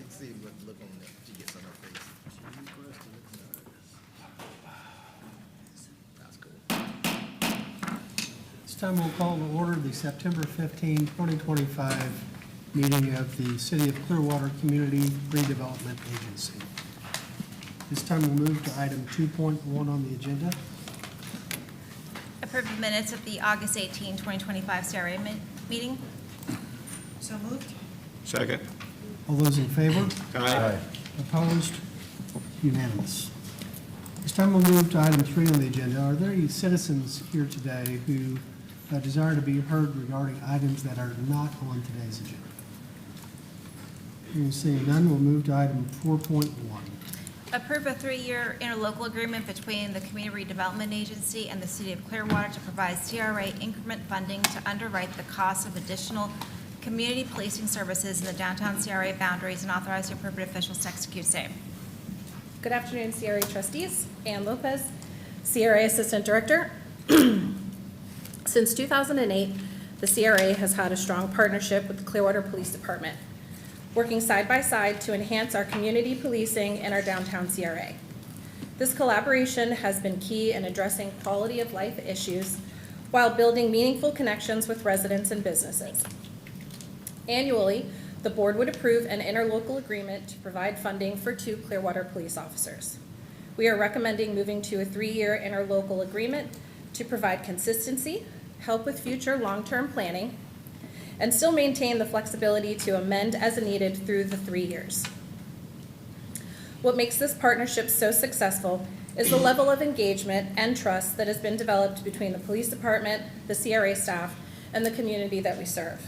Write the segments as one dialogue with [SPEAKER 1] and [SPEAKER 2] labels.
[SPEAKER 1] see what look on that she gets on her face. That's cool.
[SPEAKER 2] This time we'll call to order the September 15, 2025 meeting of the City of Clearwater Community Redevelopment Agency. This time we'll move to item 2.1 on the agenda.
[SPEAKER 3] Approve the minutes of the August 18, 2025 CRA meeting.
[SPEAKER 4] So moved.
[SPEAKER 5] Second.
[SPEAKER 2] All those in favor?
[SPEAKER 5] Aye.
[SPEAKER 2] Opposed? Unanimous. This time we'll move to item 3 on the agenda. Are there any citizens here today who desire to be heard regarding items that are not on today's agenda? Seeing none, we'll move to item 4.1.
[SPEAKER 3] Approve a 3-year interlocal agreement between the Community Redevelopment Agency and the City of Clearwater to provide CRA increment funding to underwrite the cost of additional community policing services in the downtown CRA boundaries and authorize the appropriate officials to execute same.
[SPEAKER 6] Good afternoon, CRA trustees. Ann Lopez, CRA Assistant Director. Since 2008, the CRA has had a strong partnership with the Clearwater Police Department, working side by side to enhance our community policing in our downtown CRA. This collaboration has been key in addressing quality of life issues while building meaningful connections with residents and businesses. Annually, the board would approve an interlocal agreement to provide funding for 2 Clearwater police officers. We are recommending moving to a 3-year interlocal agreement to provide consistency, help with future long-term planning, and still maintain the flexibility to amend as needed through the 3 years. What makes this partnership so successful is the level of engagement and trust that has been developed between the police department, the CRA staff, and the community that we serve.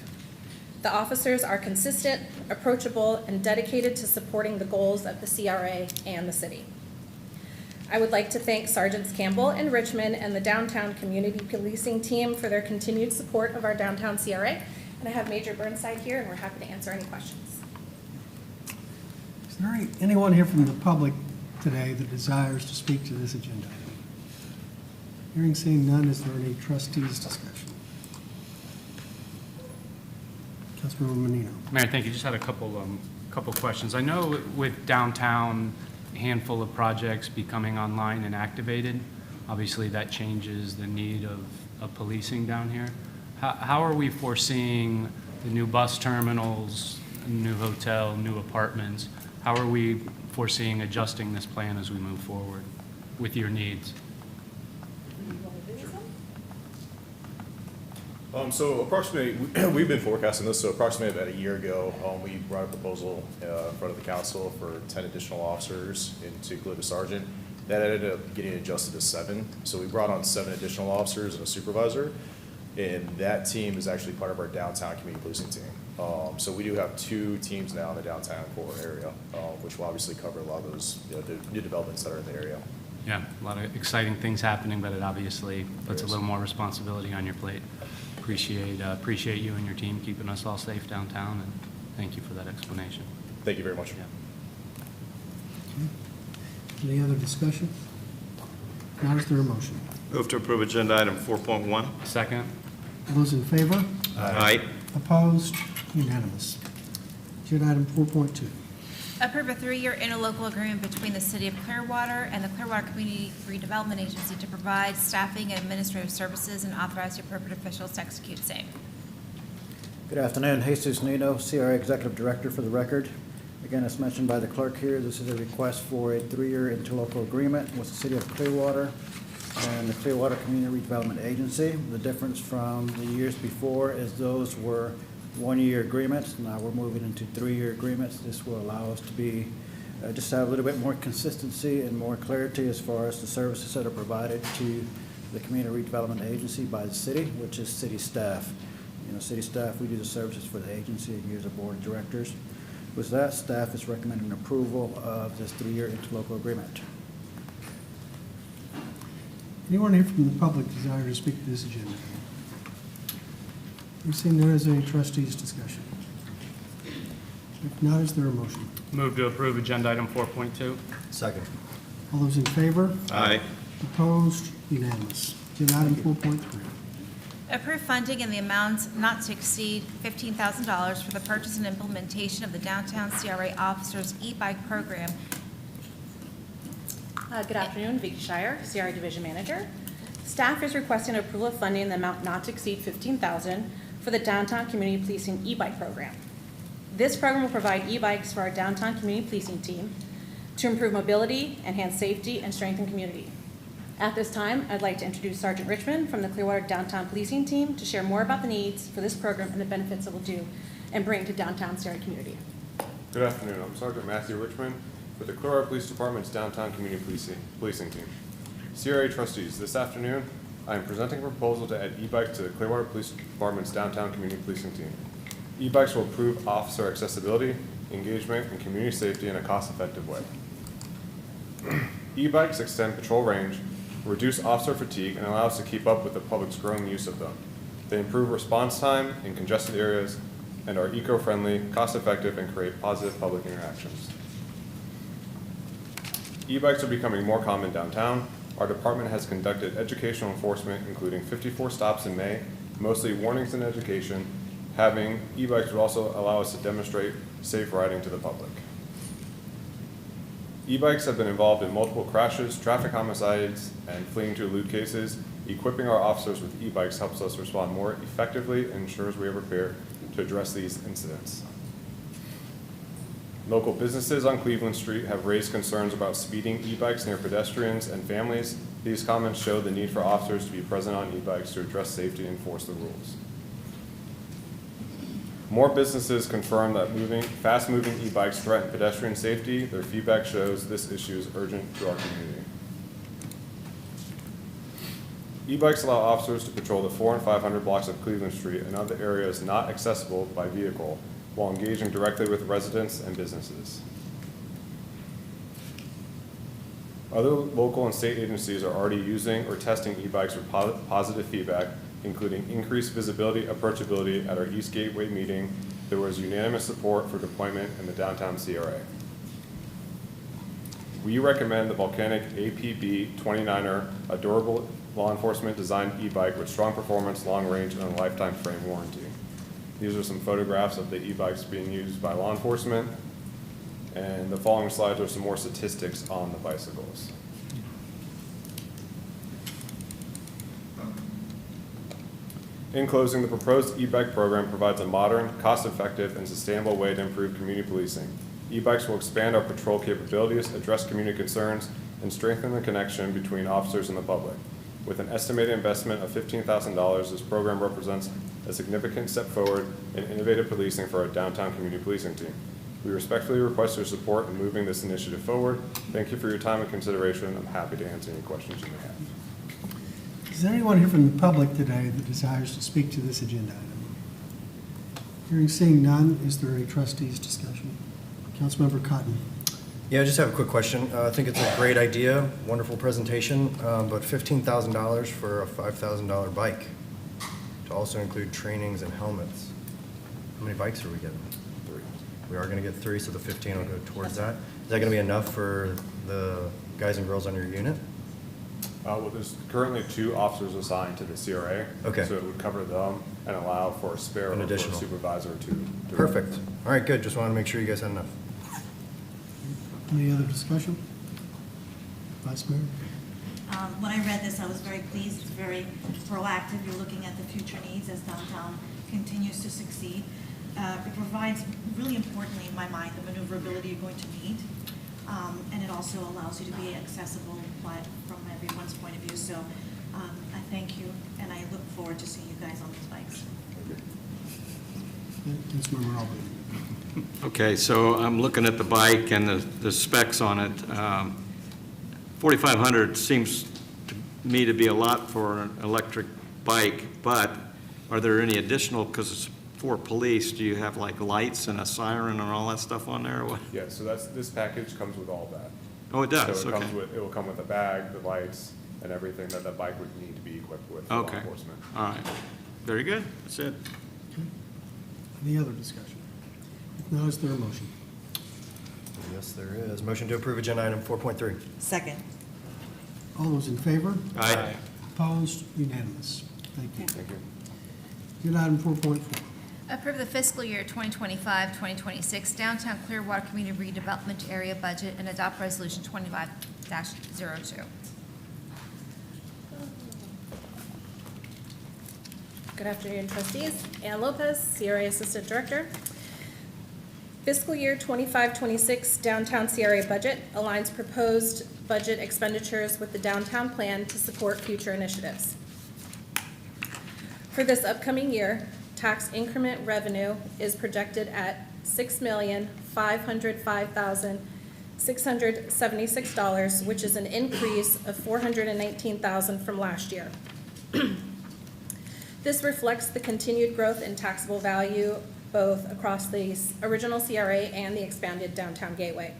[SPEAKER 6] The officers are consistent, approachable, and dedicated to supporting the goals of the CRA and the city. I would like to thank Sergeants Campbell and Richmond and the downtown community policing team for their continued support of our downtown CRA. And I have Major Burnside here, and we're happy to answer any questions.
[SPEAKER 2] Is there anyone here from the public today that desires to speak to this agenda? Hearing, seeing none, is there any trustees' discussion? Councilmember Menino.
[SPEAKER 7] Mayor, thank you. Just had a couple questions. I know with downtown, a handful of projects becoming online and activated, obviously that changes the need of policing down here. How are we foreseeing the new bus terminals, new hotel, new apartments? How are we foreseeing adjusting this plan as we move forward with your needs?
[SPEAKER 5] So approximately, we've been forecasting this, so approximately about a year ago, we brought a proposal in front of the council for 10 additional officers to include a sergeant. That ended up getting adjusted to 7. So we brought on 7 additional officers and a supervisor. And that team is actually part of our downtown community policing team. So we do have 2 teams now in the downtown core area, which will obviously cover a lot of those the new developments that are in the area.
[SPEAKER 7] Yeah, a lot of exciting things happening, but it obviously puts a little more responsibility on your plate. Appreciate you and your team keeping us all safe downtown, and thank you for that explanation.
[SPEAKER 5] Thank you very much.
[SPEAKER 7] Yeah.
[SPEAKER 2] Okay. Any other discussion? Now is there a motion?
[SPEAKER 5] Move to approve agenda item 4.1.
[SPEAKER 7] Second.
[SPEAKER 2] All those in favor?
[SPEAKER 5] Aye.
[SPEAKER 2] Opposed? Unanimous. Agenda item 4.2.
[SPEAKER 3] Approve a 3-year interlocal agreement between the City of Clearwater and the Clearwater Community Redevelopment Agency to provide staffing and administrative services and authorize the appropriate officials to execute same.
[SPEAKER 8] Good afternoon, Jesus Nino, CRA Executive Director for the record. Again, as mentioned by the clerk here, this is a request for a 3-year interlocal agreement with the City of Clearwater and the Clearwater Community Redevelopment Agency. The difference from the years before is those were 1-year agreements. Now we're moving into 3-year agreements. This will allow us to be just have a little bit more consistency and more clarity as far as the services that are provided to the Community Redevelopment Agency by the city, which is city staff. You know, city staff, we do the services for the agency and use a board of directors. With that, staff is recommending approval of this 3-year interlocal agreement.
[SPEAKER 2] Anyone here from the public desire to speak to this agenda? We've seen none. Is there any trustees' discussion? If not, is there a motion?
[SPEAKER 7] Move to approve agenda item 4.2.
[SPEAKER 1] Second.
[SPEAKER 2] All those in favor?
[SPEAKER 5] Aye.
[SPEAKER 2] Opposed? Unanimous. Agenda item 4.3.
[SPEAKER 3] Approve funding in the amount not to exceed $15,000 for the purchase and implementation of the downtown CRA Officers E-Bike Program.
[SPEAKER 6] Good afternoon, Vicky Shire, CRA Division Manager. Staff is requesting approval of funding in the amount not to exceed $15,000 for the Downtown Community Policing E-Bike Program. This program will provide e-bikes for our downtown community policing team to improve mobility, enhance safety, and strengthen community. At this time, I'd like to introduce Sergeant Richmond from the Clearwater Downtown Policing Team to share more about the needs for this program and the benefits it will do and bring to downtown CRA community.
[SPEAKER 9] Good afternoon. I'm Sergeant Matthew Richmond with the Clearwater Police Department's Downtown Community Policing Team. CRA trustees, this afternoon I am presenting a proposal to add e-bikes to the Clearwater Police Department's Downtown Community Policing Team. E-bikes will improve officer accessibility, engagement, and community safety in a cost-effective way. E-bikes extend patrol range, reduce officer fatigue, and allow us to keep up with the public's growing use of them. They improve response time in congested areas and are eco-friendly, cost-effective, and create positive public interactions. E-bikes are becoming more common downtown. Our department has conducted educational enforcement, including 54 stops in May, mostly warnings and education. Having e-bikes would also allow us to demonstrate safe riding to the public. E-bikes have been involved in multiple crashes, traffic homicides, and fleeing to elude cases. Equipping our officers with e-bikes helps us respond more effectively and ensures we are prepared to address these incidents. Local businesses on Cleveland Street have raised concerns about speeding e-bikes near pedestrians and families. These comments show the need for officers to be present on e-bikes to address safety and enforce the rules. More businesses confirm that fast-moving e-bikes threaten pedestrian safety. Their feedback shows this issue is urgent to our community. E-bikes allow officers to patrol the 400 and 500 blocks of Cleveland Street and other areas not accessible by vehicle while engaging directly with residents and businesses. Other local and state agencies are already using or testing e-bikes with positive feedback, including increased visibility, approachability. At our East Gateway meeting, there was unanimous support for deployment in the downtown CRA. We recommend the Volcanic APB 29er, a durable law enforcement designed e-bike with strong performance, long range, and a lifetime frame warranty. These are some photographs of the e-bikes being used by law enforcement, and the following slides are some more statistics on the bicycles. In closing, the proposed e-bike program provides a modern, cost-effective, and sustainable way to improve community policing. E-bikes will expand our patrol capabilities, address community concerns, and strengthen the connection between officers and the public. With an estimated investment of $15,000, this program represents a significant step forward in innovative policing for our downtown community policing team. We respectfully request your support in moving this initiative forward. Thank you for your time and consideration. I'm happy to answer any questions you may have.
[SPEAKER 2] Is there anyone here from the public today that desires to speak to this agenda item? Hearing seeing none, is there any trustees' discussion? Councilmember Cotton.
[SPEAKER 10] Yeah, I just have a quick question. I think it's a great idea, wonderful presentation, but $15,000 for a $5,000 bike to also include trainings and helmets. How many bikes are we getting? 3. We are going to get 3, so the 15 will go towards that. Is that going to be enough for the guys and girls on your unit?
[SPEAKER 9] Well, there's currently 2 officers assigned to the CRA.
[SPEAKER 10] Okay.
[SPEAKER 9] So it would cover them and allow for a spare
[SPEAKER 10] An
[SPEAKER 9] or for a
[SPEAKER 10] additional.
[SPEAKER 9] supervisor to.
[SPEAKER 10] Perfect. All right, good. Just wanted to make sure you guys had enough.
[SPEAKER 2] Any other discussion? Vice Mayor?
[SPEAKER 4] When I read this, I was very pleased. It's very proactive. You're looking at the future needs as downtown continues to succeed. It provides, really importantly in my mind, the maneuverability you're going to need. And it also allows you to be accessible from everyone's point of view. So I thank you, and I look forward to seeing you guys on these bikes.
[SPEAKER 2] Councilmember Albany.
[SPEAKER 11] Okay, so I'm looking at the bike and the specs on it. 4,500 seems to me to be a lot for an electric bike, but are there any additional, because it's for police, do you have like lights and a siren and all that stuff on there or what?
[SPEAKER 9] Yeah, so this package comes with all that.
[SPEAKER 11] Oh, it does,
[SPEAKER 9] So
[SPEAKER 11] okay.
[SPEAKER 9] it will come with a bag, the lights, and everything that the bike would need to be equipped with for law
[SPEAKER 11] Okay,
[SPEAKER 9] enforcement.
[SPEAKER 11] all right. Very good, that's it.
[SPEAKER 2] Any other discussion? If not, is there a motion?
[SPEAKER 10] Yes, there is. Motion to approve agenda item 4.3.
[SPEAKER 4] Second.
[SPEAKER 2] All those in favor?
[SPEAKER 11] Aye.
[SPEAKER 2] Opposed? Unanimous. Thank you.
[SPEAKER 9] Thank you.
[SPEAKER 2] Agenda item 4.4.
[SPEAKER 3] Approve the fiscal year 2025-2026 Downtown Clearwater Community Redevelopment Area Budget and adopt Resolution 25-02.
[SPEAKER 6] Good afternoon, trustees. Ann Lopez, CRA Assistant Director. Fiscal year 25-26 downtown CRA budget aligns proposed budget expenditures with the downtown plan to support future initiatives. For this upcoming year, tax increment revenue is projected at $6,505,676, which is an increase of $419,000 from last year. This reflects the continued growth in taxable value both across the original CRA and the expanded downtown gateway.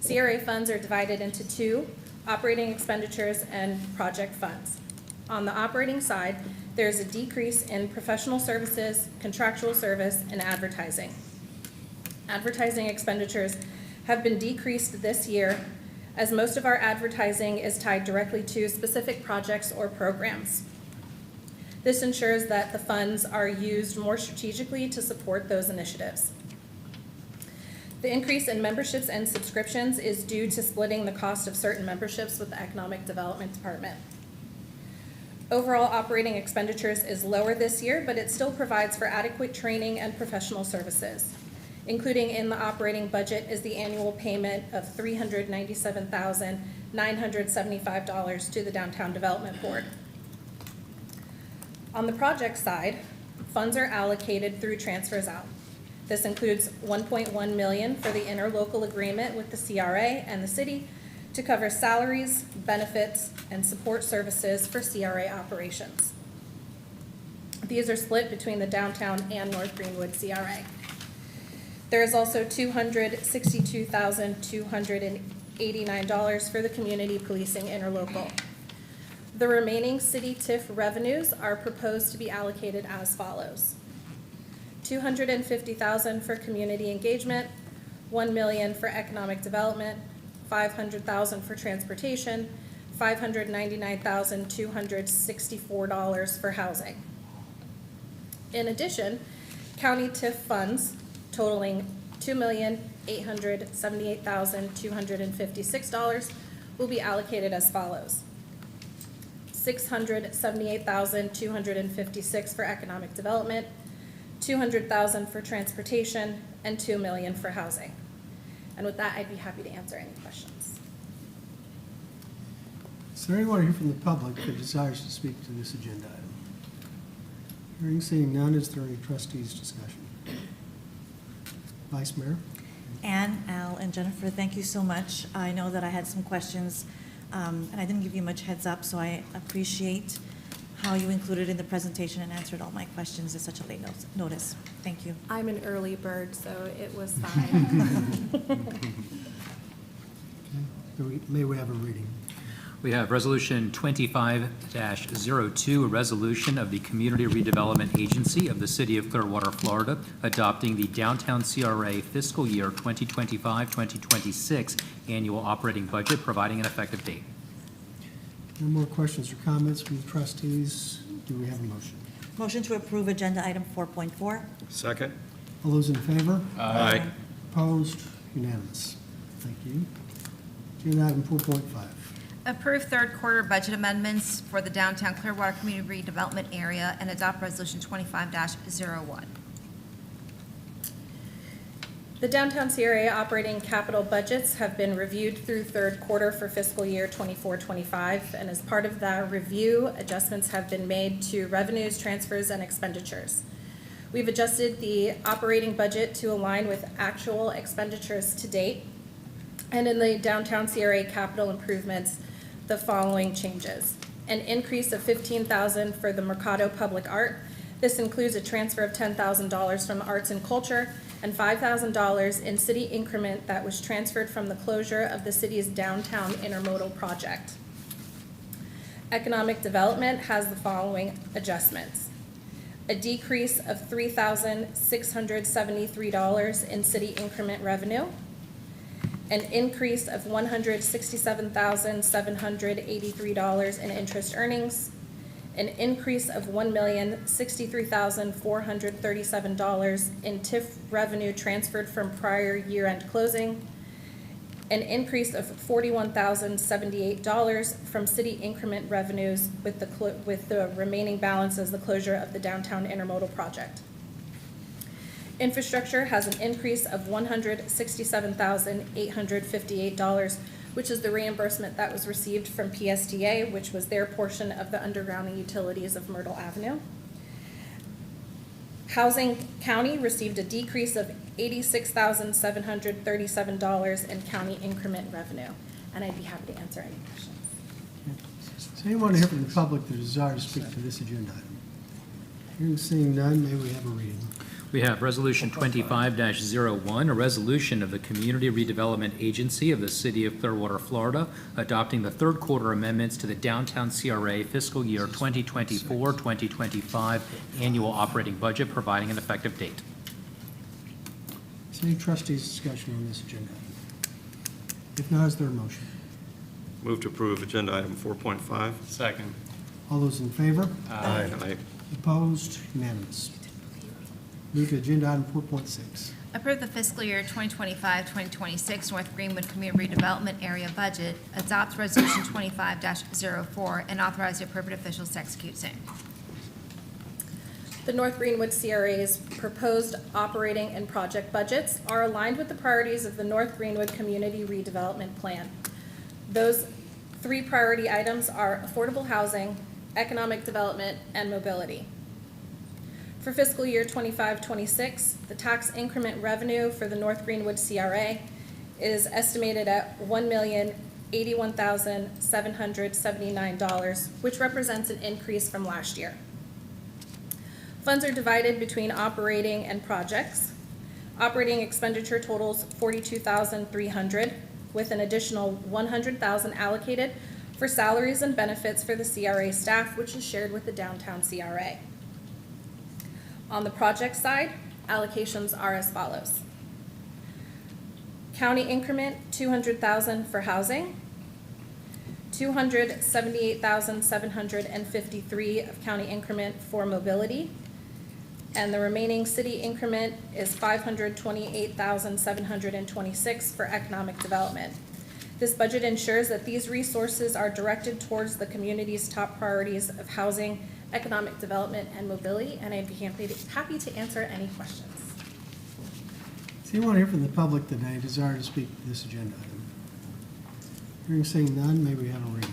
[SPEAKER 6] CRA funds are divided into two, operating expenditures and project funds. On the operating side, there's a decrease in professional services, contractual service, and advertising. Advertising expenditures have been decreased this year as most of our advertising is tied directly to specific projects or programs. This ensures that the funds are used more strategically to support those initiatives. The increase in memberships and subscriptions is due to splitting the cost of certain memberships with the Economic Development Department. Overall operating expenditures is lower this year, but it still provides for adequate training and professional services. Including in the operating budget is the annual payment of $397,975 to the Downtown Development Board. On the project side, funds are allocated through transfers out. This includes $1.1 million for the interlocal agreement with the CRA and the city to cover salaries, benefits, and support services for CRA operations. These are split between the downtown and North Greenwood CRA. There is also $262,289 for the community policing interlocal. The remaining city TIF revenues are proposed to be allocated as follows. $250,000 for community engagement, $1 million for economic development, $500,000 for transportation, $599,264 for housing. In addition, county TIF funds totaling $2,878,256 will be allocated as follows. $678,256 for economic development, $200,000 for transportation, and $2 million for housing. And with that, I'd be happy to answer any questions.
[SPEAKER 2] Is there anyone here from the public that desires to speak to this agenda item? Hearing, seeing none, is there any trustees' discussion? Vice Mayor?
[SPEAKER 4] Ann, Al, and Jennifer, thank you so much. I know that I had some questions, and I didn't give you much heads up, so I appreciate how you included in the presentation and answered all my questions at such a late notice. Thank you.
[SPEAKER 6] I'm an early bird, so it was fine.
[SPEAKER 2] Okay. May we have a reading?
[SPEAKER 12] We have Resolution 25-02, a resolution of the Community Redevelopment Agency of the City of Clearwater, Florida, adopting the Downtown CRA fiscal year 2025-2026 annual operating budget, providing an effective date.
[SPEAKER 2] No more questions or comments from the trustees. Do we have a motion?
[SPEAKER 4] Motion to approve agenda item 4.4.
[SPEAKER 11] Second?
[SPEAKER 2] All those in favor?
[SPEAKER 11] Aye.
[SPEAKER 2] Opposed? Unanimous. Thank you. Agenda item 4.5.
[SPEAKER 3] Approve third quarter budget amendments for the downtown Clearwater Community Redevelopment Area and adopt Resolution 25-01.
[SPEAKER 6] The downtown CRA operating capital budgets have been reviewed through third quarter for fiscal year 24-25, and as part of that review, adjustments have been made to revenues, transfers, and expenditures. We've adjusted the operating budget to align with actual expenditures to date, and in the downtown CRA capital improvements, the following changes. An increase of $15,000 for the Mercado Public Art. This includes a transfer of $10,000 from Arts and Culture and $5,000 in city increment that was transferred from the closure of the city's downtown intermodal project. Economic Development has the following adjustments. A decrease of $3,673 in city increment revenue, an increase of $167,783 in interest earnings, an increase of $1,063,437 in TIF revenue transferred from prior year-end closing, an increase of $41,078 from city increment revenues with the remaining balance as the closure of the downtown intermodal project. Infrastructure has an increase of $167,858, which is the reimbursement that was received from PSTA, which was their portion of the undergrounding utilities of Myrtle Avenue. Housing County received a decrease of $86,737 in county increment revenue, and I'd be happy to answer any questions.
[SPEAKER 2] Is anyone here from the public that desires to speak to this agenda item? Hearing, seeing none, may we have a reading?
[SPEAKER 12] We have Resolution 25-01, a resolution of the Community Redevelopment Agency of the City of Clearwater, Florida, adopting the third quarter amendments to the Downtown CRA fiscal year 2024-2025 annual operating budget, providing an effective date.
[SPEAKER 2] Is there any trustees' discussion on this agenda item? If not, is there a motion?
[SPEAKER 11] Move to approve agenda item 4.5.
[SPEAKER 7] Second.
[SPEAKER 2] All those in favor?
[SPEAKER 11] Aye.
[SPEAKER 2] Opposed? Unanimous. Move to agenda item 4.6.
[SPEAKER 3] Approve the fiscal year 2025-2026 North Greenwood Community Redevelopment Area Budget, adopt Resolution 25-04, and authorize the appropriate officials to execute same.
[SPEAKER 6] The North Greenwood CRA's proposed operating and project budgets are aligned with the priorities of the North Greenwood Community Redevelopment Plan. Those three priority items are affordable housing, economic development, and mobility. For fiscal year 25-26, the tax increment revenue for the North Greenwood CRA is estimated at $1,081,779, which represents an increase from last year. Funds are divided between operating and projects. Operating expenditure totals $42,300, with an additional $100,000 allocated for salaries and benefits for the CRA staff, which is shared with the downtown CRA. On the project side, allocations are as follows. County increment, $200,000 for housing, $278,753 of county increment for mobility, and the remaining city increment is $528,726 for economic development. This budget ensures that these resources are directed towards the community's top priorities of housing, economic development, and mobility, and I'd be happy to answer any questions.
[SPEAKER 2] Is anyone here from the public today desire to speak to this agenda item? Hearing, seeing none, may we have a reading?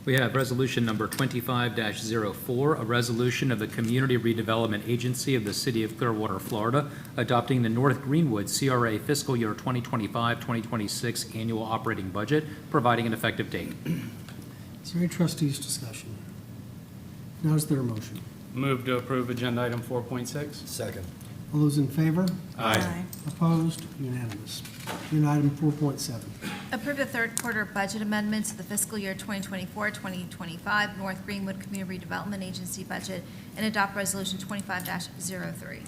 [SPEAKER 12] We have Resolution number 25-04, a resolution of the Community Redevelopment Agency of the City of Clearwater, Florida, adopting the North Greenwood CRA fiscal year 2025-2026 annual operating budget, providing an effective date.
[SPEAKER 2] Is there any trustees' discussion? Now is there a motion?
[SPEAKER 7] Move to approve agenda item 4.6.
[SPEAKER 10] Second.
[SPEAKER 2] All those in favor?
[SPEAKER 11] Aye.
[SPEAKER 2] Opposed? Unanimous. Agenda item 4.7.
[SPEAKER 3] Approve the third quarter budget amendments to the fiscal year 2024-2025 North Greenwood Community Redevelopment Agency budget and adopt Resolution 25-03.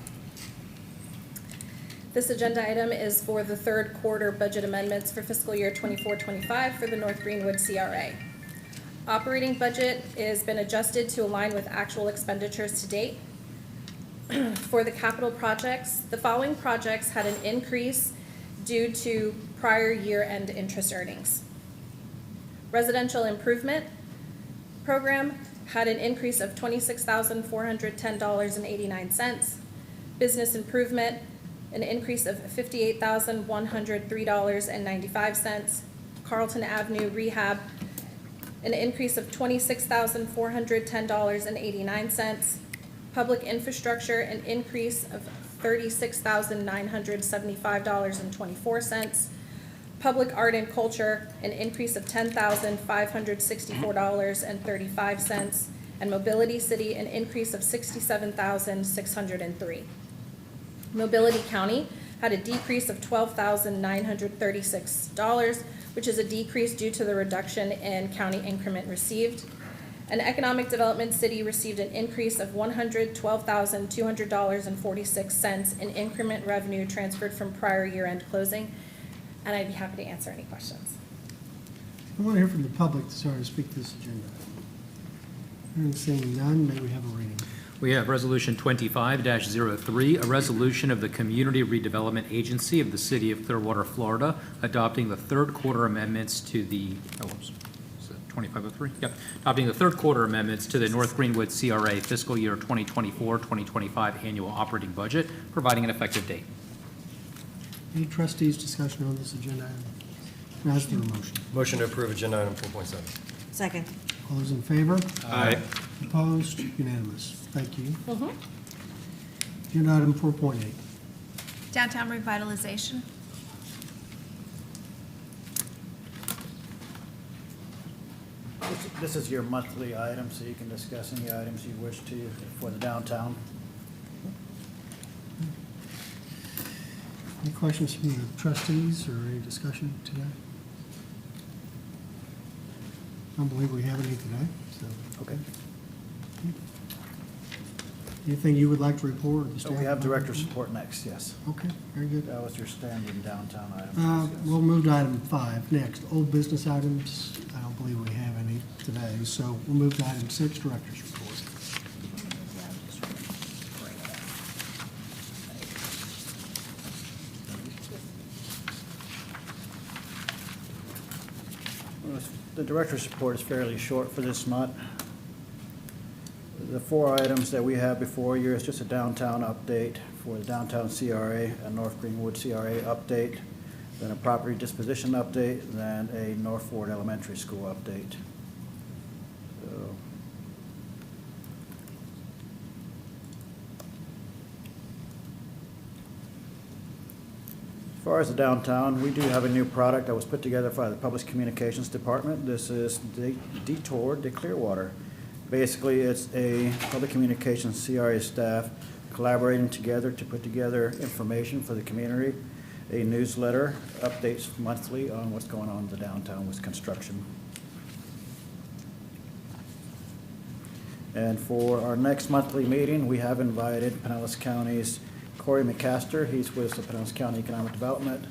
[SPEAKER 6] This agenda item is for the third quarter budget amendments for fiscal year 24-25 for the North Greenwood CRA. Operating budget has been adjusted to align with actual expenditures to date. For the capital projects, the following projects had an increase due to prior year-end interest earnings. Residential Improvement Program had an increase of $26,410.89. Business Improvement, an increase of $58,103.95. Carlton Avenue Rehab, an increase of $26,410.89. Public Infrastructure, an increase of $36,975.24. Public Art and Culture, an increase of $10,564.35. And Mobility City, an increase of $67,603. Mobility County had a decrease of $12,936, which is a decrease due to the reduction in county increment received. An Economic Development City received an increase of $112,200.46 in increment revenue transferred from prior year-end closing, and I'd be happy to answer any questions.
[SPEAKER 2] I want to hear from the public desire to speak to this agenda item. Hearing seeing none, may we have a reading?
[SPEAKER 12] We have Resolution 25-03, a resolution of the Community Redevelopment Agency of the City of Clearwater, Florida, adopting the third quarter amendments to the, is it 2503? Yep, adopting the third quarter amendments to the North Greenwood CRA fiscal year 2024-2025 annual operating budget, providing an effective date.
[SPEAKER 2] Any trustees' discussion on this agenda item? Now is there a motion?
[SPEAKER 10] Motion to approve agenda item 4.7.
[SPEAKER 4] Second.
[SPEAKER 2] All those in favor?
[SPEAKER 11] Aye.
[SPEAKER 2] Opposed? Unanimous. Thank you. Agenda item 4.8.
[SPEAKER 3] Downtown revitalization.
[SPEAKER 8] This is your monthly item, so you can discuss any items you wish to for the downtown.
[SPEAKER 2] Any questions from the trustees or any discussion today? I don't believe we have any today, so.
[SPEAKER 8] Okay.
[SPEAKER 2] Anything you would like to report? Or the
[SPEAKER 8] So
[SPEAKER 2] staff
[SPEAKER 8] we have
[SPEAKER 2] would like to
[SPEAKER 8] director's
[SPEAKER 2] report?
[SPEAKER 8] support next, yes.
[SPEAKER 2] Okay, very good.
[SPEAKER 8] That was your standard downtown item. to discuss.
[SPEAKER 2] We'll move to item 5 next. Old business items, I don't believe we have any today, so we'll move to item 6, director's report.
[SPEAKER 8] The director's report is fairly short for this month. The 4 items that we have before you is just a downtown update for the downtown CRA, a North Greenwood CRA update, then a property disposition update, then a North Ford Elementary School update. So, as far as the downtown, we do have a new product that was put together by the Public Communications Department. This is the Detour de Clearwater. Basically, it's a public communications CRA staff collaborating together to put together information for the community, a newsletter, updates monthly on what's going on in the downtown with construction. And for our next monthly meeting, we have invited Pinellas County's Corey McCaster. He's with the Pinellas County Economic Development.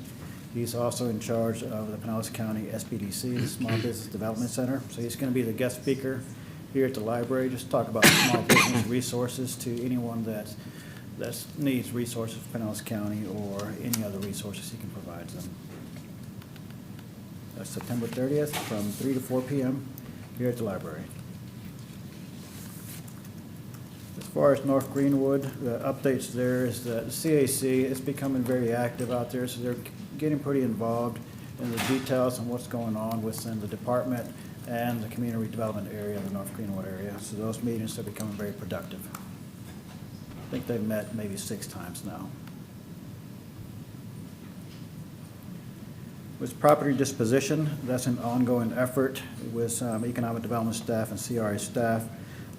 [SPEAKER 8] He's also in charge of the Pinellas County SBDC, Small Business Development Center. So he's going to be the guest speaker here at the library, just talk about small business resources to anyone that needs resources for Pinellas County or any other resources he can provide them. That's September 30th from 3 to 4 p.m. here at the library. As far as North Greenwood, the updates there is that the CAC is becoming very active out there, so they're getting pretty involved in the details on what's going on within the department and the community development area of the North Greenwood area. So those meetings are becoming very productive. I think they've met maybe 6 times now. With property disposition, that's an ongoing effort with economic development staff and CRA staff,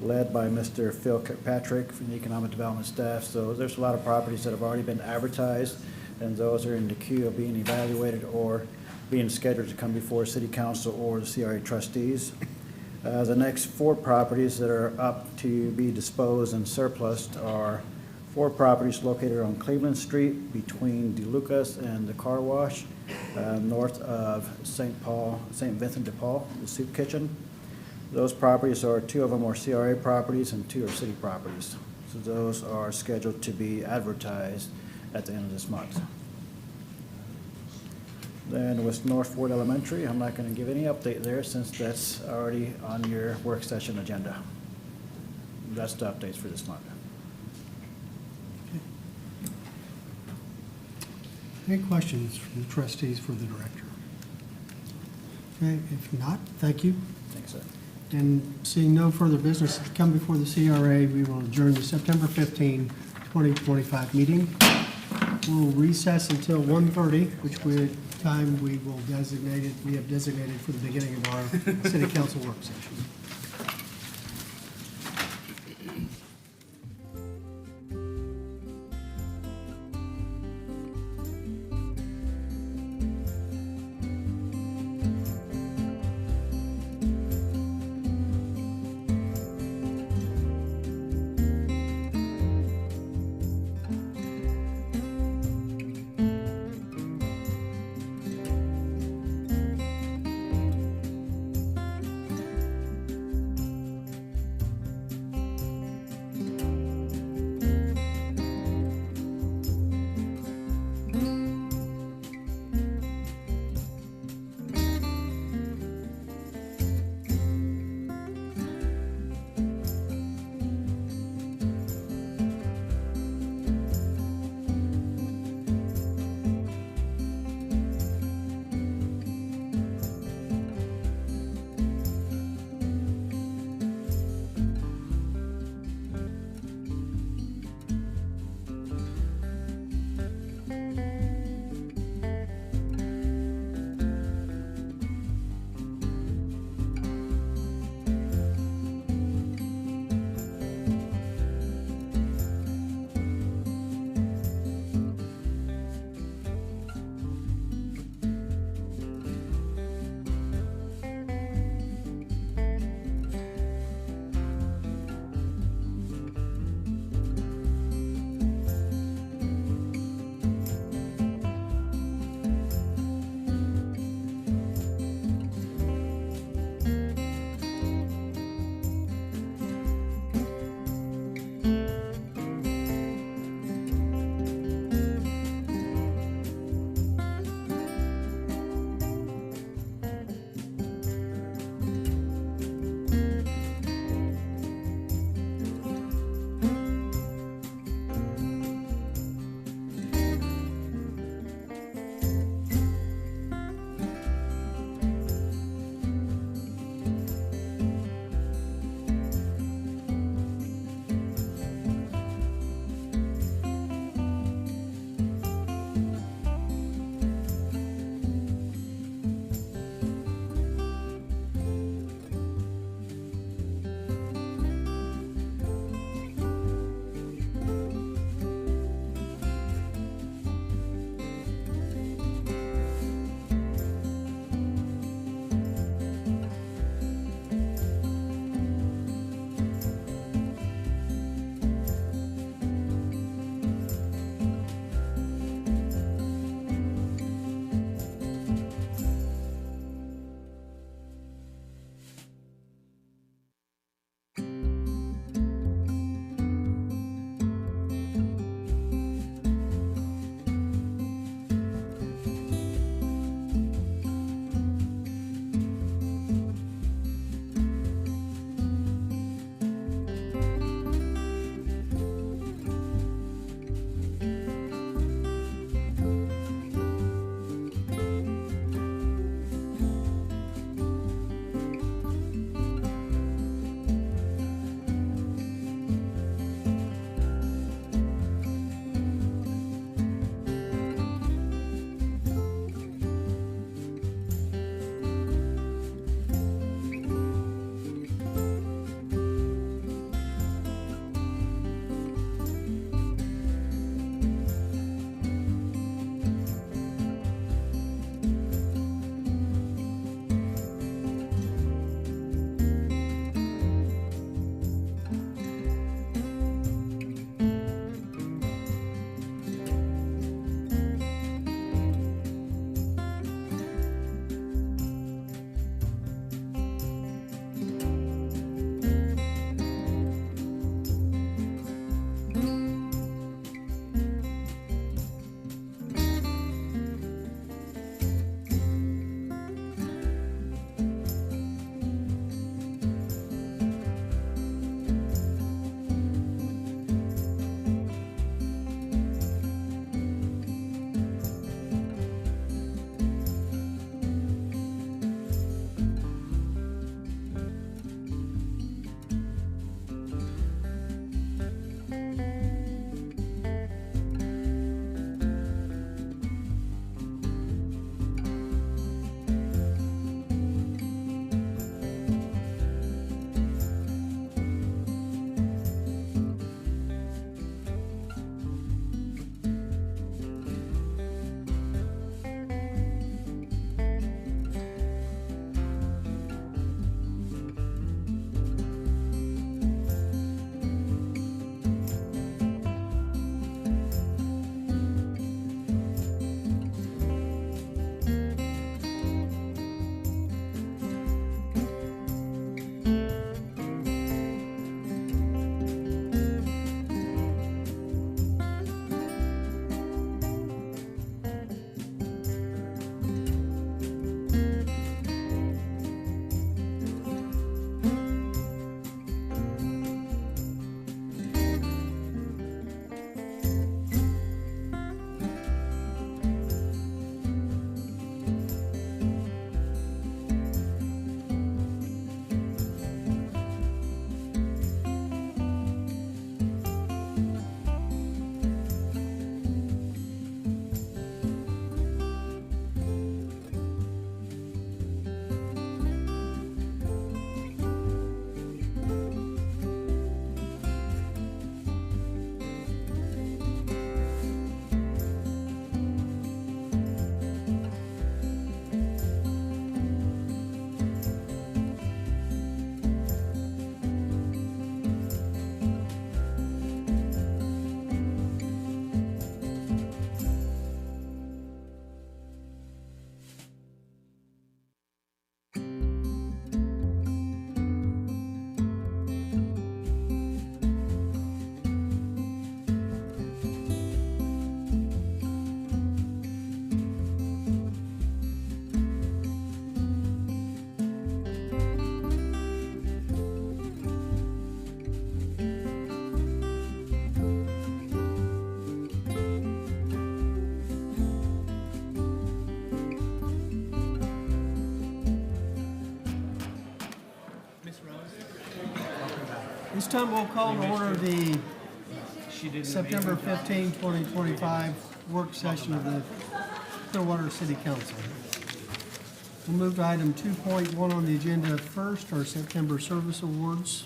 [SPEAKER 8] led by Mr. Phil Kirkpatrick from the economic development staff. So there's a lot of properties that have already been advertised, and those are in the queue of being evaluated or being scheduled to come before City Council or the CRA trustees. The next 4 properties that are up to be disposed and surplus are 4 properties located on Cleveland Street between DeLucas and the car wash, north of St. Vincent de Paul, the soup kitchen. Those properties are 2 of them are CRA properties and 2 are city properties. So those are scheduled to be advertised at the end of this month. Then with North Ford Elementary, I'm not going to give any update there since that's already on your work session agenda. That's the updates for this month.
[SPEAKER 2] Any questions from the trustees for the director? Okay, if not, thank you.
[SPEAKER 8] Thanks, sir.
[SPEAKER 2] And seeing no further business to come before the CRA, we will adjourn the September 15, 2025 meeting. We'll recess until 1:30, which time we have designated for the beginning of our city council work session. time we'll call to order the September 15, 2025 work session of the Clearwater City Council. We'll move to item 2.1 on the agenda first, our September Service Awards.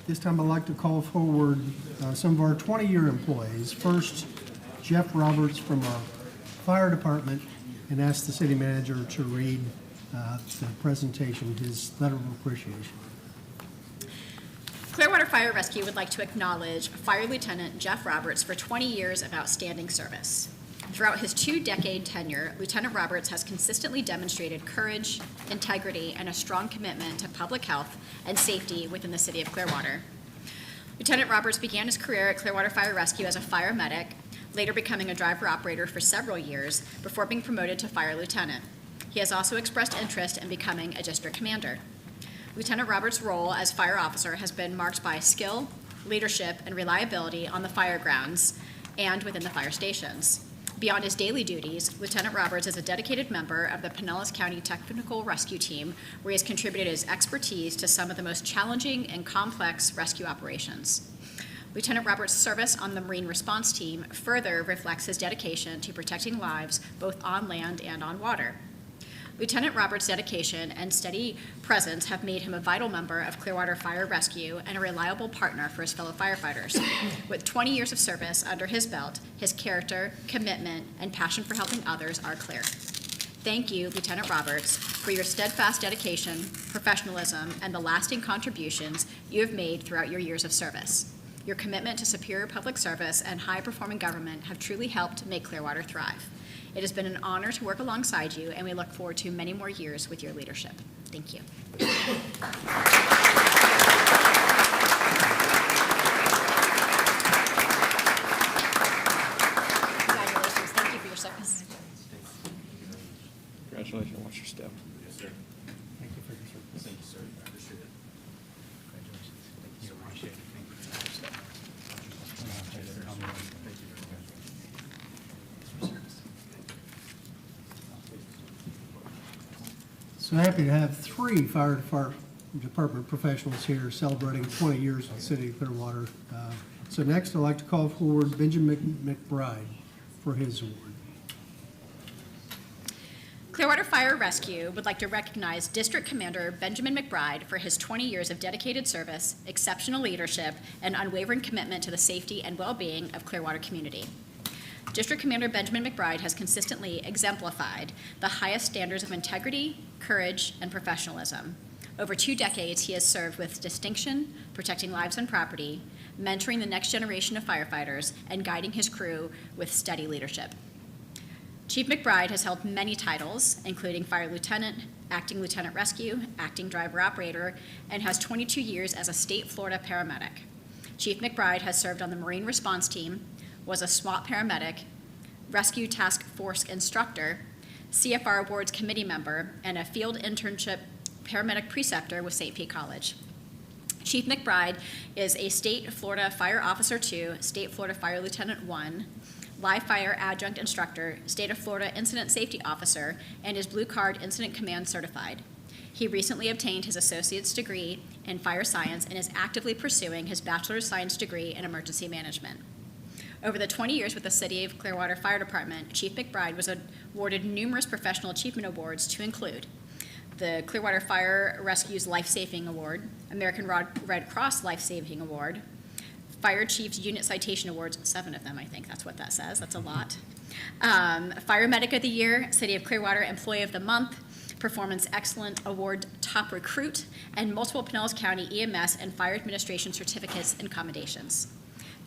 [SPEAKER 2] This time I'd like to call forward some of our 20-year employees. First, Jeff Roberts from our fire department, and ask the city manager to read the presentation, his letter of appreciation.
[SPEAKER 13] Clearwater Fire Rescue would like to acknowledge Fire Lieutenant Jeff Roberts for 20 years of outstanding service. Throughout his 2-decade tenure, Lieutenant Roberts has consistently demonstrated courage, integrity, and a strong commitment to public health and safety within the city of Clearwater. Lieutenant Roberts began his career at Clearwater Fire Rescue as a fire medic, later becoming a driver-operator for several years before being promoted to fire lieutenant. He has also expressed interest in becoming a district commander. Lieutenant Roberts' role as fire officer has been marked by skill, leadership, and reliability on the fire grounds and within the fire stations. Beyond his daily duties, Lieutenant Roberts is a dedicated member of the Pinellas County Technical Rescue Team, where he has contributed his expertise to some of the most challenging and complex rescue operations. Lieutenant Roberts' service on the Marine Response Team further reflects his dedication to protecting lives both on land and on water. Lieutenant Roberts' dedication and steady presence have made him a vital member of Clearwater Fire Rescue and a reliable partner for his fellow firefighters. With 20 years of service under his belt, his character, commitment, and passion for helping others are clear. Thank you, Lieutenant Roberts, for your steadfast dedication, professionalism, and the lasting contributions you have made throughout your years of service. Your commitment to superior public service and high-performing government have truly helped make Clearwater thrive. It has been an honor to work alongside you, and we look forward to many more years with your leadership. Thank you. Congratulations. Thank you for your service.
[SPEAKER 11] Congratulations. Watch your step.
[SPEAKER 1] Yes, sir.
[SPEAKER 2] Thank you for your service.
[SPEAKER 1] Thank you, sir. I appreciate it.
[SPEAKER 7] Congratulations. Thank you so much. Thank you for your step.
[SPEAKER 1] Thank you very much.
[SPEAKER 2] So happy to have 3 fire department professionals here celebrating 20 years with the city of Clearwater. So next, I'd like to call forward Benjamin McBride for his award.
[SPEAKER 13] Clearwater Fire Rescue would like to recognize District Commander Benjamin McBride for his 20 years of dedicated service, exceptional leadership, and unwavering commitment to the safety and well-being of Clearwater community. District Commander Benjamin McBride has consistently exemplified the highest standards of integrity, courage, and professionalism. Over 2 decades, he has served with distinction, protecting lives and property, mentoring the next generation of firefighters, and guiding his crew with steady leadership. Chief McBride has held many titles, including Fire Lieutenant, Acting Lieutenant Rescue, Acting Driver Operator, and has 22 years as a state Florida paramedic. Chief McBride has served on the Marine Response Team, was a SWAT paramedic, Rescue Task Force instructor, CFR Awards committee member, and a field internship paramedic preceptor with St. Pete College. Chief McBride is a State Florida Fire Officer 2, State Florida Fire Lieutenant 1, live fire adjunct instructor, State of Florida Incident Safety Officer, and is Blue Card Incident Command certified. He recently obtained his associate's degree in fire science and is actively pursuing his bachelor's science degree in emergency management. Over the 20 years with the City of Clearwater Fire Department, Chief McBride was awarded numerous professional achievement awards to include the Clearwater Fire Rescue's Life Saving Award, American Red Cross Life Saving Award, Fire Chief's Unit Citation Awards, 7 of them, I think that's what that says, that's a lot. Fire Medic of the Year, City of Clearwater Employee of the Month, Performance Excellent Award Top Recruit, and multiple Pinellas County EMS and Fire Administration certificates and commendations.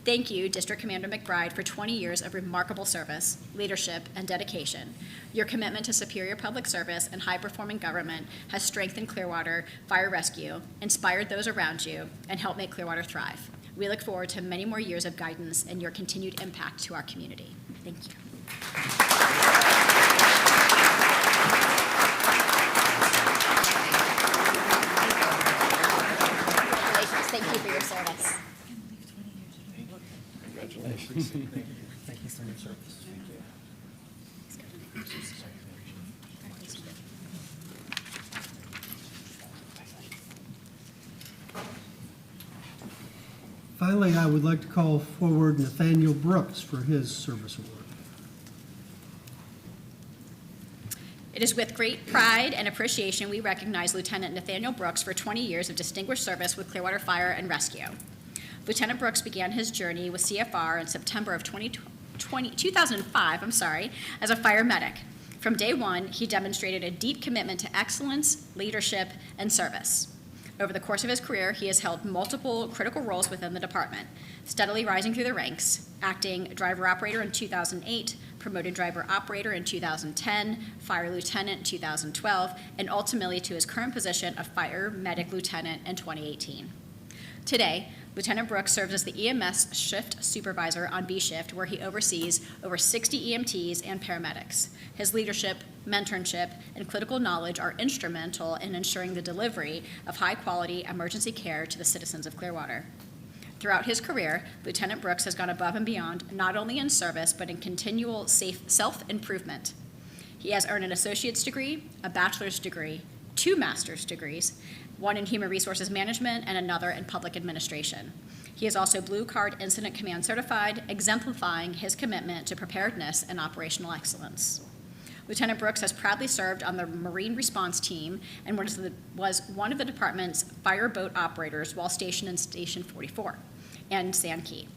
[SPEAKER 13] Thank you, District Commander McBride, for 20 years of remarkable service, leadership, and dedication. Your commitment to superior public service and high-performing government has strengthened Clearwater Fire Rescue, inspired those around you, and helped make Clearwater thrive. We look forward to many more years of guidance and your continued impact to our community. Thank you. Congratulations. Thank you for your service.
[SPEAKER 11] Congratulations.
[SPEAKER 2] Thank you for your service. Finally, I would like to call forward Nathaniel Brooks for his service award.
[SPEAKER 13] It is with great pride and appreciation we recognize Lieutenant Nathaniel Brooks for 20 years of distinguished service with Clearwater Fire and Rescue. Lieutenant Brooks began his journey with CFR in September of 2005, as a fire medic. From day one, he demonstrated a deep commitment to excellence, leadership, and service. Over the course of his career, he has held multiple critical roles within the department, steadily rising through the ranks, acting driver-operator in 2008, promoted driver-operator in 2010, fire lieutenant in 2012, and ultimately to his current position of fire medic lieutenant in 2018. Today, Lieutenant Brooks serves as the EMS shift supervisor on B shift, where he oversees over 60 EMTs and paramedics. His leadership, mentorship, and clinical knowledge are instrumental in ensuring the delivery of high-quality emergency care to the citizens of Clearwater. Throughout his career, Lieutenant Brooks has gone above and beyond, not only in service, but in continual self-improvement. He has earned an associate's degree, a bachelor's degree, 2 master's degrees, one in human resources management and another in public administration. He is also Blue Card Incident Command certified, exemplifying his commitment to preparedness and operational excellence. Lieutenant Brooks has proudly served on the Marine Response Team and was one of the department's fire boat operators while stationed in Station 44 and Sand Key,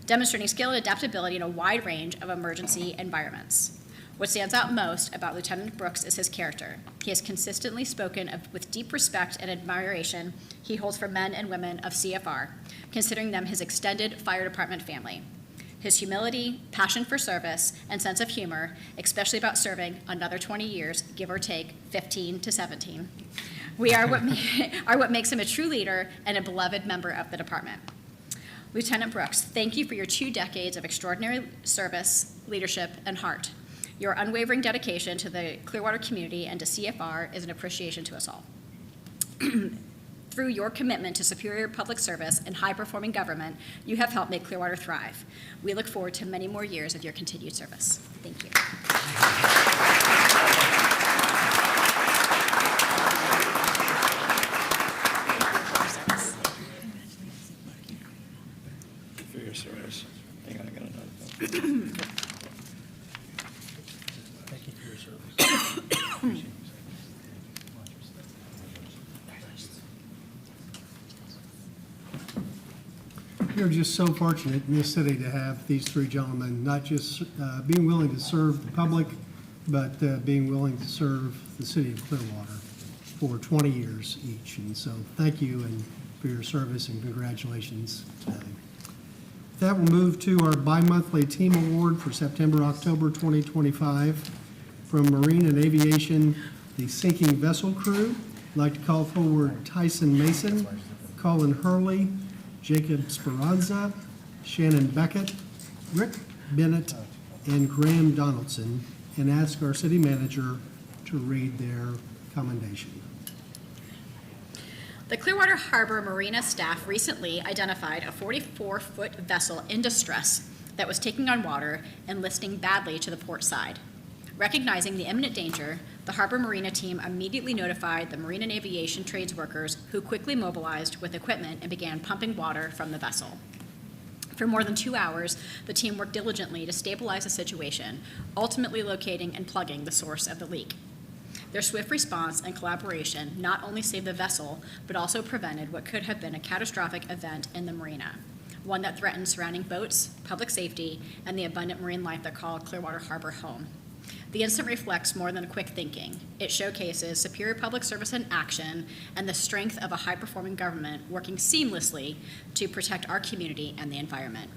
[SPEAKER 13] demonstrating skill and adaptability in a wide range of emergency environments. What stands out most about Lieutenant Brooks is his character. He has consistently spoken with deep respect and admiration he holds for men and women of CFR, considering them his extended fire department family. His humility, passion for service, and sense of humor, especially about serving another 20 years, give or take 15 to 17, are what makes him a true leader and a beloved member of the department. Lieutenant Brooks, thank you for your 2 decades of extraordinary service, leadership, and heart. Your unwavering dedication to the Clearwater community and to CFR is an appreciation to us all. Through your commitment to superior public service and high-performing government, you have helped make Clearwater thrive. We look forward to many more years of your continued service. Thank you.
[SPEAKER 11] For your service. Hang on, I got another.
[SPEAKER 2] Thank you for your service. We're just so fortunate in this city to have these 3 gentlemen, not just being willing to serve the public, but being willing to serve the city of Clearwater for 20 years each. And so thank you and for your service and congratulations today. That will move to our bi-monthly team award for September-October 2025 from Marine and Aviation, the Sinking Vessel Crew. I'd like to call forward Tyson Mason, Colin Hurley, Jacob Speranza, Shannon Beckett, Rick Bennett, and Graham Donaldson, and ask our city manager to read their commendation.
[SPEAKER 13] The Clearwater Harbor Marina staff recently identified a 44-foot vessel in distress that was taking on water and listing badly to the port side. Recognizing the imminent danger, the Harbor Marina team immediately notified the Marine and Aviation trades workers, who quickly mobilized with equipment and began pumping water from the vessel. For more than 2 hours, the team worked diligently to stabilize the situation, ultimately locating and plugging the source of the leak. Their swift response and collaboration not only saved the vessel, but also prevented what could have been a catastrophic event in the marina, one that threatened surrounding boats, public safety, and the abundant marine life that called Clearwater Harbor home. The incident reflects more than quick thinking. It showcases superior public service in action and the strength of a high-performing government working seamlessly to protect our community and the environment.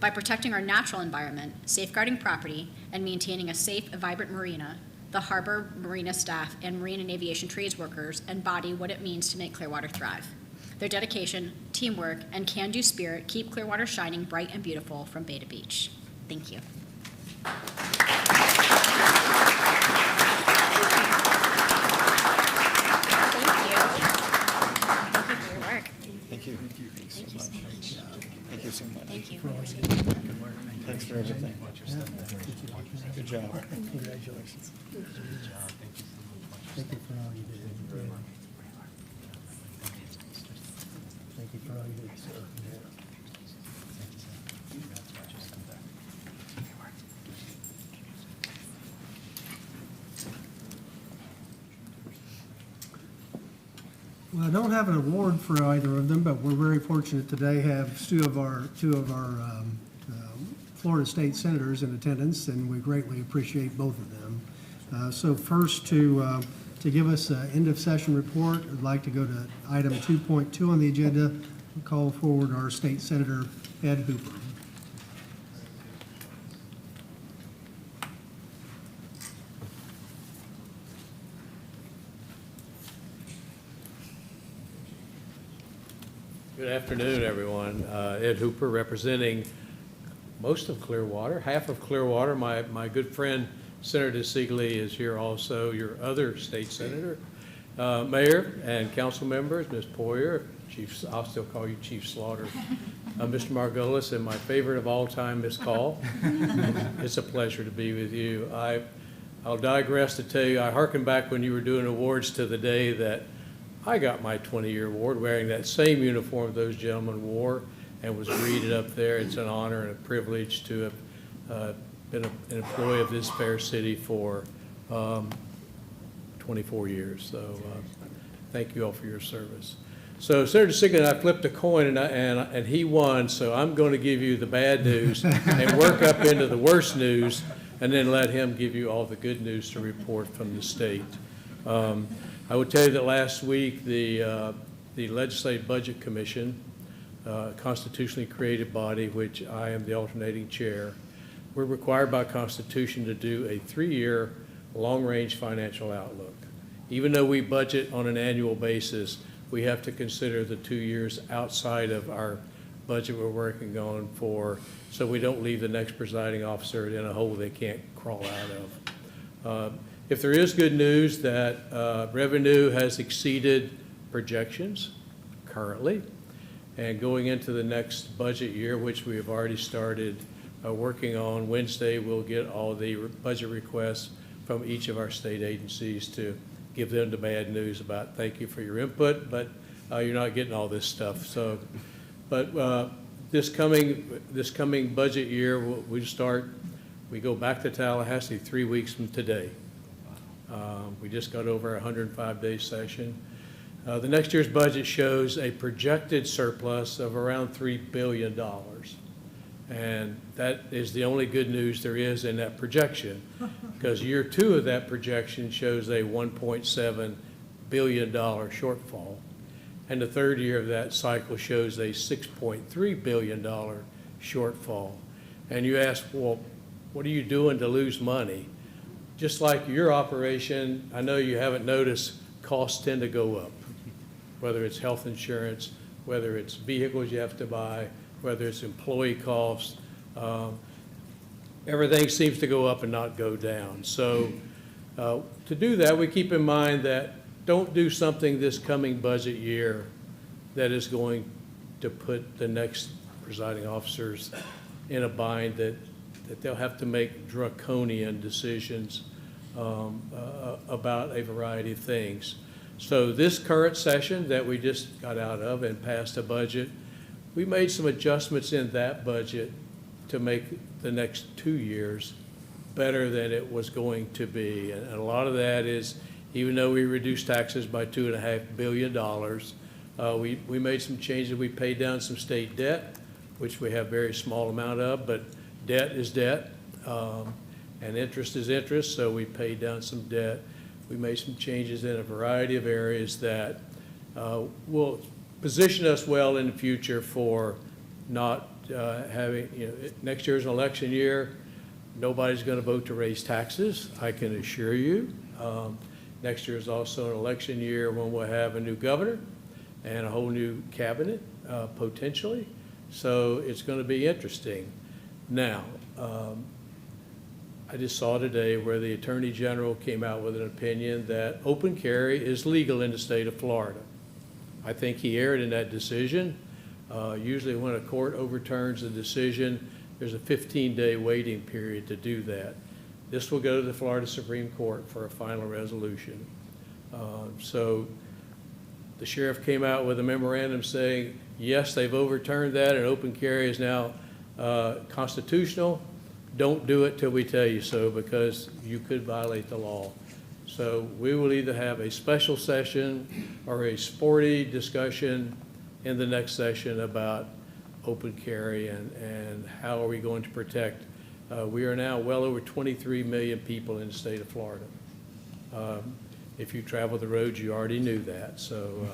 [SPEAKER 13] By protecting our natural environment, safeguarding property, and maintaining a safe, vibrant marina, the Harbor Marina staff and Marine and Aviation trades workers embody what it means to make Clearwater thrive. Their dedication, teamwork, and can-do spirit keep Clearwater shining bright and beautiful from bay to beach. Thank you.
[SPEAKER 11] Thank you. Thank you so much. Thank you so much.
[SPEAKER 13] Thank you.
[SPEAKER 11] Thanks for everything. Good job.
[SPEAKER 2] Congratulations. Thank you for all you did. Thank you for all you did, sir. Well, I don't have an award for either of them, but we're very fortunate today to have two of our Florida State Senators in attendance, and we greatly appreciate both of them. So first, to give us an end-of-session report, I'd like to go to item 2.2 on the agenda, and call forward our State Senator Ed Hooper.
[SPEAKER 14] Good afternoon, everyone. Ed Hooper, representing most of Clearwater, half of Clearwater. My good friend Senator Siegley is here also, your other state senator. Mayor and council members, Ms. Poyer, Chief, I'll still call you Chief Slaughter, Mr. Margolis, and my favorite of all time, Ms. Call. It's a pleasure to be with you. I'll digress to tell you, I hearken back when you were doing awards to the day that I got my 20-year award wearing that same uniform those gentlemen wore and was greeted up there. It's an honor and a privilege to have been an employee of this fair city for 24 years. So thank you all for your service. So Senator Siegley and I flipped a coin, and he won, so I'm going to give you the bad news and work up into the worst news, and then let him give you all the good news to report from the state. I would tell you that last week, the Legislative Budget Commission, constitutionally created body, which I am the alternating chair, we're required by Constitution to do a 3-year long-range financial outlook. Even though we budget on an annual basis, we have to consider the 2 years outside of our budget we're working on so we don't leave the next presiding officer in a hole they can't crawl out of. If there is good news that revenue has exceeded projections currently, and going into the next budget year, which we have already started working on, Wednesday we'll get all the budget requests from each of our state agencies to give them the bad news about thank you for your input, but you're not getting all this stuff. So, but this coming budget year, we go back to Tallahassee 3 weeks from today. We just got over a 105-day session. The next year's budget shows a projected surplus of around $3 billion. And that is the only good news there is in that projection, because year 2 of that projection shows a $1.7 billion shortfall. And the third year of that cycle shows a $6.3 billion shortfall. And you ask, well, what are you doing to lose money? Just like your operation, I know you haven't noticed costs tend to go up, whether it's health insurance, whether it's vehicles you have to buy, whether it's employee costs. Everything seems to go up and not go down. So to do that, we keep in mind that don't do something this coming budget year that is going to put the next presiding officers in a bind that they'll have to make draconian decisions about a variety of things. So this current session that we just got out of and passed a budget, we made some adjustments in that budget to make the next 2 years better than it was going to be. And a lot of that is, even though we reduced taxes by $2.5 billion, we made some changes. We paid down some state debt, which we have a very small amount of, but debt is debt, and interest is interest, so we paid down some debt. We made some changes in a variety of areas that will position us well in the future for not having, next year's an election year. Nobody's going to vote to raise taxes, I can assure you. Next year is also an election year when we'll have a new governor and a whole new cabinet, potentially. So it's going to be interesting. Now, I just saw today where the Attorney General came out with an opinion that open carry is legal in the state of Florida. I think he erred in that decision. Usually when a court overturns a decision, there's a 15-day waiting period to do that. This will go to the Florida Supreme Court for a final resolution. So the sheriff came out with a memorandum saying, yes, they've overturned that and open carry is now constitutional. Don't do it till we tell you so, because you could violate the law. So we will either have a special session or a sporty discussion in the next session about open carry and how are we going to protect. We are now well over 23 million people in the state of Florida. If you travel the roads, you already knew that, so.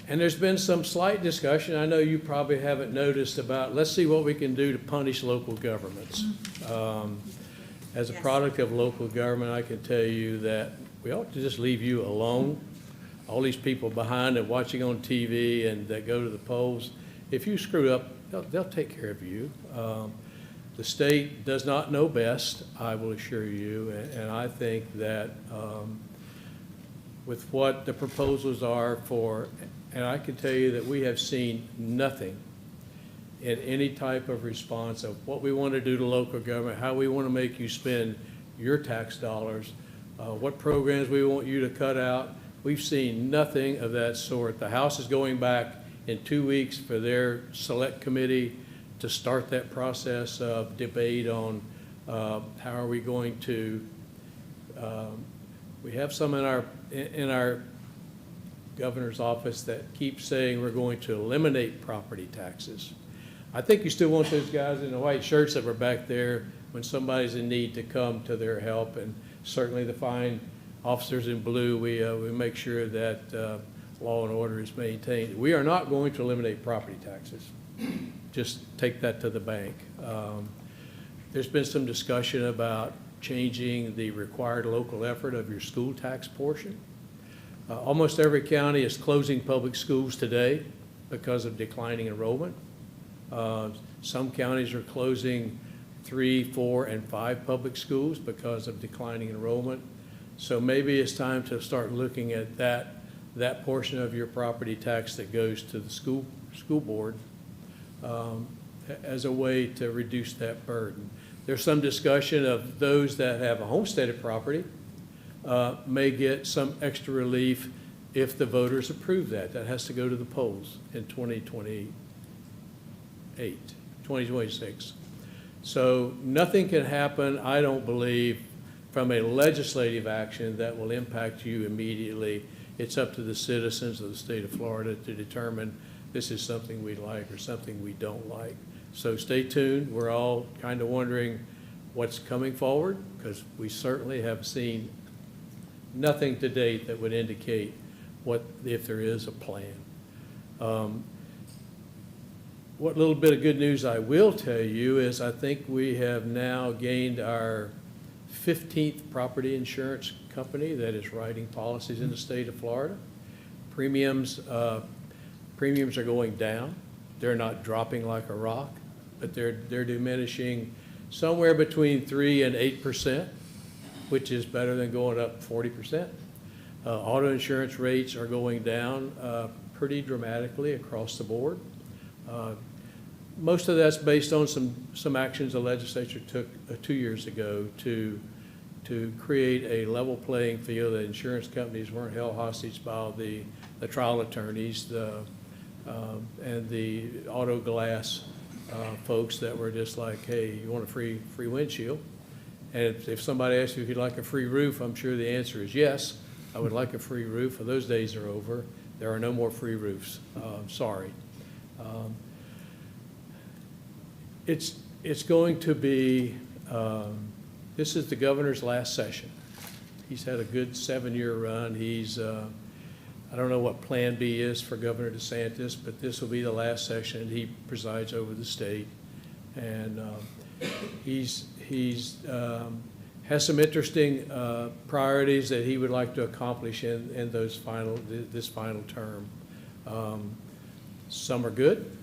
[SPEAKER 14] And there's been some slight discussion, I know you probably haven't noticed, about, let's see what we can do to punish local governments. As a
[SPEAKER 4] Yes.
[SPEAKER 14] product of local government, I can tell you that we ought to just leave you alone. All these people behind and watching on TV and that go to the polls, if you screw up, they'll take care of you. The state does not know best, I will assure you, and I think that with what the proposals are for, and I can tell you that we have seen nothing in any type of response of what we want to do to local government, how we want to make you spend your tax dollars, what programs we want you to cut out. We've seen nothing of that sort. The House is going back in 2 weeks for their select committee to start that process of debate on how are we going to, we have some in our governor's office that keep saying we're going to eliminate property taxes. I think you still want those guys in the white shirts that were back there when somebody's in need to come to their help, and certainly the fine officers in blue, we make sure that law and order is maintained. We are not going to eliminate property taxes. Just take that to the bank. There's been some discussion about changing the required local effort of your school tax portion. Almost every county is closing public schools today because of declining enrollment. Some counties are closing 3, 4, and 5 public schools because of declining enrollment. So maybe it's time to start looking at that portion of your property tax that goes to the school board as a way to reduce that burden. There's some discussion of those that have a homesteaded property may get some extra relief if the voters approve that. That has to go to the polls in 2026. So nothing can happen, I don't believe, from a legislative action that will impact you immediately. It's up to the citizens of the state of Florida to determine this is something we like or something we don't like. So stay tuned. We're all kind of wondering what's coming forward, because we certainly have seen nothing to date that would indicate if there is a plan. What little bit of good news I will tell you is I think we have now gained our 15th property insurance company that is writing policies in the state of Florida. Premiums are going down. They're not dropping like a rock, but they're diminishing somewhere between 3 and 8%, which is better than going up 40%. Auto insurance rates are going down pretty dramatically across the board. Most of that's based on some actions the legislature took 2 years ago to create a level playing field, that insurance companies weren't held hostage by the trial attorneys and the auto glass folks that were just like, hey, you want a free windshield? And if somebody asks you if you'd like a free roof, I'm sure the answer is yes. I would like a free roof. Those days are over. There are no more free roofs. Sorry. It's going to be, this is the governor's last session. He's had a good 7-year run. I don't know what Plan B is for Governor DeSantis, but this will be the last session. He presides over the state. And he's has some interesting priorities that he would like to accomplish in this final term. Some are good.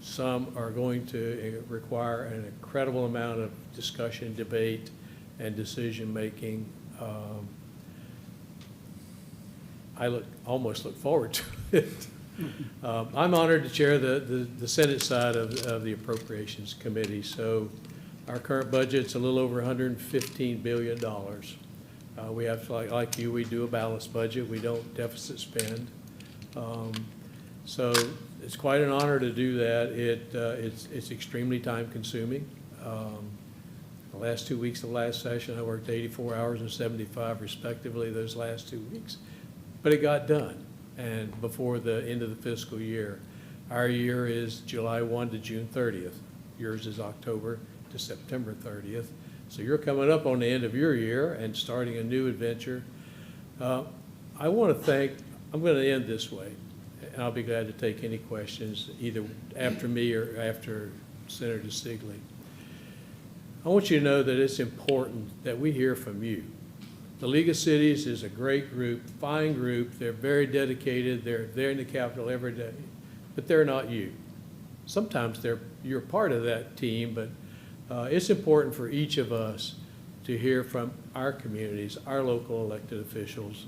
[SPEAKER 14] Some are going to require an incredible amount of discussion, debate, and decision-making. I almost look forward to it. I'm honored to chair the Senate side of the Appropriations Committee. So our current budget's a little over $115 billion. We have, like you, we do a balanced budget. We don't deficit spend. So it's quite an honor to do that. It's extremely time consuming. The last 2 weeks of last session, I worked 84 hours and 75 respectively those last 2 weeks. But it got done, and before the end of the fiscal year. Our year is July 1 to June 30th. Yours is October to September 30th. So you're coming up on the end of your year and starting a new adventure. I want to thank, I'm going to end this way, and I'll be glad to take any questions either after me or after Senator DeSigley. I want you to know that it's important that we hear from you. The League of Cities is a great group, fine group. They're very dedicated. They're in the Capitol every day, but they're not you. Sometimes you're part of that team, but it's important for each of us to hear from our communities, our local elected officials,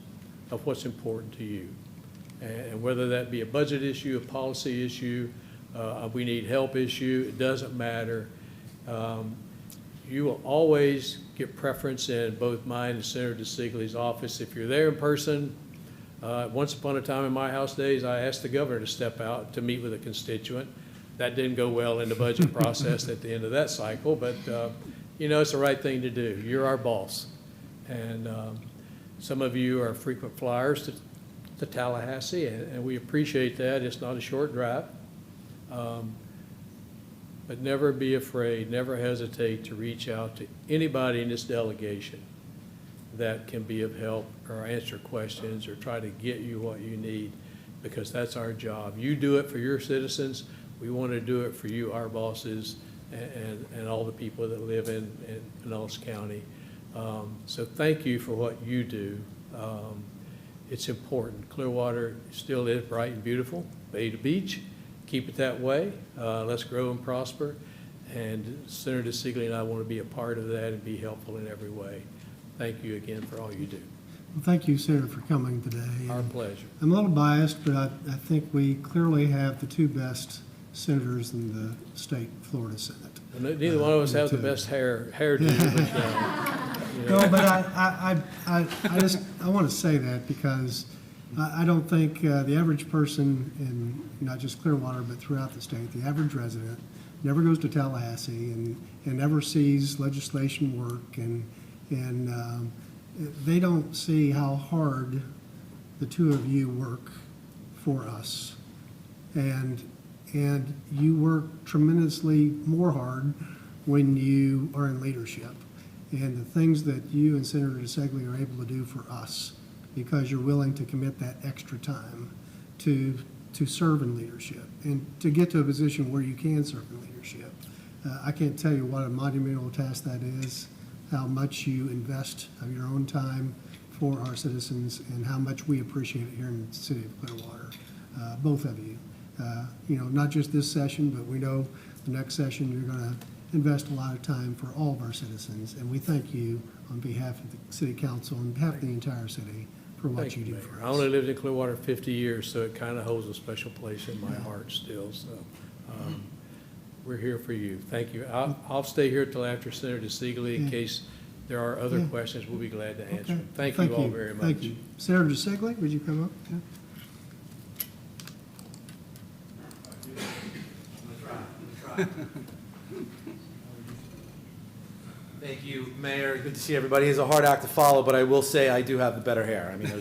[SPEAKER 14] of what's important to you. And whether that be a budget issue, a policy issue, we need help issue, it doesn't matter. You will always get preference in both mine and Senator DeSigley's office. If you're there in person, once upon a time in my House days, I asked the governor to step out to meet with a constituent. That didn't go well in the budget process at the end of that cycle, but you know, it's the right thing to do. You're our boss. And some of you are frequent flyers to Tallahassee, and we appreciate that. It's not a short drive. But never be afraid, never hesitate to reach out to anybody in this delegation that can be of help or answer questions or try to get you what you need, because that's our job. You do it for your citizens. We want to do it for you, our bosses, and all the people that live in Pinellas County. So thank you for what you do. It's important. Clearwater still is bright and beautiful, bay to beach. Keep it that way. Let's grow and prosper. And Senator DeSigley and I want to be a part of that and be helpful in every way. Thank you again for all you do.
[SPEAKER 2] Well, thank you, Senator, for coming today.
[SPEAKER 14] Our pleasure.
[SPEAKER 2] I'm a little biased, but I think we clearly have the two best senators in the state Florida Senate.
[SPEAKER 14] And neither one of us have the best hairdo, but you know.
[SPEAKER 2] No, but I want to say that because I don't think the average person in not just Clearwater but throughout the state, the average resident, never goes to Tallahassee and never sees legislation work, and they don't see how hard the two of you work for us, and you work tremendously more hard when you are in leadership, and the things that you and Senator DeSigley are able to do for us, because you're willing to commit that extra time to serve in leadership and to get to a position where you can serve in leadership. I can't tell you what a monumental task that is, how much you invest of your own time for our citizens, and how much we appreciate it here in the city of Clearwater, both of you. You know, not just this session, but we know the next session you're going to invest a lot of time for all of our citizens, and we thank you on behalf of the city council and on behalf of the entire city for what
[SPEAKER 14] Thank
[SPEAKER 2] you do
[SPEAKER 14] Mayor.
[SPEAKER 2] for
[SPEAKER 14] I
[SPEAKER 2] us.
[SPEAKER 14] only lived in Clearwater 50 years, so it kind of holds a special place in my heart still. So we're here for you. Thank you. I'll stay here till after Senator DeSigley in case there are other questions. We'll be glad to answer.
[SPEAKER 2] Okay.
[SPEAKER 14] Thank you all very much.
[SPEAKER 2] Thank you. Senator DeSigley, would you come up? Yeah.
[SPEAKER 15] Thank you, Mayor. Good to see everybody. It's a hard act to follow, but I will say I do have the better hair. I mean,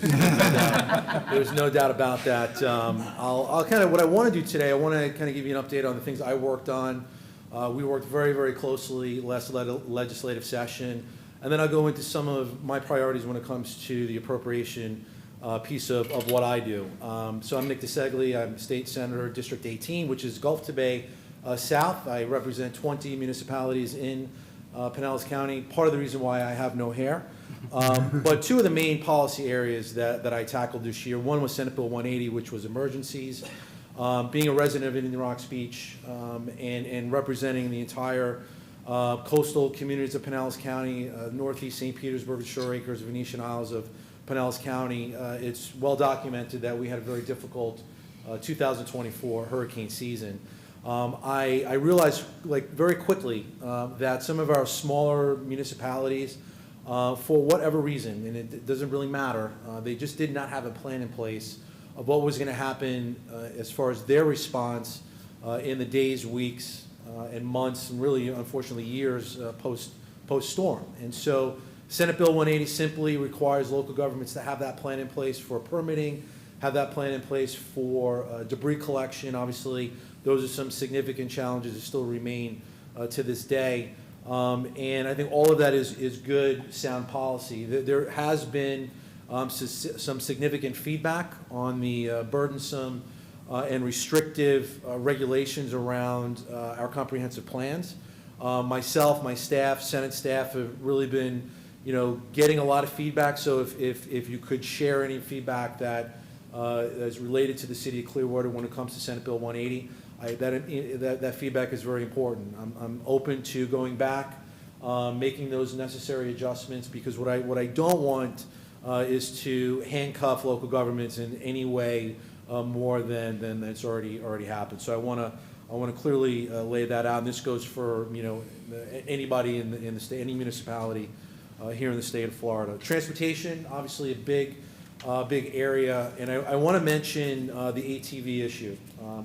[SPEAKER 15] there's no doubt about that. I'll kind of, what I want to do today, I want to kind of give you an update on the things I worked on. We worked very, very closely last legislative session, and then I'll go into some of my priorities when it comes to the appropriation piece of what I do. So I'm Nick DeSigley. I'm State Senator, District 18, which is Gulf to Bay South. I represent 20 municipalities in Pinellas County. Part of the reason why I have no hair. But two of the main policy areas that I tackled this year, one was Senate Bill 180, which was emergencies. Being a resident of Indian Rocks Beach and representing the entire coastal communities of Pinellas County, Northeast St. Petersburg, Shore Acres, Venetian Isles of Pinellas County, it's well documented that we had a very difficult 2024 hurricane season. I realized very quickly that some of our smaller municipalities, for whatever reason, and it doesn't really matter, they just did not have a plan in place of what was going to happen as far as their response in the days, weeks, and months, and really, unfortunately, years post-storm. And so Senate Bill 180 simply requires local governments to have that plan in place for permitting, have that plan in place for debris collection. Obviously, those are some significant challenges that still remain to this day. And I think all of that is good, sound policy. There has been some significant feedback on the burdensome and restrictive regulations around our comprehensive plans. Myself, my staff, Senate staff have really been, getting a lot of feedback. So if you could share any feedback that is related to the city of Clearwater when it comes to Senate Bill 180, that feedback is very important. I'm open to going back, making those necessary adjustments, because what I don't want is to handcuff local governments in any way more than that's already happened. So I want to clearly lay that out, and this goes for anybody in the state, any municipality here in the state of Florida. Transportation, obviously a big area, and I want to mention the ATV issue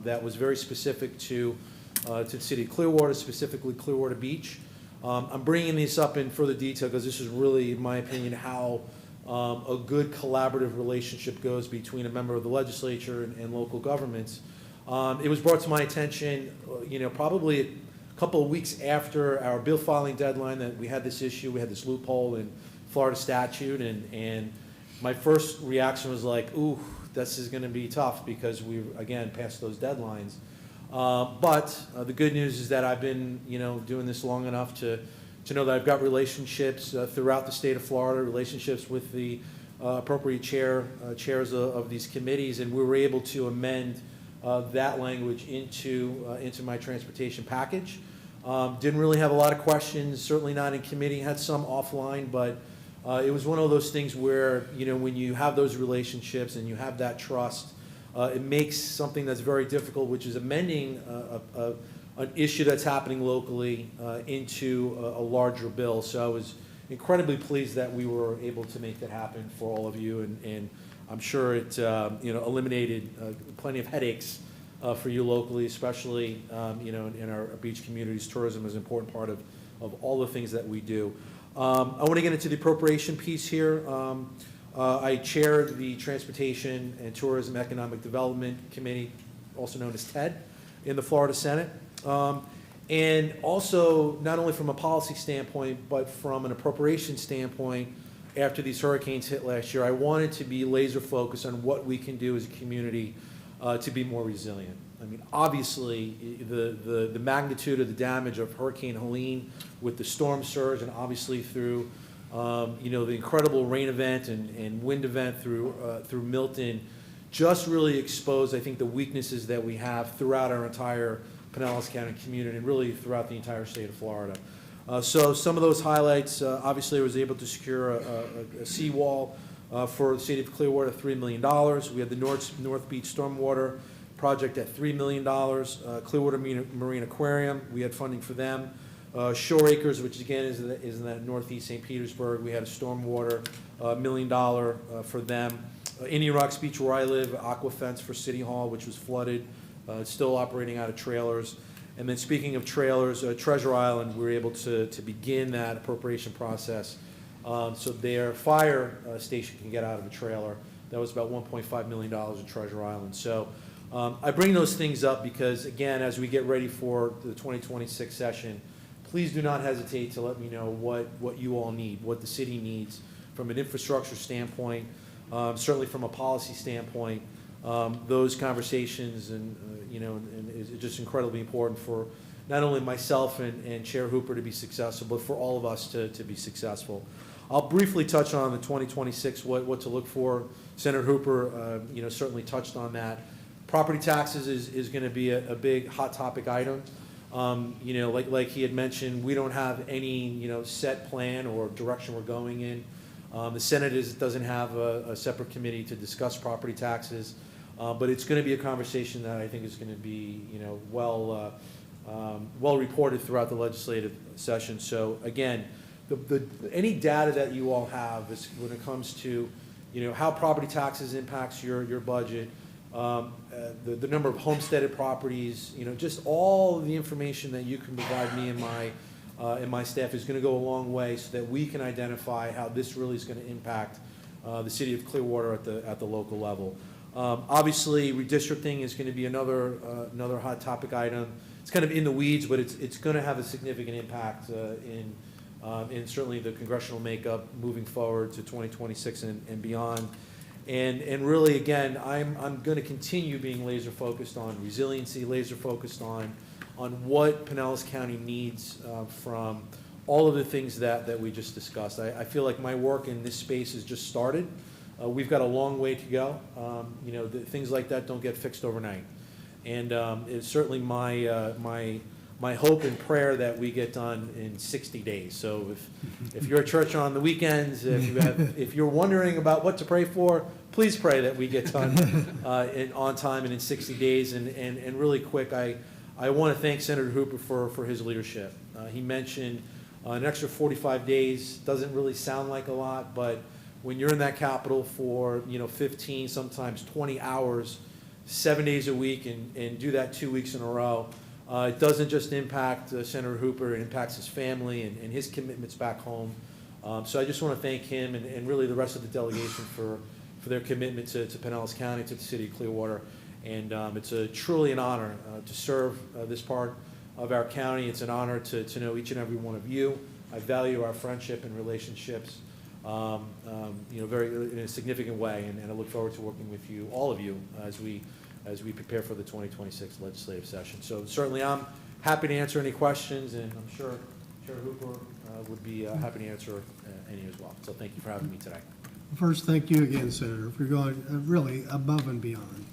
[SPEAKER 15] that was very specific to the city of Clearwater, specifically Clearwater Beach. I'm bringing this up in further detail because this is really, in my opinion, how a good collaborative relationship goes between a member of the legislature and local governments. It was brought to my attention, probably a couple of weeks after our bill filing deadline that we had this issue. We had this loophole in Florida statute, and my first reaction was like, ooh, this is going to be tough because we, again, passed those deadlines. But the good news is that I've been, doing this long enough to know that I've got relationships throughout the state of Florida, relationships with the appropriate chairs of these committees, and we were able to amend that language into my transportation package. Didn't really have a lot of questions, certainly not in committee, had some offline, but it was one of those things where, when you have those relationships and you have that trust, it makes something that's very difficult, which is amending an issue that's happening locally into a larger bill. So I was incredibly pleased that we were able to make that happen for all of you, and I'm sure it eliminated plenty of headaches for you locally, especially in our beach communities. Tourism is an important part of all the things that we do. I want to get into the appropriation piece here. I chair the Transportation and Tourism Economic Development Committee, also known as TED, in the Florida Senate. And also, not only from a policy standpoint, but from an appropriation standpoint, after these hurricanes hit last year, I wanted to be laser focused on what we can do as a community to be more resilient. I mean, obviously, the magnitude of the damage of Hurricane Helene with the storm surge, and obviously through the incredible rain event and wind event through Milton, just really exposed, I think, the weaknesses that we have throughout our entire Pinellas County community and really throughout the entire state of Florida. So some of those highlights, obviously I was able to secure a seawall for the city of Clearwater, $3 million. We had the North Beach Stormwater project at $3 million. Clearwater Marine Aquarium, we had funding for them. Shore Acres, which again is in that northeast St. Petersburg, we had a stormwater $1 million for them. Indian Rocks Beach, where I live, Aqua Fence for City Hall, which was flooded, still operating out of trailers. And then speaking of trailers, Treasure Island, we were able to begin that appropriation process so their fire station can get out of a trailer. That was about $1.5 million in Treasure Island. So I bring those things up because, again, as we get ready for the 2026 session, please do not hesitate to let me know what you all need, what the city needs from an infrastructure standpoint, certainly from a policy standpoint. Those conversations and is just incredibly important for not only myself and Chair Hooper to be successful, but for all of us to be successful. I'll briefly touch on the 2026, what to look for. Senator Hooper, certainly touched on that. Property taxes is going to be a big hot topic item. Like he had mentioned, we don't have any set plan or direction we're going in. The Senate doesn't have a separate committee to discuss property taxes, but it's going to be a conversation that I think is going to be well reported throughout the legislative session. So again, any data that you all have is when it comes to how property taxes impacts your budget, the number of homesteaded properties, just all the information that you can provide me and my and my staff is going to go a long way so that we can identify how this really is going to impact the city of Clearwater at the local level. Obviously, redistricting is going to be another hot topic item. It's kind of in the weeds, but it's going to have a significant impact in certainly the congressional makeup moving forward to 2026 and beyond. And really, again, I'm going to continue being laser focused on resiliency, laser focused on what Pinellas County needs from all of the things that we just discussed. I feel like my work in this space has just started. We've got a long way to go. Things like that don't get fixed overnight. And it's certainly my hope and prayer that we get done in 60 days. So if you're at church on the weekends, if you're wondering about what to pray for, please pray that we get done on time and in 60 days. And really quick, I want to thank Senator Hooper for his leadership. He mentioned an extra 45 days. Doesn't really sound like a lot, but when you're in that Capitol for 15, sometimes 20 hours, 7 days a week, and do that 2 weeks in a row, it doesn't just impact Senator Hooper, it impacts his family and his commitments back home. So I just want to thank him and really the rest of the delegation for their commitment to Pinellas County, to the city of Clearwater. And it's truly an honor to serve this part of our county. It's an honor to know each and every one of you. I value our friendship and relationships very in a significant way, and I look forward to working with you, all of you, as we prepare for the 2026 legislative session. So certainly I'm happy to answer any questions, and I'm sure Chair Hooper would be happy to answer any as well. So thank you for having me today.
[SPEAKER 2] First, thank you again, Senator, for going really above and beyond.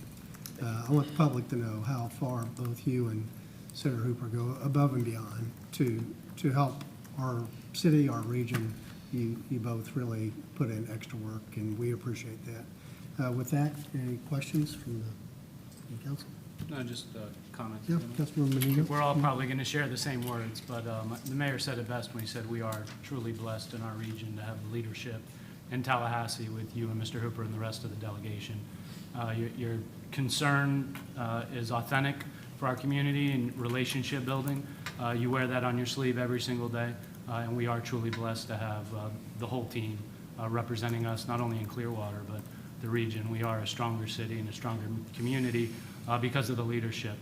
[SPEAKER 2] I want the public to know how far both you and Senator Hooper go above and beyond to help our city, our region. You both really put in extra work, and we appreciate that. With that, any questions from the council?
[SPEAKER 7] No, just comments.
[SPEAKER 2] Yeah, Councilmember Menino.
[SPEAKER 7] We're all probably going to share the same words, but the mayor said it best when he said we are truly blessed in our region to have the leadership in Tallahassee with you and Mr. Hooper and the rest of the delegation. Your concern is authentic for our community and relationship building. You wear that on your sleeve every single day, and we are truly blessed to have the whole team representing us, not only in Clearwater, but the region. We are a stronger city and a stronger community because of the leadership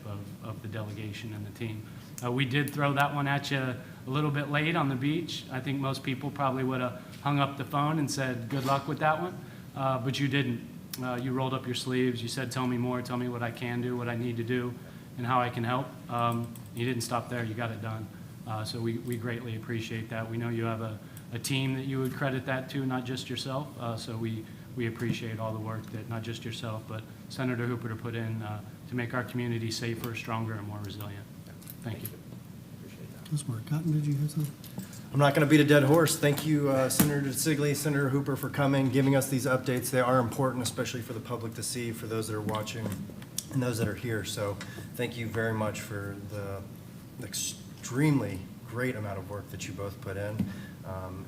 [SPEAKER 7] of the delegation and the team. We did throw that one at you a little bit late on the beach. I think most people probably would have hung up the phone and said, good luck with that one, but you didn't. You rolled up your sleeves. You said, tell me more, tell me what I can do, what I need to do, and how I can help. You didn't stop there. You got it done. So we greatly appreciate that. We know you have a team that you would credit that to, not just yourself. So we appreciate all the work that not just yourself, but Senator Hooper to put in to make our community safer, stronger, and more resilient. Thank you.
[SPEAKER 2] Councilmember Cotton, did you have something?
[SPEAKER 10] I'm not going to beat a dead horse. Thank you, Senator Sigley, Senator Hooper, for coming, giving us these updates. They are important, especially for the public to see, for those that are watching and those that are here. So thank you very much for the extremely great amount of work that you both put in.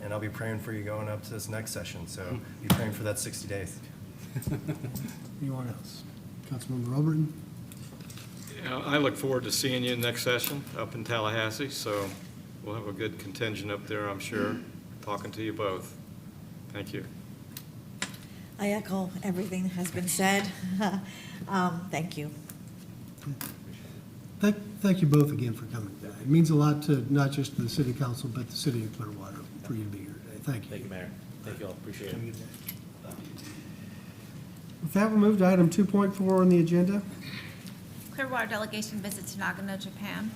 [SPEAKER 10] And I'll be praying for you going up to this next session. So be praying for that 60 days.
[SPEAKER 2] Anyone else? Councilmember Overton?
[SPEAKER 11] I look forward to seeing you next session up in Tallahassee, so we'll have a good contingent up there, I'm sure, talking to you both. Thank you.
[SPEAKER 4] I echo everything that has been said. Thank you.
[SPEAKER 2] Thank you both again for coming today. It means a lot to not just the city council, but the city of Clearwater for you to be here today. Thank you.
[SPEAKER 15] Thank you, Mayor. Thank you all. Appreciate it.
[SPEAKER 2] With that, we'll move to item 2.4 on the agenda.
[SPEAKER 3] Clearwater delegation visit to Nagano, Japan.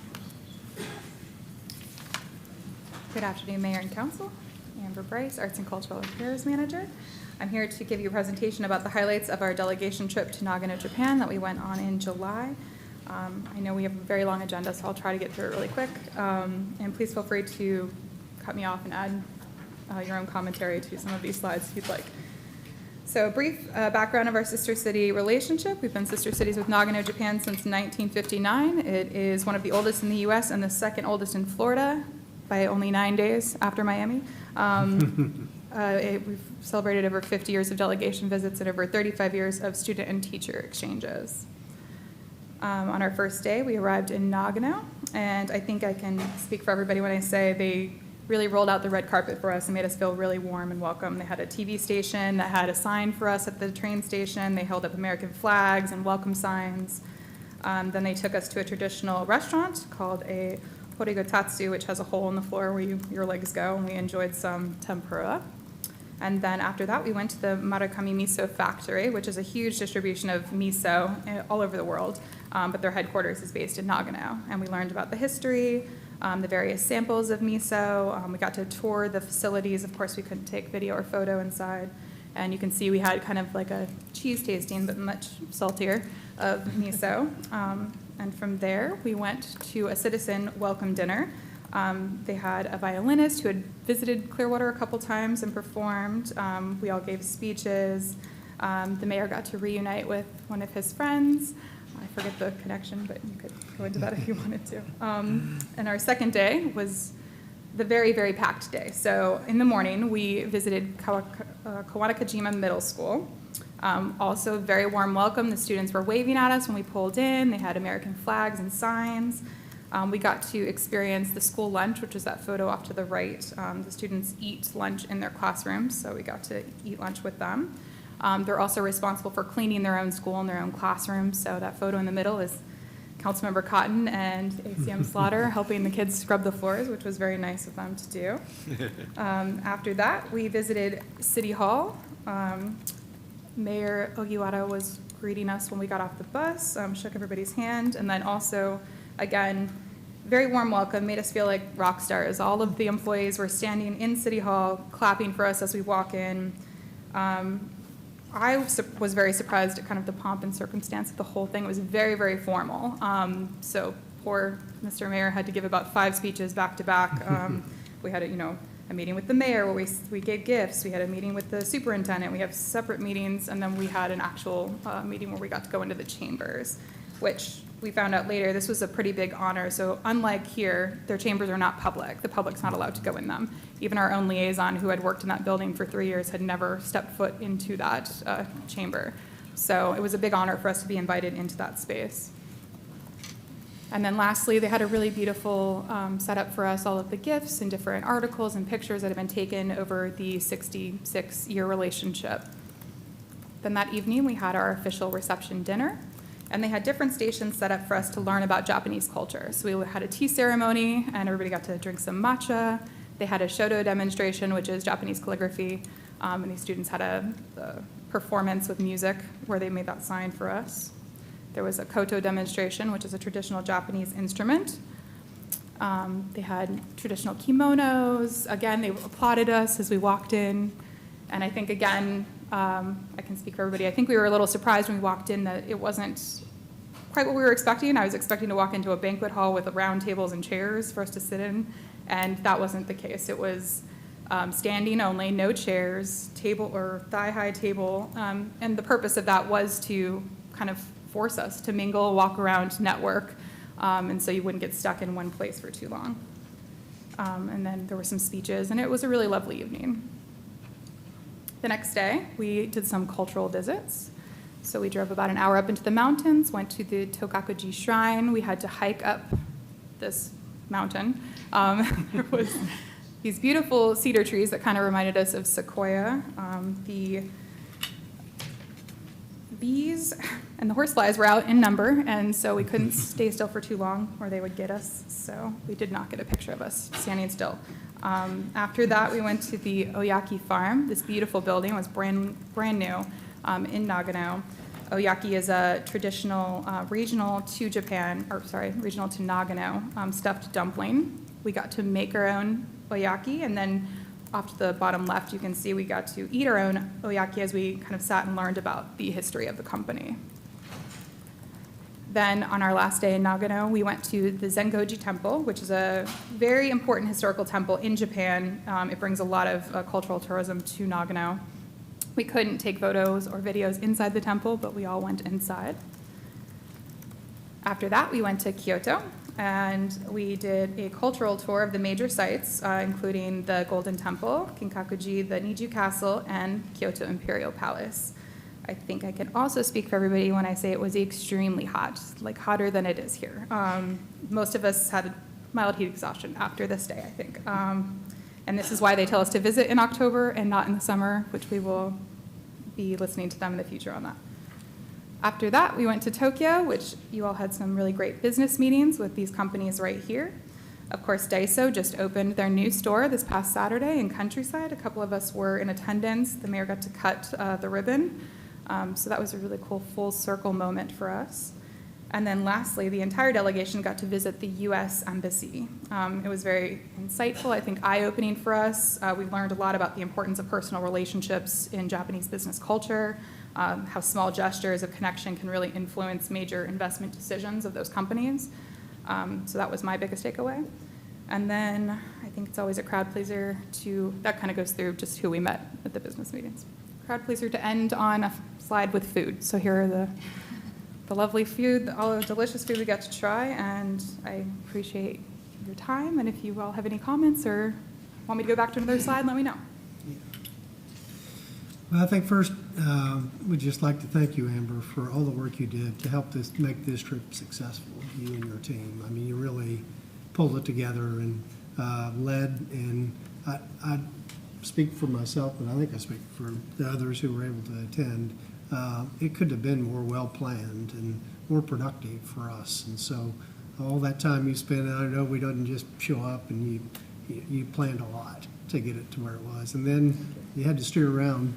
[SPEAKER 16] Good afternoon, Mayor and Council. Amber Bryce, Arts and Cultural Affairs Manager. I'm here to give you a presentation about the highlights of our delegation trip to Nagano, Japan that we went on in July. I know we have a very long agenda, so I'll try to get through it really quick. And please feel free to cut me off and add your own commentary to some of these slides if you'd like. So a brief background of our sister city relationship. We've been sister cities with Nagano, Japan since 1959. It is one of the oldest in the U.S. and the second oldest in Florida by only 9 days after Miami. We've celebrated over 50 years of delegation visits and over 35 years of student and teacher exchanges. On our first day, we arrived in Nagano. And I think I can speak for everybody when I say they really rolled out the red carpet for us and made us feel really warm and welcome. They had a TV station that had a sign for us at the train station. They held up American flags and welcome signs. Then they took us to a traditional restaurant called a horigotatsu, which has a hole in the floor where your legs go, and we enjoyed some tempura. And then after that, we went to the Murakami Miso Factory, which is a huge distribution of miso all over the world, but their headquarters is based in Nagano. And we learned about the history, the various samples of miso. We got to tour the facilities. Of course, we couldn't take video or photo inside. And you can see we had kind of like a cheese tasting, but much saltier, of miso. And from there, we went to a citizen welcome dinner. They had a violinist who had visited Clearwater a couple times and performed. We all gave speeches. The mayor got to reunite with one of his friends. I forget the connection, but you could go into that if you wanted to. And our second day was the very, very packed day. So in the morning, we visited Kawanakajima Middle School. Also, very warm welcome. The students were waving at us when we pulled in. They had American flags and signs. We got to experience the school lunch, which is that photo off to the right. The students eat lunch in their classrooms, so we got to eat lunch with them. They're also responsible for cleaning their own school and their own classrooms, so that photo in the middle is Councilmember Cotton and ACM Slaughter helping the kids scrub the floors, which was very nice of them to do. After that, we visited City Hall. Mayor Ogiwara was greeting us when we got off the bus, shook everybody's hand, and then also, again, very warm welcome, made us feel like rock stars. All of the employees were standing in City Hall, clapping for us as we walk in. I was very surprised at kind of the pomp and circumstance of the whole thing. It was very, very formal. So poor Mr. Mayor had to give about 5 speeches back to back. We had a meeting with the mayor where we gave gifts. We had a meeting with the superintendent. We have separate meetings, and then we had an actual meeting where we got to go into the chambers, which we found out later, this was a pretty big honor. So unlike here, their chambers are not public. The public's not allowed to go in them. Even our own liaison, who had worked in that building for 3 years, had never stepped foot into that chamber. So it was a big honor for us to be invited into that space. And then lastly, they had a really beautiful setup for us, all of the gifts and different articles and pictures that have been taken over the 66-year relationship. Then that evening, we had our official reception dinner. And they had different stations set up for us to learn about Japanese culture. So we had a tea ceremony, and everybody got to drink some matcha. They had a shodo demonstration, which is Japanese calligraphy. And these students had a performance with music where they made that sign for us. There was a koto demonstration, which is a traditional Japanese instrument. They had traditional kimonos. Again, they applauded us as we walked in. And I think, again, I can speak for everybody. I think we were a little surprised when we walked in that it wasn't quite what we were expecting. I was expecting to walk into a banquet hall with round tables and chairs for us to sit in, and that wasn't the case. It was standing only, no chairs, table or thigh-high table, and the purpose of that was to kind of force us to mingle, walk around, network, and so you wouldn't get stuck in one place for too long. And then there were some speeches, and it was a really lovely evening. The next day, we did some cultural visits. So we drove about an hour up into the mountains, went to the Tokakuji Shrine. We had to hike up this mountain. There was these beautiful cedar trees that kind of reminded us of sequoia. The bees and the horseflies were out in number, and so we couldn't stay still for too long or they would get us. So we did not get a picture of us standing still. After that, we went to the Oyaki farm. This beautiful building was brand new in Nagano. Oyaki is a traditional regional to Nagano stuffed dumpling. We got to make our own oyaki, and then off to the bottom left, you can see we got to eat our own oyaki as we kind of sat and learned about the history of the company. Then on our last day in Nagano, we went to the Zengoji Temple, which is a very important historical temple in Japan. It brings a lot of cultural tourism to Nagano. We couldn't take photos or videos inside the temple, but we all went inside. After that, we went to Kyoto, and we did a cultural tour of the major sites, including the Golden Temple, Kinkakuji, the Niju Castle, and Kyoto Imperial Palace. I think I can also speak for everybody when I say it was extremely hot, like hotter than it is here. Most of us had mild heat exhaustion after this day, I think. And this is why they tell us to visit in October and not in the summer, which we will be listening to them in the future on that. After that, we went to Tokyo, which you all had some really great business meetings with these companies right here. Of course, Daiso just opened their new store this past Saturday in Countryside. A couple of us were in attendance. The mayor got to cut the ribbon. So that was a really cool full circle moment for us. And then lastly, the entire delegation got to visit the U.S. Embassy. It was very insightful, I think eye-opening for us. We learned a lot about the importance of personal relationships in Japanese business culture, how small gestures of connection can really influence major investment decisions of those companies. So that was my biggest takeaway. And then I think it's always a crowd pleaser that kind of goes through just who we met at the business meetings. Crowd pleaser to end on a slide with food. So here are the lovely food, all the delicious food we got to try, and I appreciate your time. And if you all have any comments or want me to go back to another slide, let me know.
[SPEAKER 2] Well, I think first, we'd just like to thank you, Amber, for all the work you did to help make this trip successful, you and your team. I mean, you really pulled it together and led, and I speak for myself, but I think I speak for the others who were able to attend. It could have been more well-planned and more productive for us. And so all that time you spent, I know we didn't just show up, and you planned a lot to get it to where it was. And then you had to steer around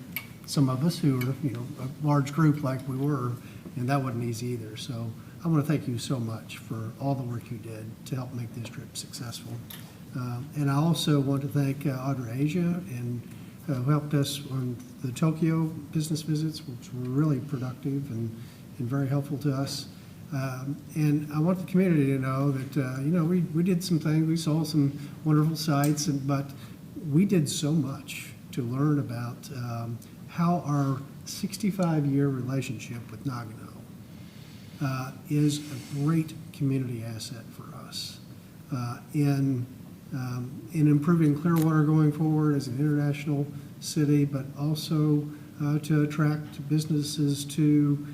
[SPEAKER 2] some of us who were, a large group like we were, and that wasn't easy either. So I want to thank you so much for all the work you did to help make this trip successful. And I also want to thank Audra Asia, and who helped us on the Tokyo business visits, which were really productive and very helpful to us. And I want the community to know that, we did some things, we saw some wonderful sights, but we did so much to learn about how our 65-year relationship with Nagano is a great community asset for us in improving Clearwater going forward as an international city, but also to attract businesses to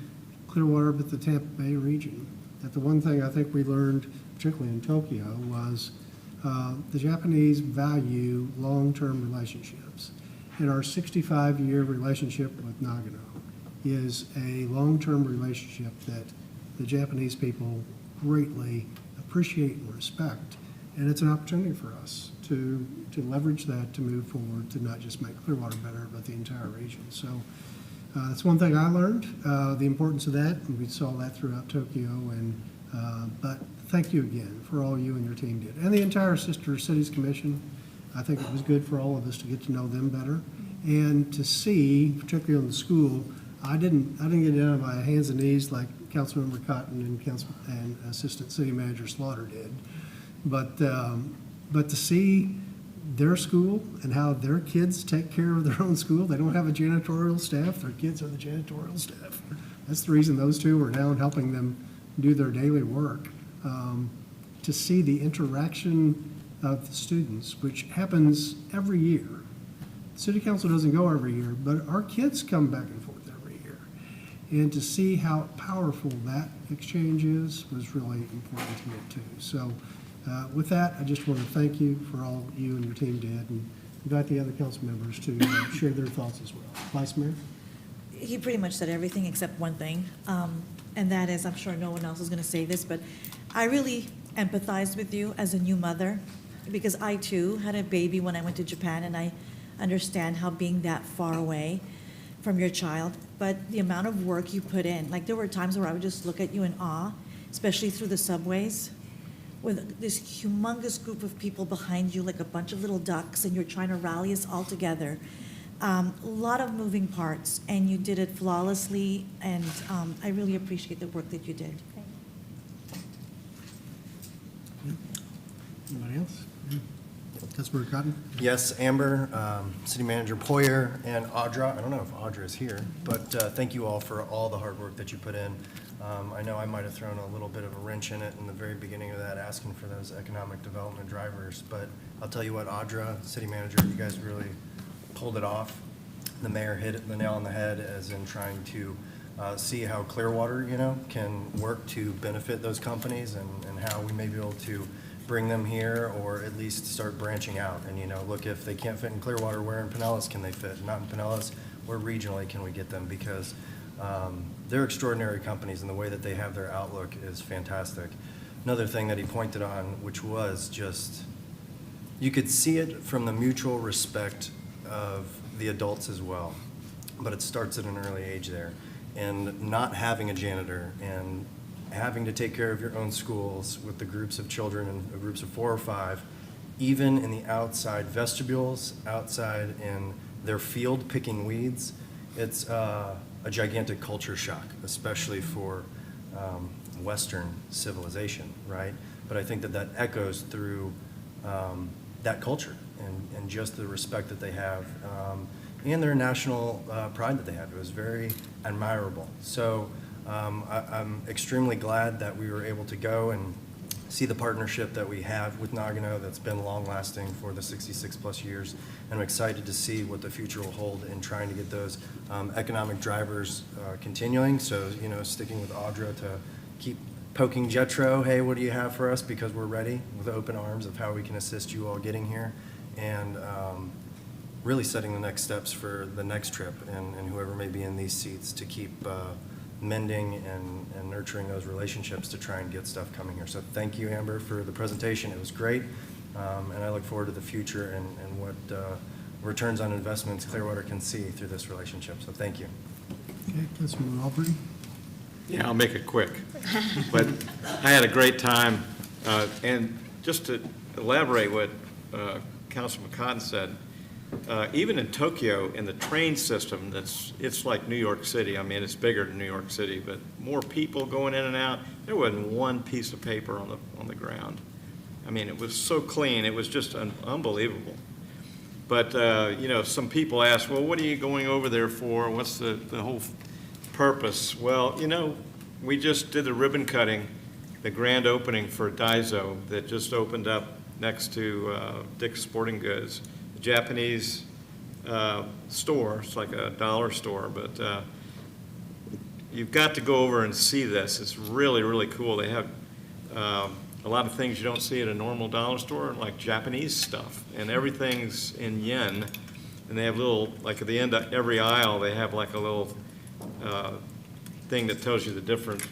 [SPEAKER 2] Clearwater, but the Tampa Bay region. That the one thing I think we learned, particularly in Tokyo, was the Japanese value long-term relationships. And our 65-year relationship with Nagano is a long-term relationship that the Japanese people greatly appreciate and respect. And it's an opportunity for us to leverage that to move forward, to not just make Clearwater better, but the entire region. So that's one thing I learned, the importance of that, and we saw that throughout Tokyo. But thank you again for all you and your team did. And the entire Sister Cities Commission. I think it was good for all of us to get to know them better. And to see, particularly on the school, I didn't get down on my hands and knees like Councilmember Cotton and Assistant City Manager Slaughter did. But to see their school and how their kids take care of their own school, they don't have a janitorial staff, their kids are the janitorial staff. That's the reason those two are down helping them do their daily work. To see the interaction of the students, which happens every year. The City Council doesn't go every year, but our kids come back and forth every year. And to see how powerful that exchange is was really important to me too. So with that, I just want to thank you for all you and your team did, and invite the other council members to share their thoughts as well. Vice Mayor?
[SPEAKER 4] He pretty much said everything except one thing, and that is, I'm sure no one else is going to say this, but I really empathized with you as a new mother, because I too had a baby when I went to Japan, and I understand how being that far away from your child, but the amount of work you put in, like there were times where I would just look at you in awe, especially through the subways, with this humongous group of people behind you, like a bunch of little ducks, and you're trying to rally us all together. A lot of moving parts, and you did it flawlessly, and I really appreciate the work that you did.
[SPEAKER 2] Anybody else? Councilmember Cotton?
[SPEAKER 10] Yes, Amber, City Manager Poyer, and Audra. I don't know if Audra is here, but thank you all for all the hard work that you put in. I know I might have thrown a little bit of a wrench in it in the very beginning of that, asking for those economic development drivers. But I'll tell you what, Audra, City Manager, you guys really pulled it off. The mayor hit the nail on the head, as in trying to see how Clearwater, can work to benefit those companies and how we may be able to bring them here or at least start branching out. And, look, if they can't fit in Clearwater, where in Pinellas can they fit? Not in Pinellas, where regionally can we get them? Because they're extraordinary companies, and the way that they have their outlook is fantastic. Another thing that he pointed on, which was just, you could see it from the mutual respect of the adults as well, but it starts at an early age there. And not having a janitor and having to take care of your own schools with the groups of children and groups of 4 or 5, even in the outside vestibules, outside in their field picking weeds, it's a gigantic culture shock, especially for Western civilization, right? But I think that that echoes through that culture and just the respect that they have and their national pride that they have. It was very admirable. So I'm extremely glad that we were able to go and see the partnership that we have with Nagano that's been long-lasting for the 66-plus years. And I'm excited to see what the future will hold in trying to get those economic drivers continuing. So, sticking with Audra to keep poking Jetro, hey, what do you have for us? Because we're ready with open arms of how we can assist you all getting here. And really setting the next steps for the next trip and whoever may be in these seats to keep mending and nurturing those relationships to try and get stuff coming here. So thank you, Amber, for the presentation. It was great. And I look forward to the future and what returns on investments Clearwater can see through this relationship. So thank you.
[SPEAKER 2] Okay, Councilman Alberti.
[SPEAKER 11] Yeah, I'll make it quick. But I had a great time. And just to elaborate what Councilman Cotton said, even in Tokyo, in the train system, it's like New York City. I mean, it's bigger than New York City, but more people going in and out. There wasn't one piece of paper on the ground. I mean, it was so clean. It was just unbelievable. But, some people ask, well, what are you going over there for? What's the whole purpose? Well, we just did the ribbon cutting, the grand opening for Daiso that just opened up next to Dick's Sporting Goods. Japanese store. It's like a dollar store, but you've got to go over and see this. It's really, really cool. They have a lot of things you don't see at a normal dollar store, like Japanese stuff, and everything's in yen. And they have little, like at the end of every aisle, they have like a little thing that tells you the difference,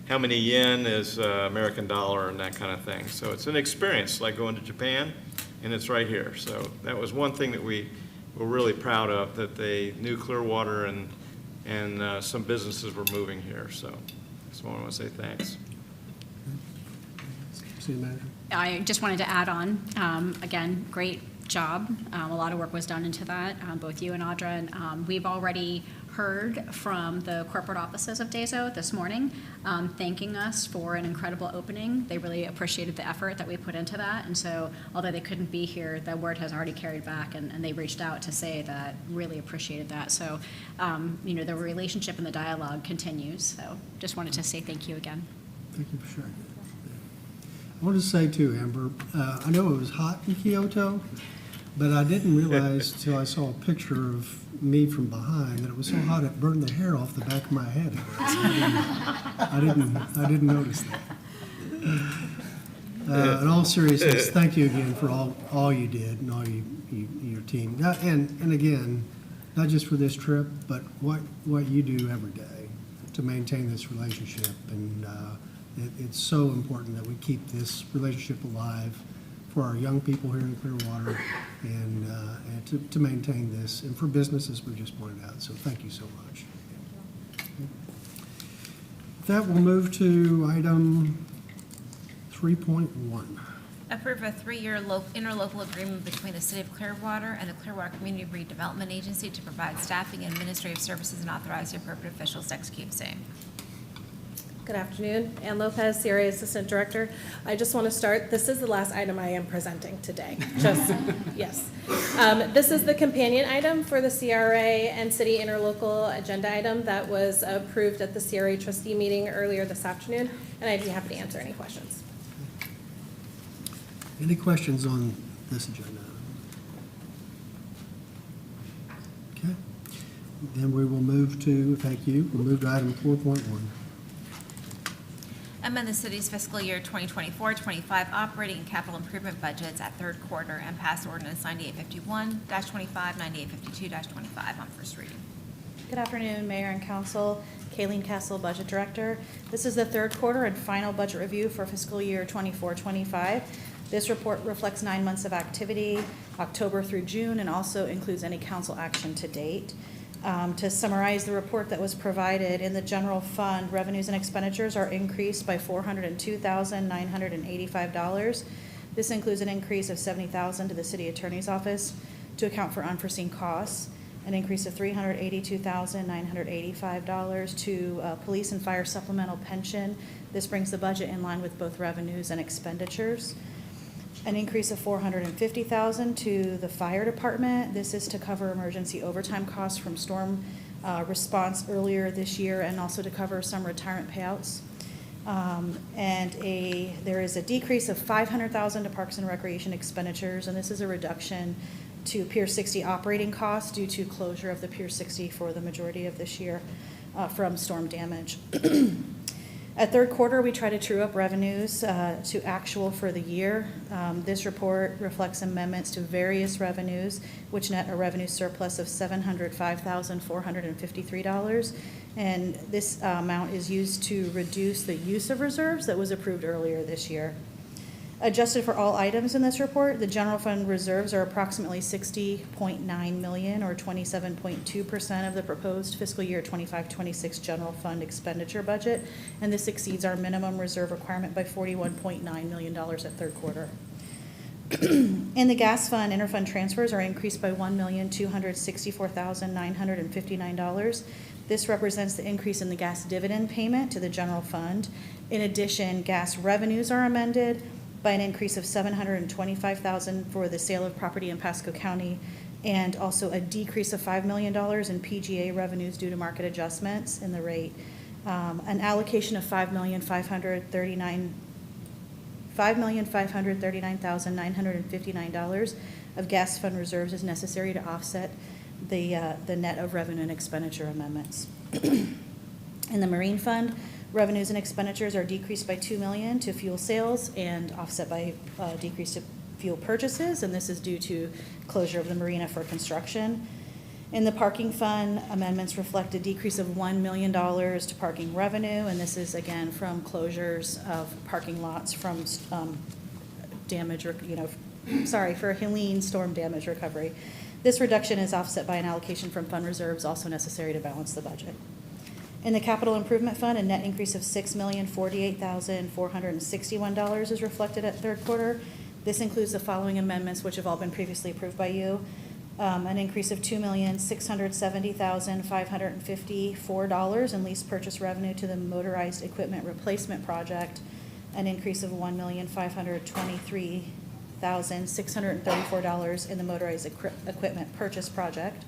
[SPEAKER 11] how many yen is American dollar and that kind of thing. So it's an experience like going to Japan. And it's right here. So that was one thing that we were really proud of, that they knew Clearwater and some businesses were moving here. So I want to say thanks.
[SPEAKER 2] City Manager.
[SPEAKER 13] I just wanted to add on, again, great job. A lot of work was done into that, both you and Audra. And we've already heard from the corporate offices of Daiso this morning, thanking us for an incredible opening. They really appreciated the effort that we put into that. And so although they couldn't be here, the word has already carried back, and they reached out to say that really appreciated that. So, the relationship and the dialogue continues. So just wanted to say thank you again.
[SPEAKER 2] Thank you for sharing that. I wanted to say too, Amber, I know it was hot in Kyoto, but I didn't realize till I saw a picture of me from behind that it was so hot it burned the hair off the back of my head. I didn't notice that. In all seriousness, thank you again for all you did and all your team. And again, not just for this trip, but what you do every day to maintain this relationship. And it's so important that we keep this relationship alive for our young people here in Clearwater and to maintain this, and for businesses we just pointed out. So thank you so much. With that, we'll move to item 3.1.
[SPEAKER 3] Approve a 3-year interlocal agreement between the City of Clearwater and the Clearwater Community Redevelopment Agency to provide staffing and administrative services and authorize the appropriate officials to execute same.
[SPEAKER 6] Good afternoon. Ann Lopez, CRA Assistant Director. I just want to start, this is the last item I am presenting today. Yes. This is the companion item for the CRA and City Interlocal agenda item that was approved at the CRA trustee meeting earlier this afternoon, and I'd be happy to answer any questions.
[SPEAKER 2] Any questions on this agenda? Okay. Then we will move to, thank you, we'll move to item 4.1.
[SPEAKER 3] Amend the city's fiscal year 2024-25 operating and capital improvement budgets at third quarter and pass ordinance 9851-25, 9852-25 on first reading.
[SPEAKER 17] Good afternoon, Mayor and Council. Kayleen Castle, Budget Director. This is the third quarter and final budget review for fiscal year 24-25. This report reflects 9 months of activity, October through June, and also includes any council action to date. To summarize the report that was provided, in the general fund, revenues and expenditures are increased by $402,985. This includes an increase of $70,000 to the city attorney's office to account for unforeseen costs, an increase of $382,985 to police and fire supplemental pension. This brings the budget in line with both revenues and expenditures. An increase of $450,000 to the fire department. This is to cover emergency overtime costs from storm response earlier this year, and also to cover some retirement payouts. There is a decrease of $500,000 to Parks and Recreation expenditures, and this is a reduction to Pier 60 operating costs due to closure of the Pier 60 for the majority of this year from storm damage. At third quarter, we try to true up revenues to actual for the year. This report reflects amendments to various revenues, which net a revenue surplus of $705,453. And this amount is used to reduce the use of reserves that was approved earlier this year. Adjusted for all items in this report, the general fund reserves are approximately $60.9 million, or 27.2% of the proposed fiscal year 25-26 general fund expenditure budget, and this exceeds our minimum reserve requirement by $41.9 million at third quarter. In the gas fund, interfund transfers are increased by $1,264,959. This represents the increase in the gas dividend payment to the general fund. In addition, gas revenues are amended by an increase of $725,000 for the sale of property in Pasco County, and also a decrease of $5 million in PGA revenues due to market adjustments in the rate. An allocation of $5,539,959 of gas fund reserves is necessary to offset the net of revenue and expenditure amendments. In the Marine Fund, revenues and expenditures are decreased by $2 million to fuel sales and offset by decrease to fuel purchases, and this is due to closure of the marina for construction. In the Parking Fund, amendments reflect a decrease of $1 million to parking revenue, and this is again from closures of parking lots from damage, or for Helene storm damage recovery. This reduction is offset by an allocation from fund reserves also necessary to balance the budget. In the Capital Improvement Fund, a net increase of $6,048,461 is reflected at third quarter. This includes the following amendments, which have all been previously approved by you. An increase of $2,670,554 in lease purchase revenue to the motorized equipment replacement project. An increase of $1,523,634 in the motorized equipment purchase project,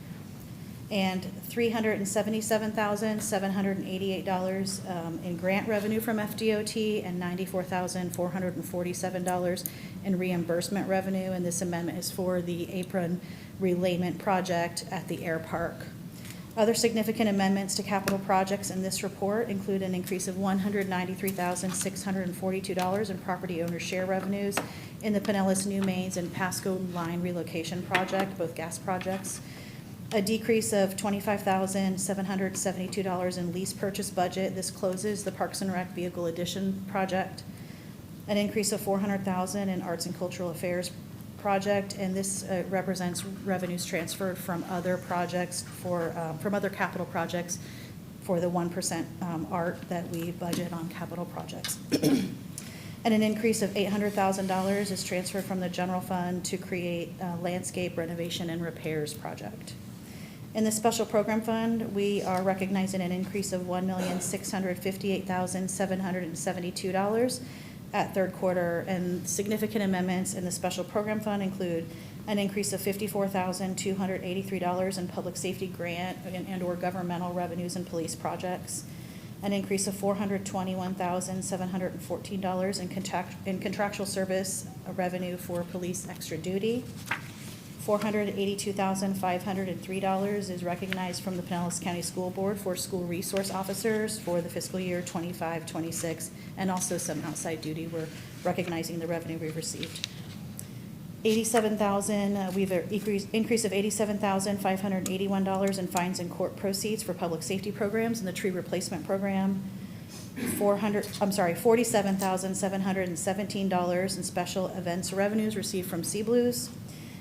[SPEAKER 17] and $377,788 in grant revenue from FDOT, and $94,447 in reimbursement revenue, and this amendment is for the apron relayment project at the air park. Other significant amendments to capital projects in this report include an increase of $193,642 in property owner share revenues in the Pinellas New Mains and Pasco Line Relocation Project, both gas projects. A decrease of $25,772 in lease purchase budget. This closes the Parks and Rec Vehicle Addition Project. An increase of $400,000 in Arts and Cultural Affairs Project, and this represents revenues transferred from other projects from other capital projects for the 1% art that we budget on capital projects. And an increase of $800,000 is transferred from the general fund to create a landscape renovation and repairs project. In the Special Program Fund, we are recognizing an increase of $1,658,772 at third quarter, and significant amendments in the Special Program Fund include an increase of $54,283 in public safety grant and/or governmental revenues and police projects, an increase of $421,714 in contractual service revenue for police extra duty, $482,503 is recognized from the Pinellas County School Board for school resource officers for the fiscal year 25-26, and also some outside duty. We're recognizing the revenue we've received. 87,000, we have an increase of $87,581 in fines and court proceeds for public safety programs and the tree replacement program. $47,717 in special events revenues received from Sea Blues.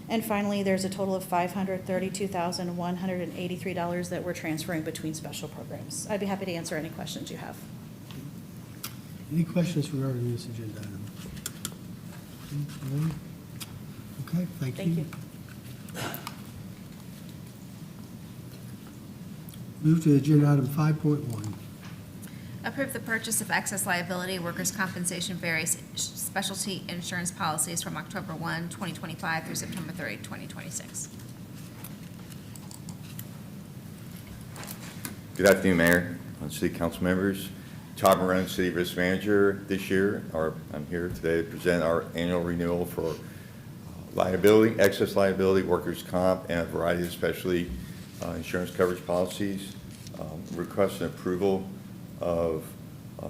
[SPEAKER 17] And finally, there's a total of $532,183 that we're transferring between special programs. I'd be happy to answer any questions you have.
[SPEAKER 2] Any questions regarding this agenda item? Okay, thank you.
[SPEAKER 17] Thank you.
[SPEAKER 2] Move to agenda item 5.1.
[SPEAKER 3] Approve the purchase of excess liability, workers' compensation, various specialty insurance policies from October 1, 2025 through September 30, 2026.
[SPEAKER 18] Good afternoon, Mayor, City Council members. Todd Moran, City Risk Manager this year. I'm here today to present our annual renewal for liability, excess liability, workers' comp, and a variety of specialty insurance coverage policies. Request an approval of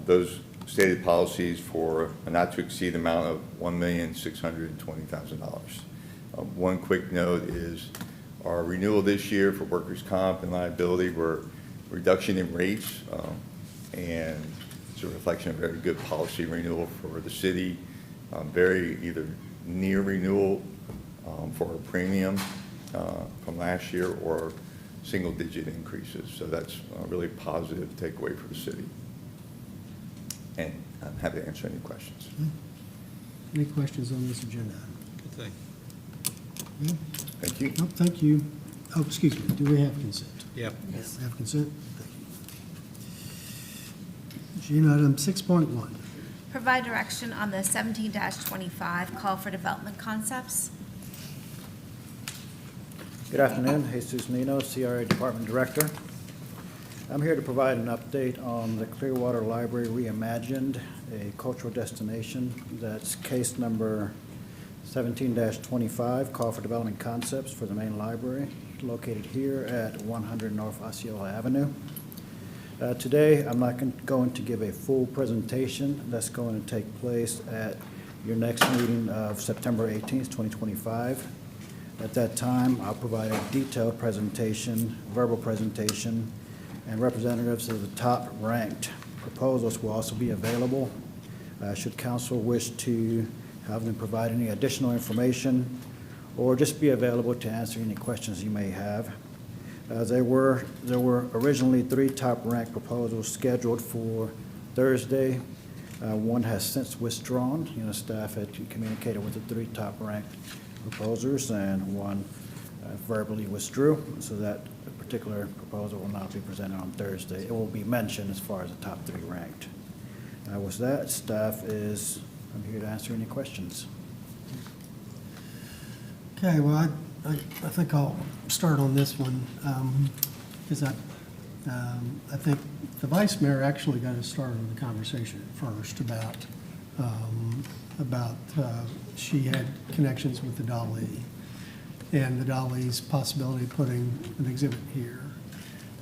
[SPEAKER 18] those stated policies for a not to exceed amount of $1,620,000. One quick note is our renewal this year for workers' comp and liability were reduction in rates, and it's a reflection of very good policy renewal for the city. Very either near renewal for a premium from last year or single-digit increases. So that's a really positive takeaway for the city. And I'm happy to answer any questions.
[SPEAKER 2] Any questions on this agenda
[SPEAKER 11] Good thing.
[SPEAKER 2] item?
[SPEAKER 18] Thank you.
[SPEAKER 2] No, thank you. Oh, excuse me, do we have consent?
[SPEAKER 11] Yep.
[SPEAKER 2] We have consent? Thank you. Agenda item 6.1.
[SPEAKER 3] Provide direction on the 17-25 call for development concepts.
[SPEAKER 8] Good afternoon, Jesus Nino, CRA Department Director. I'm here to provide an update on the Clearwater Library Reimagined, a cultural destination. That's case number 17-25, call for development concepts for the main library, located here at 100 North Osceola Avenue. Today, I'm not going to give a full presentation. That's going to take place at your next meeting of September 18th, 2025. At that time, I'll provide a detailed presentation, verbal presentation, and representatives of the top-ranked proposals will also be available. Should council wish to have them provide any additional information or just be available to answer any questions you may have. There were originally 3 top-ranked proposals scheduled for Thursday. One has since withdrawn. Staff had communicated with the 3 top-ranked proposers, and one verbally withdrew, so that particular proposal will not be presented on Thursday. It will be mentioned as far as the top 3 ranked. With that, I'm here to answer any questions.
[SPEAKER 2] Okay, well, I think I'll start on this one, because I think the Vice Mayor actually got us started on the conversation first about she had connections with the Dolly and the Dolly's possibility of putting an exhibit here.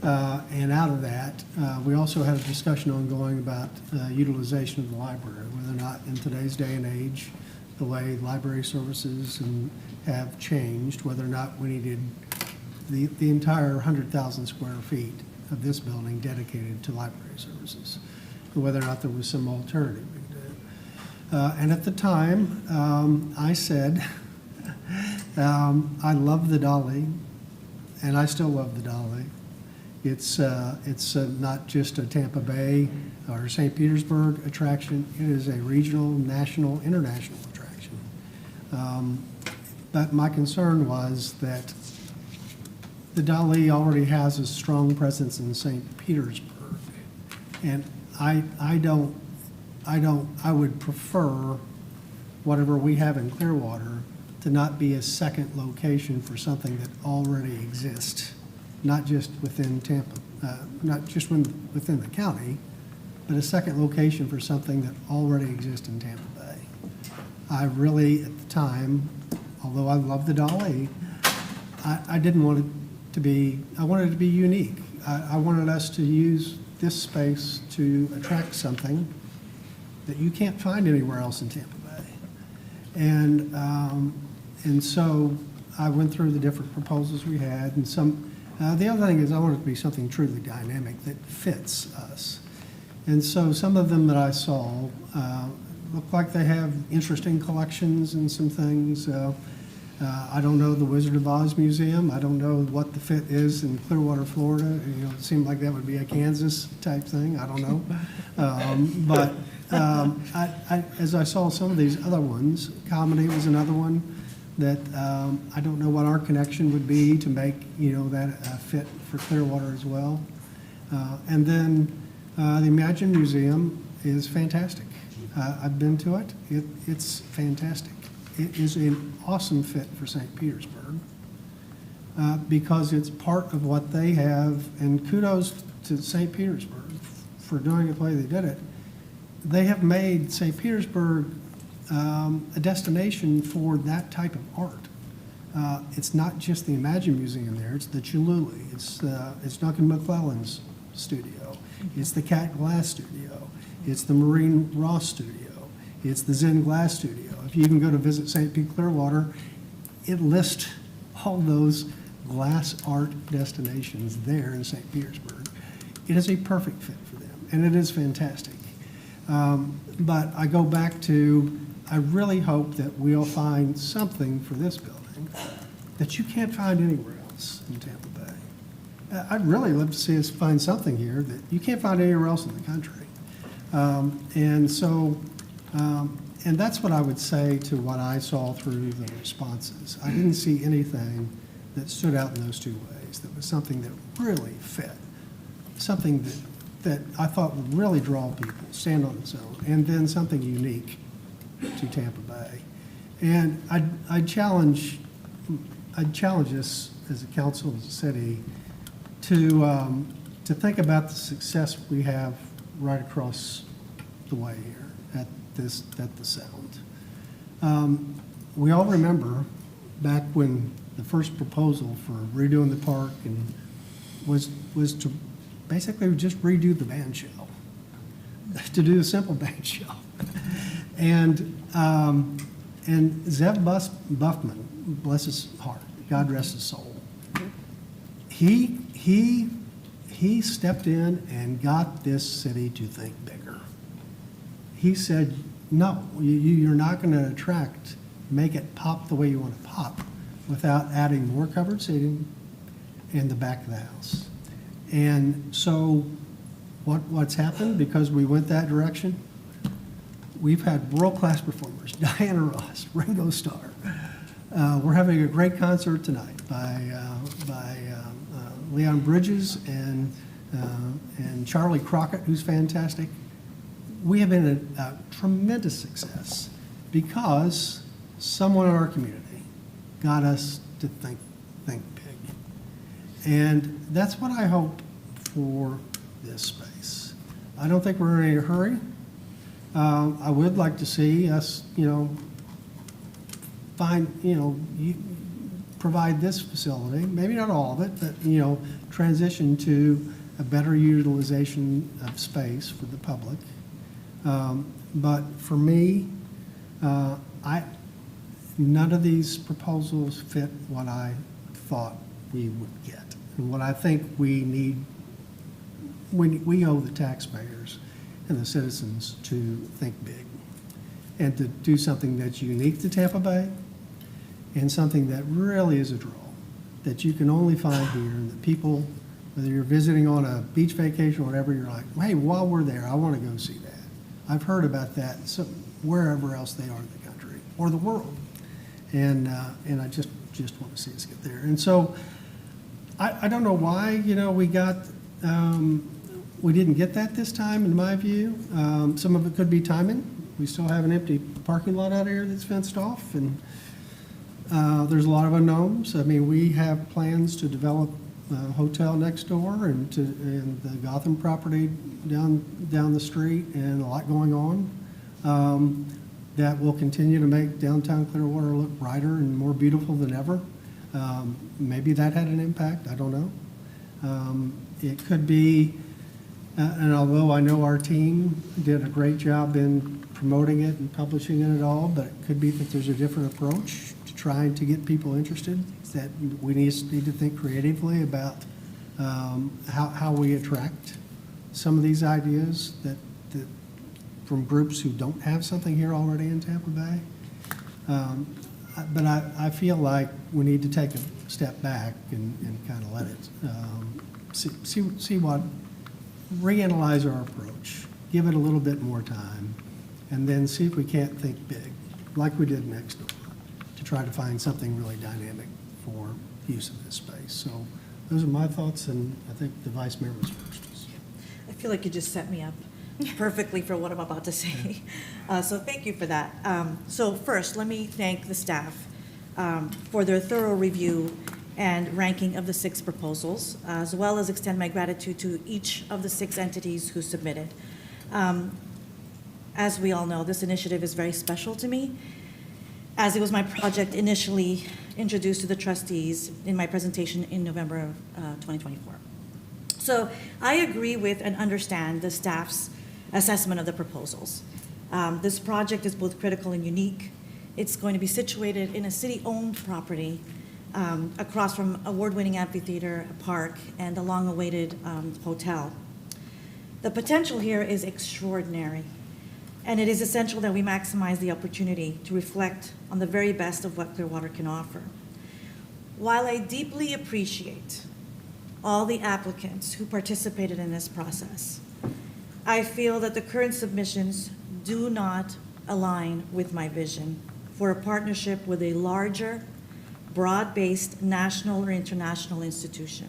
[SPEAKER 2] And out of that, we also had a discussion ongoing about utilization of the library, whether or not in today's day and age, the way library services have changed, whether or not we needed the entire 100,000 square feet of this building dedicated to library services, and whether or not there was some alternative we could do. And at the time, I said, I love the Dolly, and I still love the Dolly. It's not just a Tampa Bay or St. Petersburg attraction. It is a regional, national, international attraction. But my concern was that the Dolly already has a strong presence in St. Petersburg, and I would prefer whatever we have in Clearwater to not be a second location for something that already exists, not just within Tampa, not just within the county, but a second location for something that already exists in Tampa Bay. I really, at the time, although I love the Dolly, I didn't want it to be, I wanted it to be unique. I wanted us to use this space to attract something that you can't find anywhere else in Tampa Bay. And so I went through the different proposals we had, and the other thing is I wanted it to be something truly dynamic that fits us. And so some of them that I saw look like they have interesting collections and some things. I don't know the Wizard of Oz Museum. I don't know what the fit is in Clearwater, Florida. It seemed like that would be a Kansas type thing. I don't know. As I saw some of these other ones, comedy was another one that I don't know what our connection would be to make that fit for Clearwater as well. And then the Imagine Museum is fantastic. I've been to it. It's fantastic. It is an awesome fit for St. Petersburg because it's part of what they have, and kudos to St. Petersburg for doing it the way they did it. They have made St. Petersburg a destination for that type of art. It's not just the Imagine Museum there, it's the Chihuly, it's Duncan McClellan's studio, it's the Cat Glass studio, it's the Maureen Ross studio, it's the Zen Glass studio. If you can go to visit St. Pete Clearwater, it lists all those glass art destinations there in St. Petersburg. It is a perfect fit for them, and it is fantastic. But I go back to, I really hope that we'll find something for this building that you can't find anywhere else in Tampa Bay. I'd really love to see us find something here that you can't find anywhere else in the country. And that's what I would say to what I saw through the responses. I didn't see anything that stood out in those two ways. That was something that really fit, something that I thought would really draw people, stand on its own, and then something unique to Tampa Bay. And I'd challenge us as a council, as a city, to think about the success we have right across the way here at the Sound. We all remember back when the first proposal for redoing the park and was to basically just redo the band shell, to do a simple band shell. And Zev Buffman, bless his heart, God rest his soul, he stepped in and got this city to think bigger. He said, no, you're not going to make it pop the way you want to pop without adding more covered seating in the back of the house. And so what's happened, because we went that direction, we've had world-class performers, Diana Ross, Ringo Starr. We're having a great concert tonight by Leon Bridges and Charlie Crockett, who's fantastic. We have been a tremendous success because someone in our community got us to think big. And that's what I hope for this space. I don't think we're in any hurry. I would like to see us, provide this facility, maybe not all of it, but, transition to a better utilization of space for the public. But for me, none of these proposals fit what I thought we would get. And what I think we need, we owe the taxpayers and the citizens to think big and to do something that's unique to Tampa Bay and something that really is a draw, that you can only find here, and that people, whether you're visiting on a beach vacation or whatever, you're like, hey, while we're there, I want to go see that. I've heard about that wherever else they are in the country or the world. And I just want to see us get there. And so I don't know why, we didn't get that this time, in my view. Some of it could be timing. We still have an empty parking lot out here that's fenced off, and there's a lot of unknowns. I mean, we have plans to develop a hotel next door and the Gotham property down the street, and a lot going on that will continue to make downtown Clearwater look brighter and more beautiful than ever. Maybe that had an impact, I don't know. It could be, and although I know our team did a great job in promoting it and publishing it at all, but it could be that there's a different approach to trying to get people interested, that we need to think creatively about how we attract some of these ideas that from groups who don't have something here already in Tampa Bay. But I feel like we need to take a step back and kind of let it, see what, reanalyze our approach, give it a little bit more time, and then see if we can't think big, like we did next door, to try to find something really dynamic for use of this space. So those are my thoughts, and I think the Vice Mayor was first.
[SPEAKER 4] I feel like you just set me up perfectly for what I'm about to say. So thank you for that. So first, let me thank the staff for their thorough review and ranking of the 6 proposals, as well as extend my gratitude to each of the 6 entities who submitted. As we all know, this initiative is very special to me, as it was my project initially introduced to the trustees in my presentation in November of 2024. So I agree with and understand the staff's assessment of the proposals. This project is both critical and unique. It's going to be situated in a city-owned property across from award-winning amphitheater, a park, and a long-awaited hotel. The potential here is extraordinary, and it is essential that we maximize the opportunity to reflect on the very best of what Clearwater can offer. While I deeply appreciate all the applicants who participated in this process, I feel that the current submissions do not align with my vision for a partnership with a larger, broad-based national or international institution.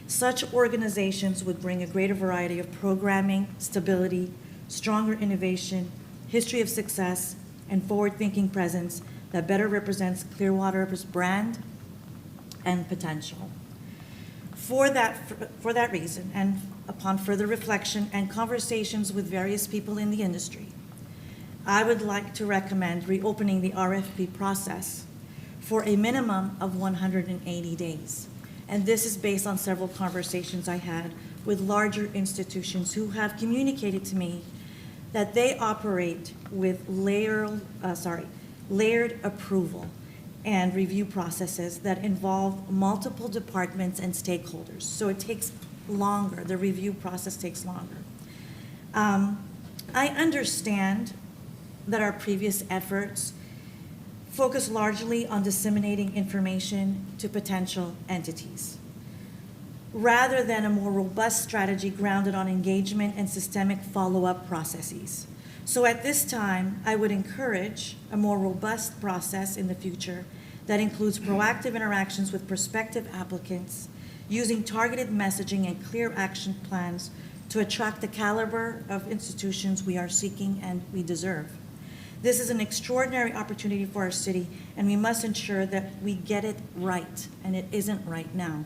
[SPEAKER 4] Such organizations would bring a greater variety of programming, stability, stronger innovation, history of success, and forward-thinking presence that better represents Clearwater's brand and potential. For that reason, and upon further reflection and conversations with various people in the industry, I would like to recommend reopening the RFP process for a minimum of 180 days. And this is based on several conversations I had with larger institutions who have communicated to me that they operate with layered approval and review processes that involve multiple departments and stakeholders. So it takes longer, the review process takes longer. I understand that our previous efforts focus largely on disseminating information to potential entities, rather than a more robust strategy grounded on engagement and systemic follow-up processes. So at this time, I would encourage a more robust process in the future that includes proactive interactions with prospective applicants, using targeted messaging and clear action plans to attract the caliber of institutions we are seeking and we deserve. This is an extraordinary opportunity for our city, and we must ensure that we get it right, and it isn't right now.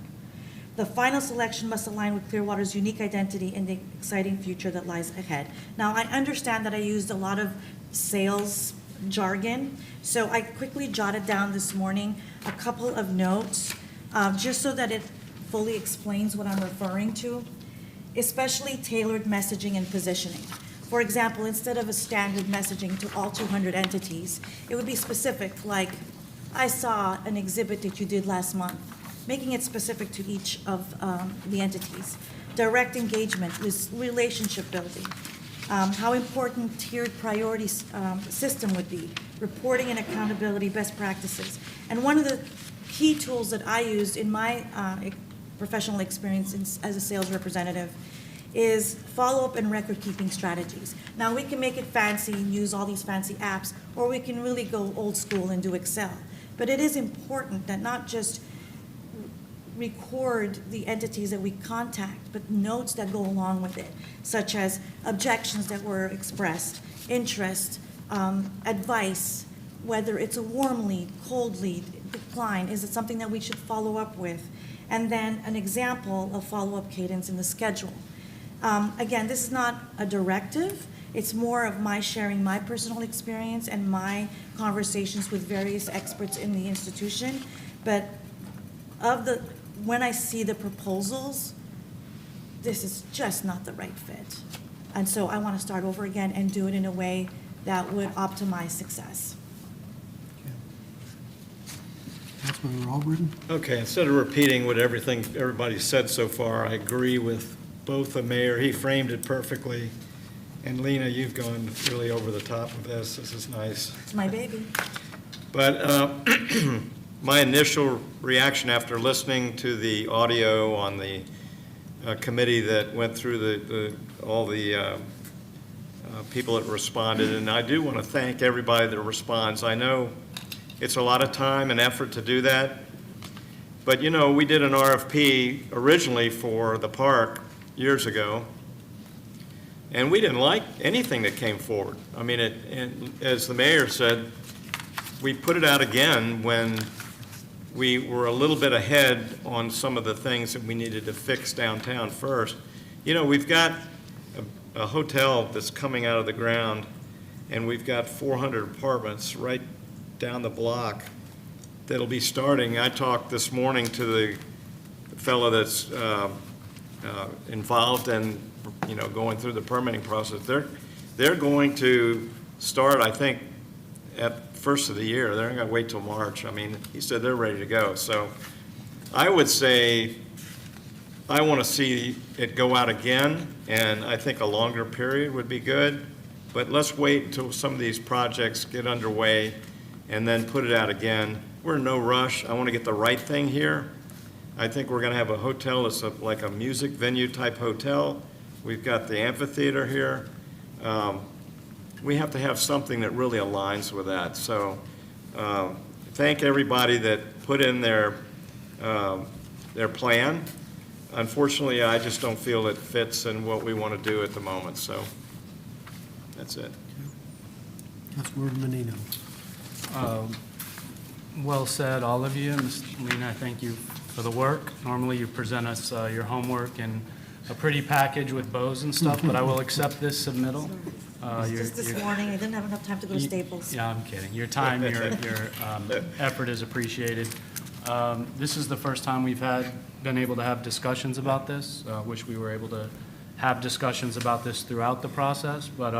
[SPEAKER 4] The final selection must align with Clearwater's unique identity and the exciting future that lies ahead. Now, I understand that I used a lot of sales jargon, so I quickly jotted down this morning a couple of notes, just so that it fully explains what I'm referring to, especially tailored messaging and positioning. For example, instead of a standard messaging to all 200 entities, it would be specific, like, I saw an exhibit that you did last month, making it specific to each of the entities. Direct engagement with relationship building, how important tiered priority system would be, reporting and accountability best practices. And one of the key tools that I used in my professional experience as a sales representative is follow-up and record-keeping strategies. Now, we can make it fancy and use all these fancy apps, or we can really go old school and do Excel. But it is important that not just record the entities that we contact, but notes that go along with it, such as objections that were expressed, interest, advice, whether it's a warm lead, cold lead, decline, is it something that we should follow up with? And then an example of follow-up cadence in the schedule. Again, this is not a directive. It's more of my sharing my personal experience and my conversations with various experts in the institution. But when I see the proposals, this is just not the right fit. And so I want to start over again and do it in a way that would optimize success.
[SPEAKER 2] Councilmember Albritton?
[SPEAKER 11] Okay, instead of repeating what everybody said so far, I agree with both the mayor. He framed it perfectly. And Lena, you've gone really over the top of this. This is nice.
[SPEAKER 4] It's my baby.
[SPEAKER 11] But my initial reaction after listening to the audio on the committee that went through all the people that responded, and I do want to thank everybody that responds. I know it's a lot of time and effort to do that, but you know, we did an RFP originally for the park years ago, and we didn't like anything that came forward. I mean, and as the mayor said, we put it out again when we were a little bit ahead on some of the things that we needed to fix downtown first. You know, we've got a hotel that's coming out of the ground, and we've got 400 apartments right down the block that'll be starting. I talked this morning to the fellow that's involved in, you know, going through the permitting process. They're going to start, I think, at first of the year. They're not going to wait till March. I mean, he said they're ready to go. So I would say I want to see it go out again, and I think a longer period would be good. But let's wait until some of these projects get underway and then put it out again. We're in no rush. I want to get the right thing here. I think we're going to have a hotel that's like a music venue type hotel. We've got the amphitheater here. We have to have something that really aligns with that. So thank everybody that put in their plan. Unfortunately, I just don't feel it fits in what we want to do at the moment. So that's it.
[SPEAKER 2] Councilmember Menino.
[SPEAKER 7] Well said, all of you. Ms. Lena, I thank you for the work. Normally, you present us your homework in a pretty package with bows and stuff, but I will accept this submittal.
[SPEAKER 4] Just this morning, I didn't have enough time to go to Staples.
[SPEAKER 7] Yeah, I'm kidding. Your time, your effort is appreciated. This is the first time we've been able to have discussions about this. Wish we were able to have discussions about this throughout the process, but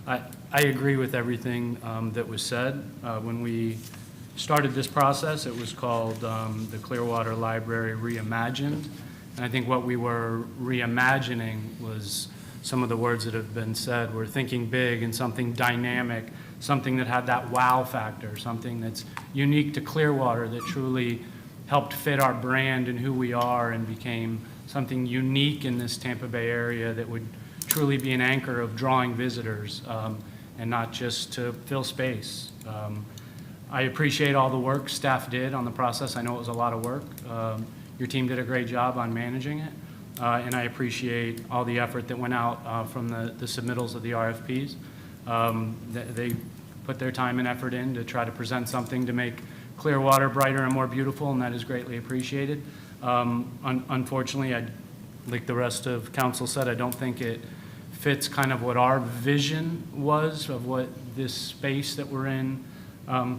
[SPEAKER 7] I agree with everything that was said. When we started this process, it was called the Clearwater Library Reimagined, and I think what we were reimagining was some of the words that have been said. We're thinking big and something dynamic, something that had that wow factor, something that's unique to Clearwater, that truly helped fit our brand and who we are and became something unique in this Tampa Bay area that would truly be an anchor of drawing visitors and not just to fill space. I appreciate all the work staff did on the process. I know it was a lot of work. Your team did a great job on managing it. And I appreciate all the effort that went out from the submittals of the RFPs. They put their time and effort in to try to present something to make Clearwater brighter and more beautiful, and that is greatly appreciated. Unfortunately, like the rest of council said, I don't think it fits kind of what our vision was of what this space that we're in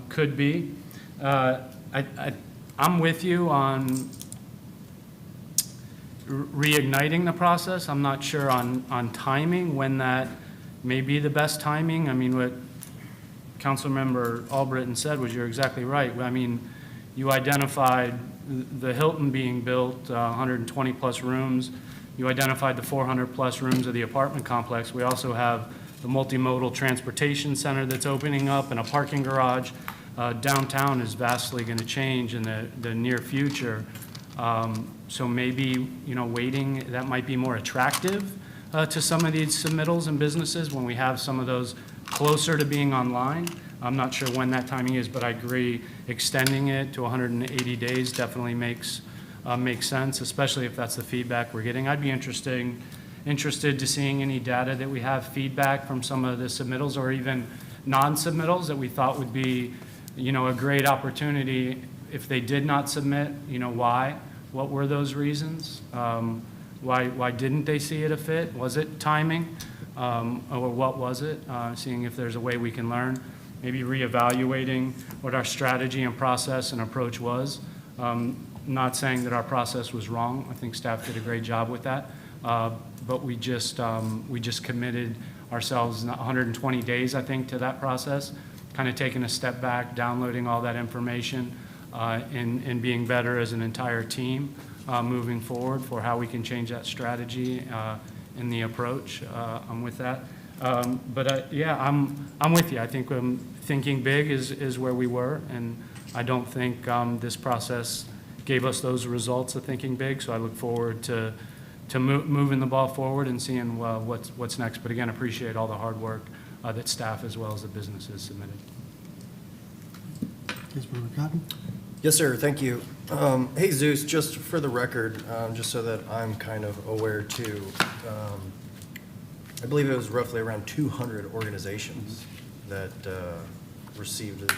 [SPEAKER 7] could be. I'm with you on reigniting the process. I'm not sure on timing, when that may be the best timing. I mean, what Councilmember Albritton said was, you're exactly right. I mean, you identified the Hilton being built, 120 plus rooms. You identified the 400 plus rooms of the apartment complex. We also have the multimodal transportation center that's opening up and a parking garage. Downtown is vastly going to change in the near future. So maybe, you know, waiting, that might be more attractive to some of these submittals and businesses when we have some of those closer to being online. I'm not sure when that timing is, but I agree extending it to 180 days definitely makes sense, especially if that's the feedback we're getting. I'd be interested to seeing any data that we have feedback from some of the submittals or even non-submittals that we thought would be, you know, a great opportunity if they did not submit, you know, why? What were those reasons? Why didn't they see it a fit? Was it timing? Or what was it? Seeing if there's a way we can learn. Maybe reevaluating what our strategy and process and approach was. Not saying that our process was wrong. I think staff did a great job with that. But we just committed ourselves 120 days, I think, to that process, kind of taking a step back, downloading all that information, and being better as an entire team moving forward for how we can change that strategy in the approach. I'm with that. Yeah, I'm with you. I think thinking big is where we were, and I don't think this process gave us those results of thinking big, so I look forward to moving the ball forward and seeing what's next. But again, appreciate all the hard work that staff as well as the businesses submitted.
[SPEAKER 2] Councilmember Cotton?
[SPEAKER 10] Yes, sir, thank you. Hey, Zeus, just for the record, just so that I'm kind of aware too, I believe it was roughly around 200 organizations that received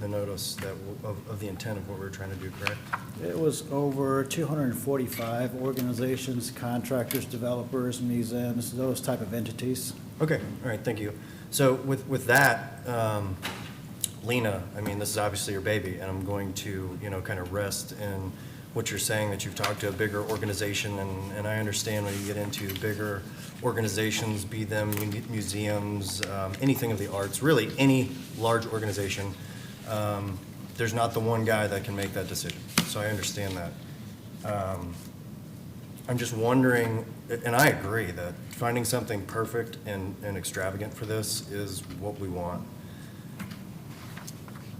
[SPEAKER 10] the notice that of the intent of what we were trying to do, correct?
[SPEAKER 8] It was over 245 organizations, contractors, developers, museums, those type of entities.
[SPEAKER 10] Okay, all right, thank you. So with that, Lena, I mean, this is obviously your baby, and I'm going to, kind of rest in what you're saying, that you've talked to a bigger organization, and I understand when you get into bigger organizations, be them museums, anything of the arts, really any large organization, there's not the one guy that can make that decision. So I understand that. I'm just wondering, and I agree that finding something perfect and extravagant for this is what we want.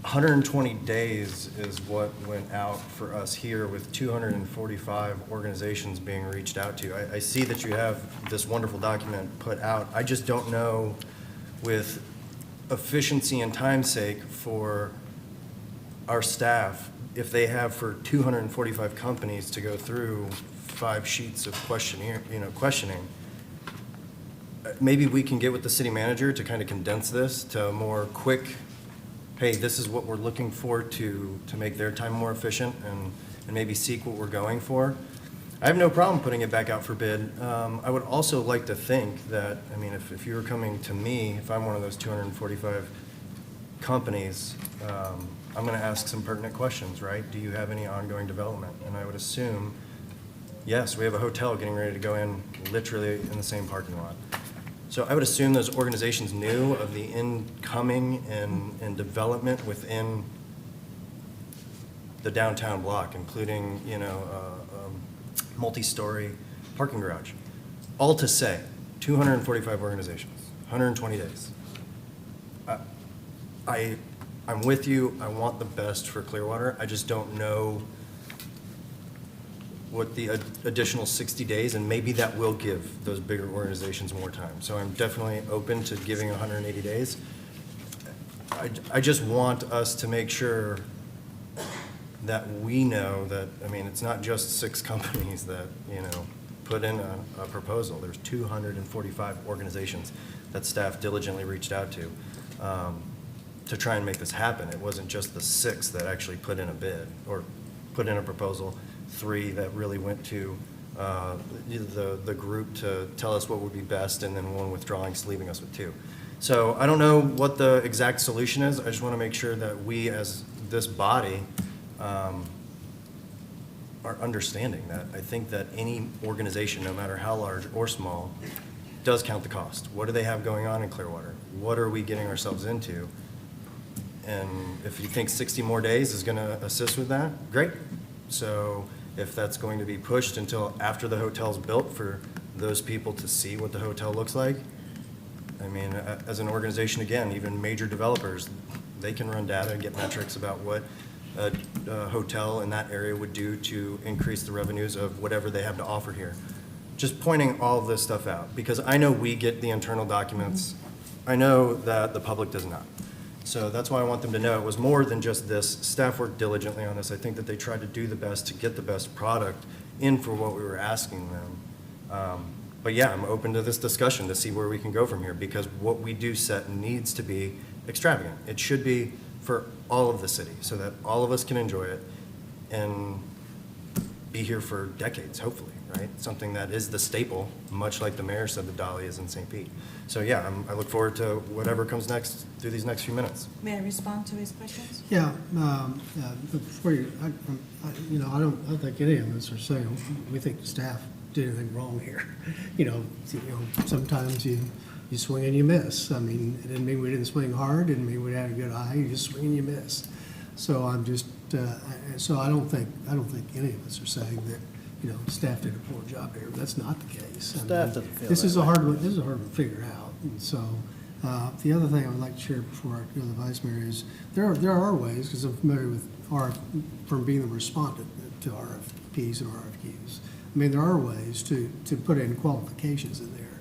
[SPEAKER 10] 120 days is what went out for us here with 245 organizations being reached out to. I see that you have this wonderful document put out. I just don't know, with efficiency and time's sake for our staff, if they have for 245 companies to go through 5 sheets of questioning. Maybe we can get with the city manager to kind of condense this to a more quick, hey, this is what we're looking for to make their time more efficient, and maybe seek what we're going for. I have no problem putting it back out for bid. I would also like to think that, I mean, if you were coming to me, if I'm one of those 245 companies, I'm going to ask some pertinent questions, right? Do you have any ongoing development? And I would assume, yes, we have a hotel getting ready to go in literally in the same parking lot. So I would assume those organizations knew of the incoming and development within the downtown block, including, multi-story parking garage. All to say, 245 organizations, 120 days. I'm with you. I want the best for Clearwater. I just don't know what the additional 60 days, and maybe that will give those bigger organizations more time. So I'm definitely open to giving 180 days. I just want us to make sure that we know that, I mean, it's not just 6 companies that, put in a proposal. There's 245 organizations that staff diligently reached out to try and make this happen. It wasn't just the 6 that actually put in a bid or put in a proposal, 3 that really went to the group to tell us what would be best, and then 1 withdrawing, leaving us with 2. So I don't know what the exact solution is. I just want to make sure that we, as this body, are understanding that. I think that any organization, no matter how large or small, does count the cost. What do they have going on in Clearwater? What are we getting ourselves into? And if you think 60 more days is going to assist with that, great. So if that's going to be pushed until after the hotel's built for those people to see what the hotel looks like, I mean, as an organization, again, even major developers, they can run data and get metrics about what a hotel in that area would do to increase the revenues of whatever they have to offer here. Just pointing all of this stuff out, because I know we get the internal documents. I know that the public does not. So that's why I want them to know it was more than just this. Staff worked diligently on this. I think that they tried to do the best to get the best product in for what we were asking them. But yeah, I'm open to this discussion to see where we can go from here, because what we do set needs to be extravagant. It should be for all of the city so that all of us can enjoy it. And be here for decades, hopefully, right? Something that is the staple, much like the mayor said the Dolly is in St. Pete. So yeah, I look forward to whatever comes next through these next few minutes.
[SPEAKER 4] May I respond to his questions?
[SPEAKER 2] Yeah, before you, I don't think any of us are saying we think the staff did anything wrong here. Sometimes you swing and you miss. I mean, it didn't mean we didn't swing hard, didn't mean we had a good eye, you just swing and you miss. So I'm just, so I don't think any of us are saying that, staff did a poor job here. That's not the case.
[SPEAKER 8] Staff doesn't feel
[SPEAKER 2] This
[SPEAKER 8] that
[SPEAKER 2] is a
[SPEAKER 8] way.
[SPEAKER 2] hard one, this is a hard one to figure out. And so, the other thing I would like to share before I go to the Vice Mayor is, there are ways, because I'm familiar with from being the respondent to RFPs and RFQs. I mean, there are ways to put in qualifications in there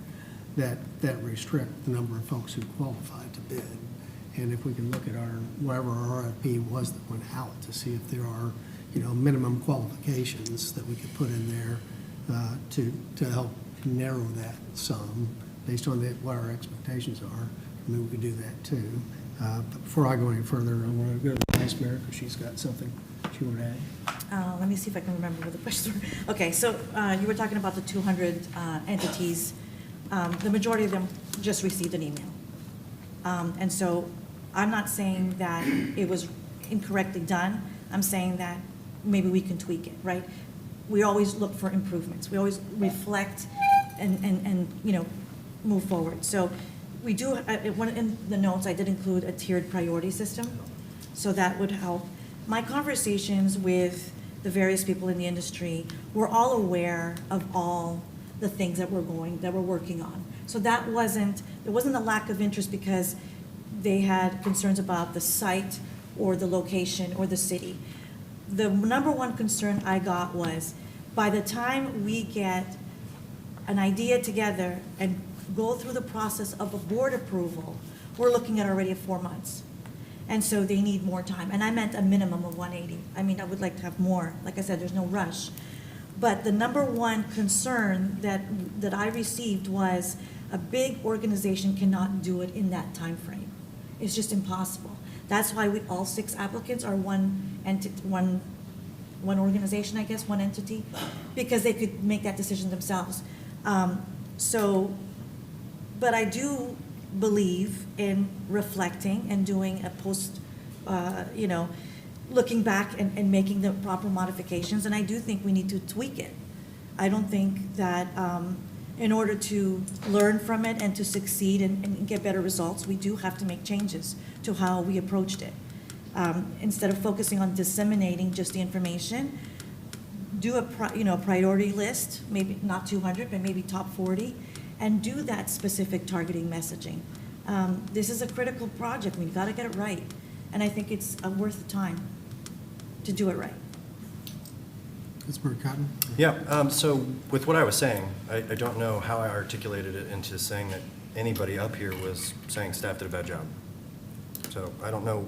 [SPEAKER 2] that restrict the number of folks who qualify to bid. And if we can look at whatever our RFP was that went out to see if there are, minimum qualifications that we could put in there to help narrow that sum based on what our expectations are. I mean, we could do that too. But before I go any further, I want to go to the Vice Mayor because she's got something she would add.
[SPEAKER 4] Let me see if I can remember what the questions were. Okay, so you were talking about the 200 entities. The majority of them just received an email. And so I'm not saying that it was incorrectly done. I'm saying that maybe we can tweak it, right? We always look for improvements. We always reflect and move forward. So we do, in the notes, I did include a tiered priority system, so that would help. My conversations with the various people in the industry, we're all aware of all the things that we're working on. So there wasn't a lack of interest because they had concerns about the site or the location or the city. The number one concern I got was, by the time we get an idea together and go through the process of a board approval, we're looking at already 4 months. And so they need more time. And I meant a minimum of 180. I mean, I would like to have more. Like I said, there's no rush. But the number one concern that I received was a big organization cannot do it in that time frame. It's just impossible. That's why all 6 applicants are one organization, I guess, one entity, because they could make that decision themselves. But I do believe in reflecting and doing a post, looking back and making the proper modifications, and I do think we need to tweak it. I don't think that in order to learn from it and to succeed and get better results, we do have to make changes to how we approached it. Instead of focusing on disseminating just the information, do a priority list, maybe not 200, but maybe top 40, and do that specific targeting messaging. This is a critical project. We've got to get it right, and I think it's worth the time to do it right.
[SPEAKER 2] Councilmember Cotton?
[SPEAKER 10] Yeah, so with what I was saying, I don't know how I articulated it into saying that anybody up here was saying staff did a bad job. So I don't know,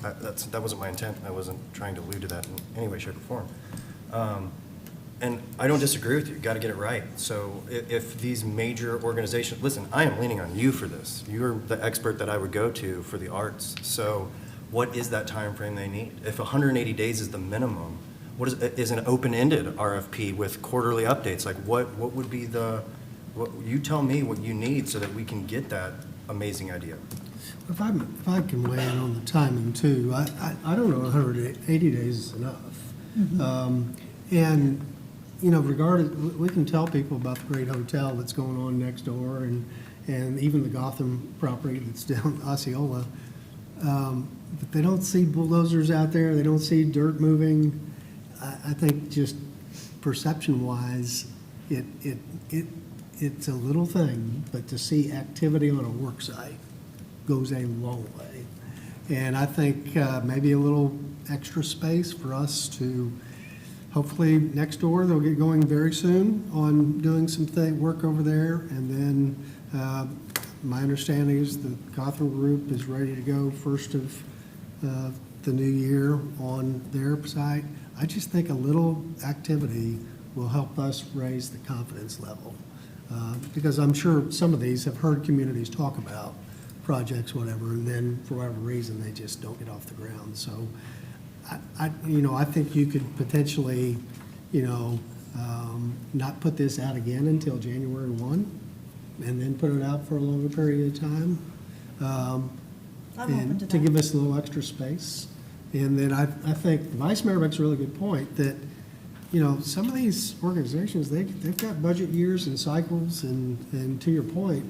[SPEAKER 10] that wasn't my intent. I wasn't trying to allude to that in any way, shape, or form. And I don't disagree with you. Got to get it right. So if these major organizations, listen, I am leaning on you for this. You're the expert that I would go to for the arts. So what is that time frame they need? If 180 days is the minimum, what is an open-ended RFP with quarterly updates? Like what would be you tell me what you need so that we can get that amazing idea.
[SPEAKER 2] If I can weigh in on the timing too, I don't know 180 days is enough. And, we can tell people about the great hotel that's going on next door and even the Gotham property that's down Osceola. But they don't see bulldozers out there. They don't see dirt moving. I think just perception-wise, it's a little thing, but to see activity on a work site goes a long way. And I think maybe a little extra space for us to, hopefully next door, they'll get going very soon on doing some work over there. And then my understanding is the Gotham group is ready to go first of the new year on their site. I just think a little activity will help us raise the confidence level. Because I'm sure some of these have heard communities talk about projects, whatever, and then for whatever reason, they just don't get off the ground. So I think you could potentially not put this out again until January 1, and then put it out for a longer period of time.
[SPEAKER 4] I'm open
[SPEAKER 2] And
[SPEAKER 4] to
[SPEAKER 2] to
[SPEAKER 4] that.
[SPEAKER 2] give us a little extra space. And then I think the Vice Mayor makes a really good point that, some of these organizations, they've got budget years and cycles, and to your point,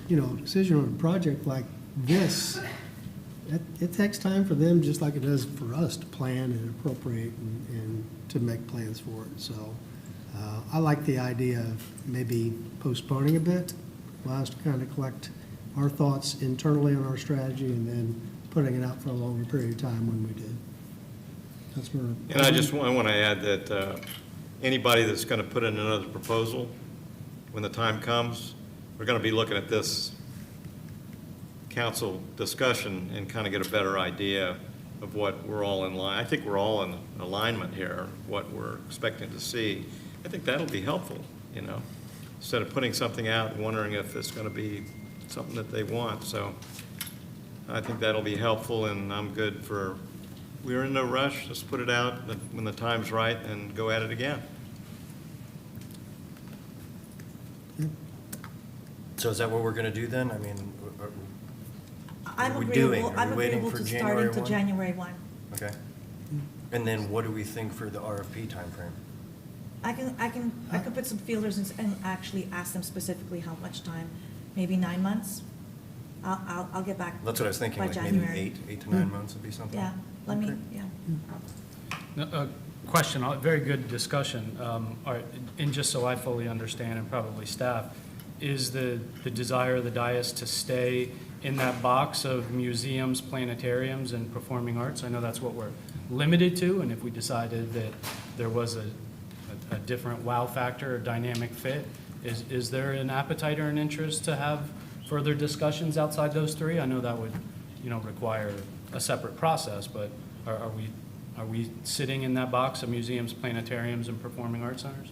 [SPEAKER 2] decision on a project like this, it takes time for them, just like it does for us, to plan and appropriate and to make plans for it. So I like the idea of maybe postponing a bit, allow us to kind of collect our thoughts internally on our strategy, and then putting it out for a longer period of time when we do. That's where.
[SPEAKER 11] And I want to add that anybody that's going to put in another proposal, when the time comes, we're going to be looking at this council discussion and kind of get a better idea of what we're all in line. I think we're all in alignment here, what we're expecting to see. I think that'll be helpful, instead of putting something out and wondering if it's going to be something that they want. So I think that'll be helpful, and I'm good for, we're in no rush. Just put it out when the time's right and go at it again.
[SPEAKER 10] So is that what we're going to do then? I mean,
[SPEAKER 4] I'm
[SPEAKER 10] are we doing?
[SPEAKER 4] agreeable,
[SPEAKER 10] Are
[SPEAKER 4] I'm
[SPEAKER 10] we waiting
[SPEAKER 4] agreeable
[SPEAKER 10] for
[SPEAKER 4] to
[SPEAKER 10] January
[SPEAKER 4] starting to
[SPEAKER 10] 1?
[SPEAKER 4] January 1.
[SPEAKER 10] Okay. And then what do we think for the RFP timeframe?
[SPEAKER 4] I can put some feelers and actually ask them specifically how much time, maybe 9 months. I'll get back.
[SPEAKER 10] That's what I was thinking,
[SPEAKER 4] by
[SPEAKER 10] like
[SPEAKER 4] January.
[SPEAKER 10] maybe 8 to 9 months would be something?
[SPEAKER 4] Yeah, let me,
[SPEAKER 10] Okay.
[SPEAKER 4] yeah.
[SPEAKER 7] Question, very good discussion. And just so I fully understand, and probably staff, is the desire of the dais to stay in that box of museums, planetariums, and performing arts? I know that's what we're limited to, and if we decided that there was a different wow factor or dynamic fit, is there an appetite or an interest to have further discussions outside those three? I know that would, require a separate process, but are we sitting in that box of museums, planetariums, and performing arts centers?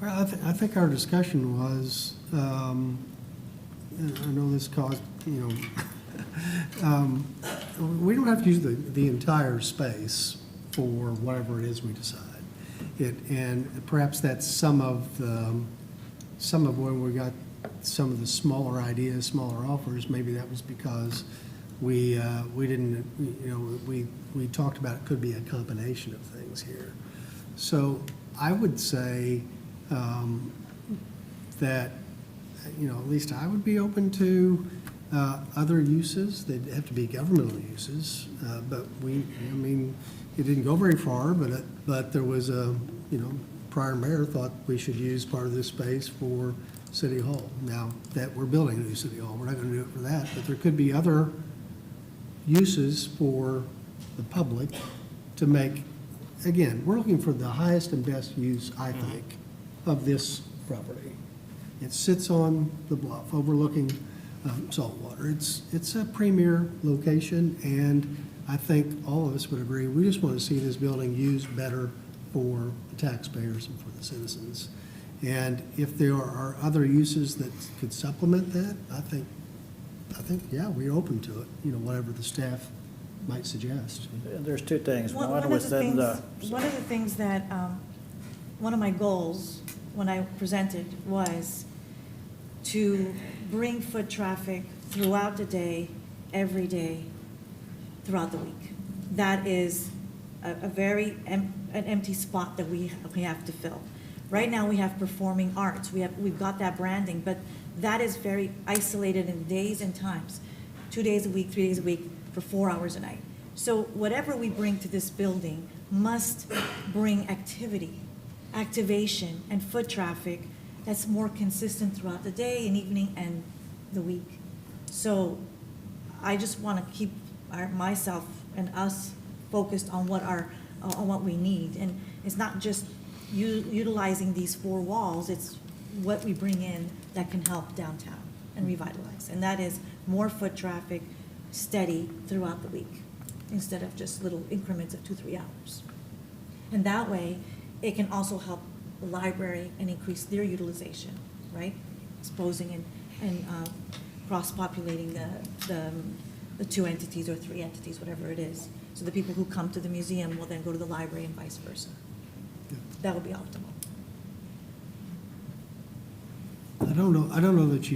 [SPEAKER 2] Well, I think our discussion was, and I know this caused, we don't have to use the entire space for whatever it is we decide. And perhaps that's some of where we got some of the smaller ideas, smaller offers. Maybe that was because we didn't, we talked about it could be a combination of things here. So I would say that, at least I would be open to other uses. They'd have to be governmental uses, but it didn't go very far, but there was prior mayor thought we should use part of this space for City Hall. Now that we're building a new City Hall, we're not going to do it for that, but there could be other uses for the public to make. Again, we're looking for the highest and best use, I think, of this property. It sits on the bluff overlooking saltwater. It's a premier location, and I think all of us would agree, we just want to see this building used better for the taxpayers and for the citizens. And if there are other uses that could supplement that, I think, yeah, we're open to it, whatever the staff might suggest.
[SPEAKER 8] There's two things.
[SPEAKER 4] One
[SPEAKER 8] One
[SPEAKER 4] of
[SPEAKER 8] was
[SPEAKER 4] the
[SPEAKER 8] that
[SPEAKER 4] things, one of the things that, one of my goals when I presented was to bring foot traffic throughout the day, every day, throughout the week. That is a very, an empty spot that we have to fill. Right now, we have performing arts. We've got that branding, but that is very isolated in days and times. 2 days a week, 3 days a week, for 4 hours a night. So whatever we bring to this building must bring activation, and foot traffic that's more consistent throughout the day and evening and the week. So I just want to keep myself and us focused on what we need. And it's not just utilizing these four walls, it's what we bring in that can help downtown and revitalize. And that is more foot traffic, steady throughout the week, instead of just little increments of 2-3 hours. And that way, it can also help the library and increase their utilization, right? Exposing and cross-populating the two entities or three entities, whatever it is. So the people who come to the museum will then go to the library and vice versa. That would be optimal.
[SPEAKER 2] I don't know that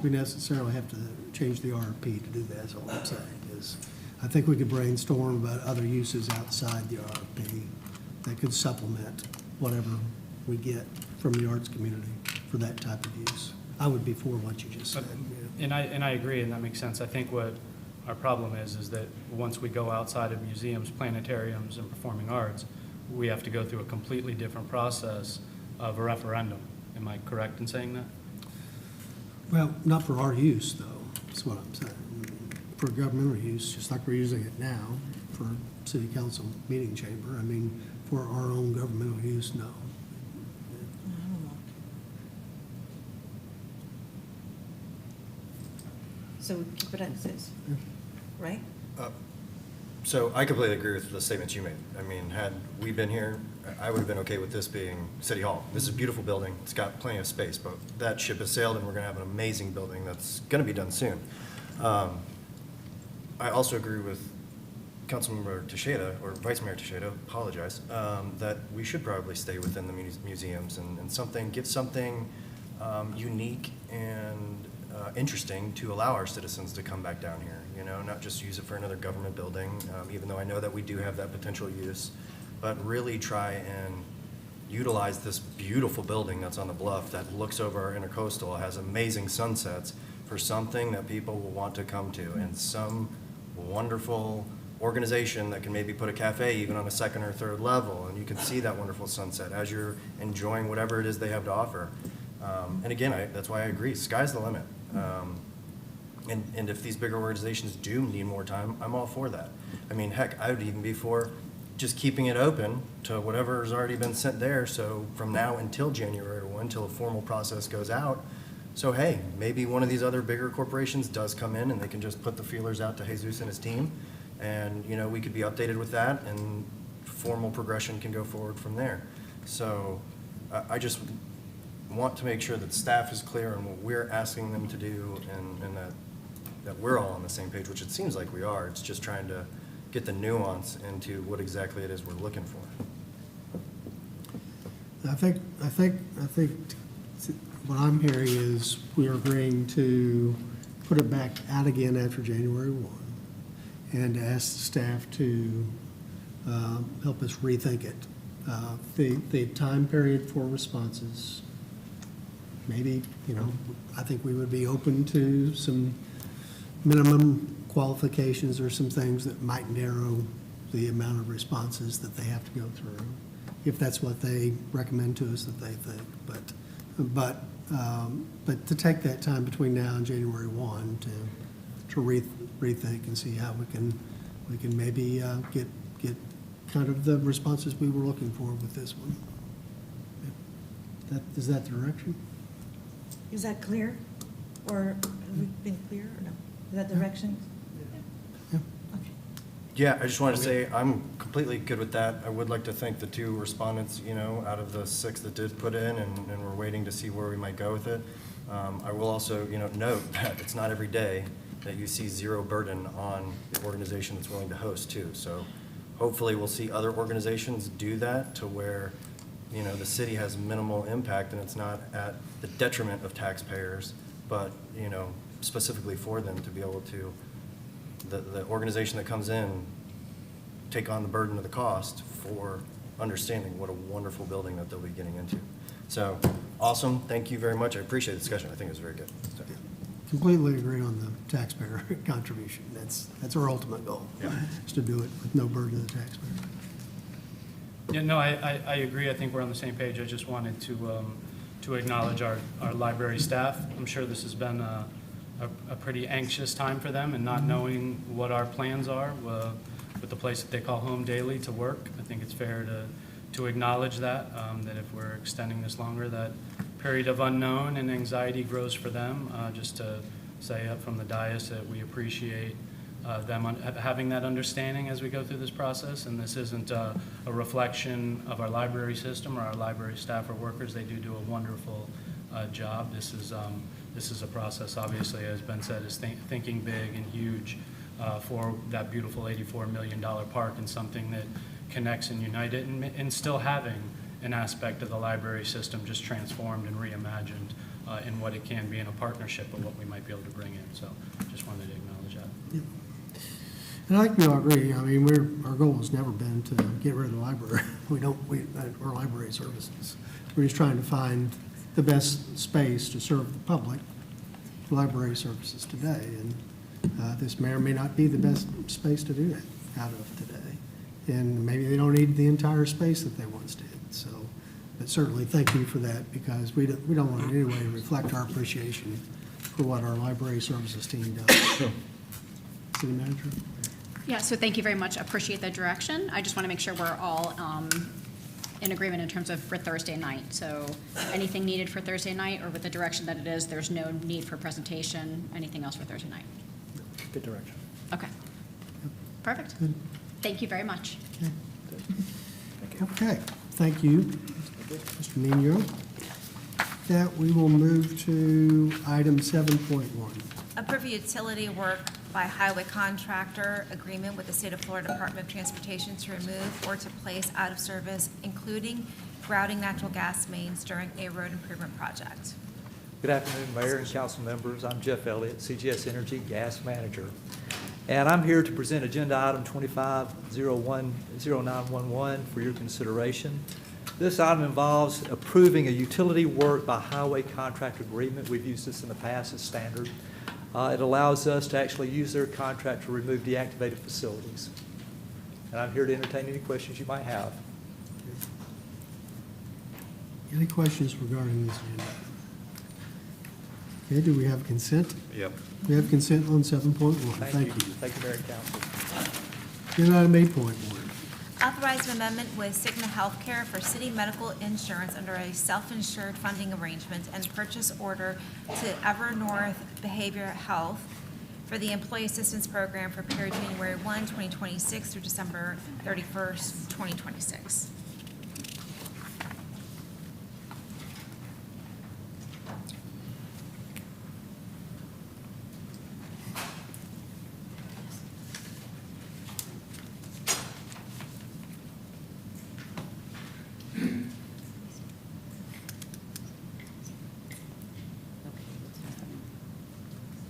[SPEAKER 2] we necessarily have to change the RFP to do that, is all I'm saying, is I think we could brainstorm about other uses outside the RFP that could supplement whatever we get from the arts community for that type of use. I would be for what you just said.
[SPEAKER 7] And I agree, and that makes sense. I think what our problem is that once we go outside of museums, planetariums, and performing arts, we have to go through a completely different process of a referendum. Am I correct in saying that?
[SPEAKER 2] Well, not for our use, though, is what I'm saying. For governmental use, just like we're using it now, for city council meeting chamber, I mean, for our own governmental use, no.
[SPEAKER 4] So we keep it as is, right?
[SPEAKER 10] So I completely agree with the statements you made. I mean, had we been here, I would have been okay with this being City Hall. This is a beautiful building. It's got plenty of space, but that ship has sailed and we're going to have an amazing building that's going to be done soon. I also agree with Councilmember Teixeira, or Vice Mayor Teixeira, apologize, that we should probably stay within the museums and give something unique and interesting to allow our citizens to come back down here, you know, not just use it for another government building, even though I know that we do have that potential use, but really try and utilize this beautiful building that's on the bluff that looks over our intercoastal, has amazing sunsets, for something that people will want to come to, and some wonderful organization that can maybe put a cafe even on a second or third level, and you can see that wonderful sunset as you're enjoying whatever it is they have to offer. And again, that's why I agree, sky's the limit. And if these bigger organizations do need more time, I'm all for that. I mean, heck, I would even be for just keeping it open to whatever's already been sent there, so from now until January 1, until a formal process goes out. So hey, maybe one of these other bigger corporations does come in and they can just put the feelers out to Jesus and his team, and you know, we could be updated with that, and formal progression can go forward from there. So I just want to make sure that staff is clear on what we're asking them to do, and that we're all on the same page, which it seems like we are. It's just trying to get the nuance into what exactly it is we're looking for.
[SPEAKER 2] I think what I'm hearing is we're agreeing to put it back out again after January 1 and ask staff to help us rethink it. The time period for responses, maybe, you know, I think we would be open to some minimum qualifications or some things that might narrow the amount of responses that they have to go through, if that's what they recommend to us that they think. But to take that time between now and January 1 to rethink and see how we can maybe get kind of the responses we were looking for with this one. Is that the direction?
[SPEAKER 4] Is that clear? Or have we been clear or no? Is that direction?
[SPEAKER 2] Yeah.
[SPEAKER 4] Okay.
[SPEAKER 10] Yeah, I just wanted to say I'm completely good with that. I would like to thank the 2 respondents, you know, out of the 6 that did put in, and we're waiting to see where we might go with it. I will also, you know, note that it's not every day that you see zero burden on the organization that's willing to host too. So hopefully we'll see other organizations do that to where, you know, the city has minimal impact and it's not at the detriment of taxpayers, but, you know, specifically for them to be able to, the organization that comes in, take on the burden of the cost for understanding what a wonderful building that they'll be getting into. So, awesome, thank you very much. I appreciate the discussion. I think it was very good. So.
[SPEAKER 2] Completely agree on the taxpayer contribution. That's our ultimate goal, is to do it with no burden to the taxpayer.
[SPEAKER 7] Yeah, no, I agree. I think we're on the same page. I just wanted to acknowledge our library staff. I'm sure this has been a pretty anxious time for them, and not knowing what our plans are with the place that they call home daily to work. I think it's fair to acknowledge that if we're extending this longer, that period of unknown and anxiety grows for them. Just to say up from the dais that we appreciate them having that understanding as we go through this process, and this isn't a reflection of our library system or our library staff or workers. They do a wonderful job. This is a process, obviously, as Ben said, is thinking big and huge for that beautiful $84 million park, and something that connects and united, and still having an aspect of the library system just transformed and reimagined in what it can be in a partnership of what we might be able to bring in. So just wanted to acknowledge that.
[SPEAKER 2] And I think we all agree, I mean, our goal has never been to get rid of the library. Or library services. We're just trying to find the best space to serve the public, library services today. And this may or may not be the best space to do that out of today. And maybe they don't need the entire space that they once did. So, but certainly thank you for that, because we don't want in any way to reflect our appreciation for what our library services team does. City Manager?
[SPEAKER 13] Yeah, so thank you very much. Appreciate the direction. I just want to make sure we're all in agreement in terms of for Thursday night. So anything needed for Thursday night, or with the direction that it is, there's no need for presentation, anything else for Thursday night?
[SPEAKER 8] Good direction.
[SPEAKER 13] Okay. Perfect.
[SPEAKER 2] Good.
[SPEAKER 13] Thank you very much.
[SPEAKER 2] Okay, thank you, Mr. Minio. That we will move to item 7.1.
[SPEAKER 3] Approve utility work by highway contractor agreement with the State of Florida Department of Transportation to remove or to place out of service, including grouting natural gas mains during a road improvement project.
[SPEAKER 19] Good afternoon, Mayor and council members. I'm Jeff Elliott, CGS Energy Gas Manager. And I'm here to present agenda item 250911 for your consideration. This item involves approving a utility work by highway contract agreement. We've used this in the past as standard. It allows us to actually use their contract to remove deactivated facilities. And I'm here to entertain any questions you might have.
[SPEAKER 2] Any questions regarding this agenda? Okay, do we have consent?
[SPEAKER 11] Yep.
[SPEAKER 2] We have consent on 7.1. Thank you.
[SPEAKER 19] Thank you, Mayor and Council.
[SPEAKER 2] Agenda item 8.1.
[SPEAKER 3] Authorize an amendment with Cigna Healthcare for city medical insurance under a self-insured funding arrangement and purchase order to Evernorth Behavioral Health for the Employee Assistance Program for period January 1, 2026 through December 31st, 2026.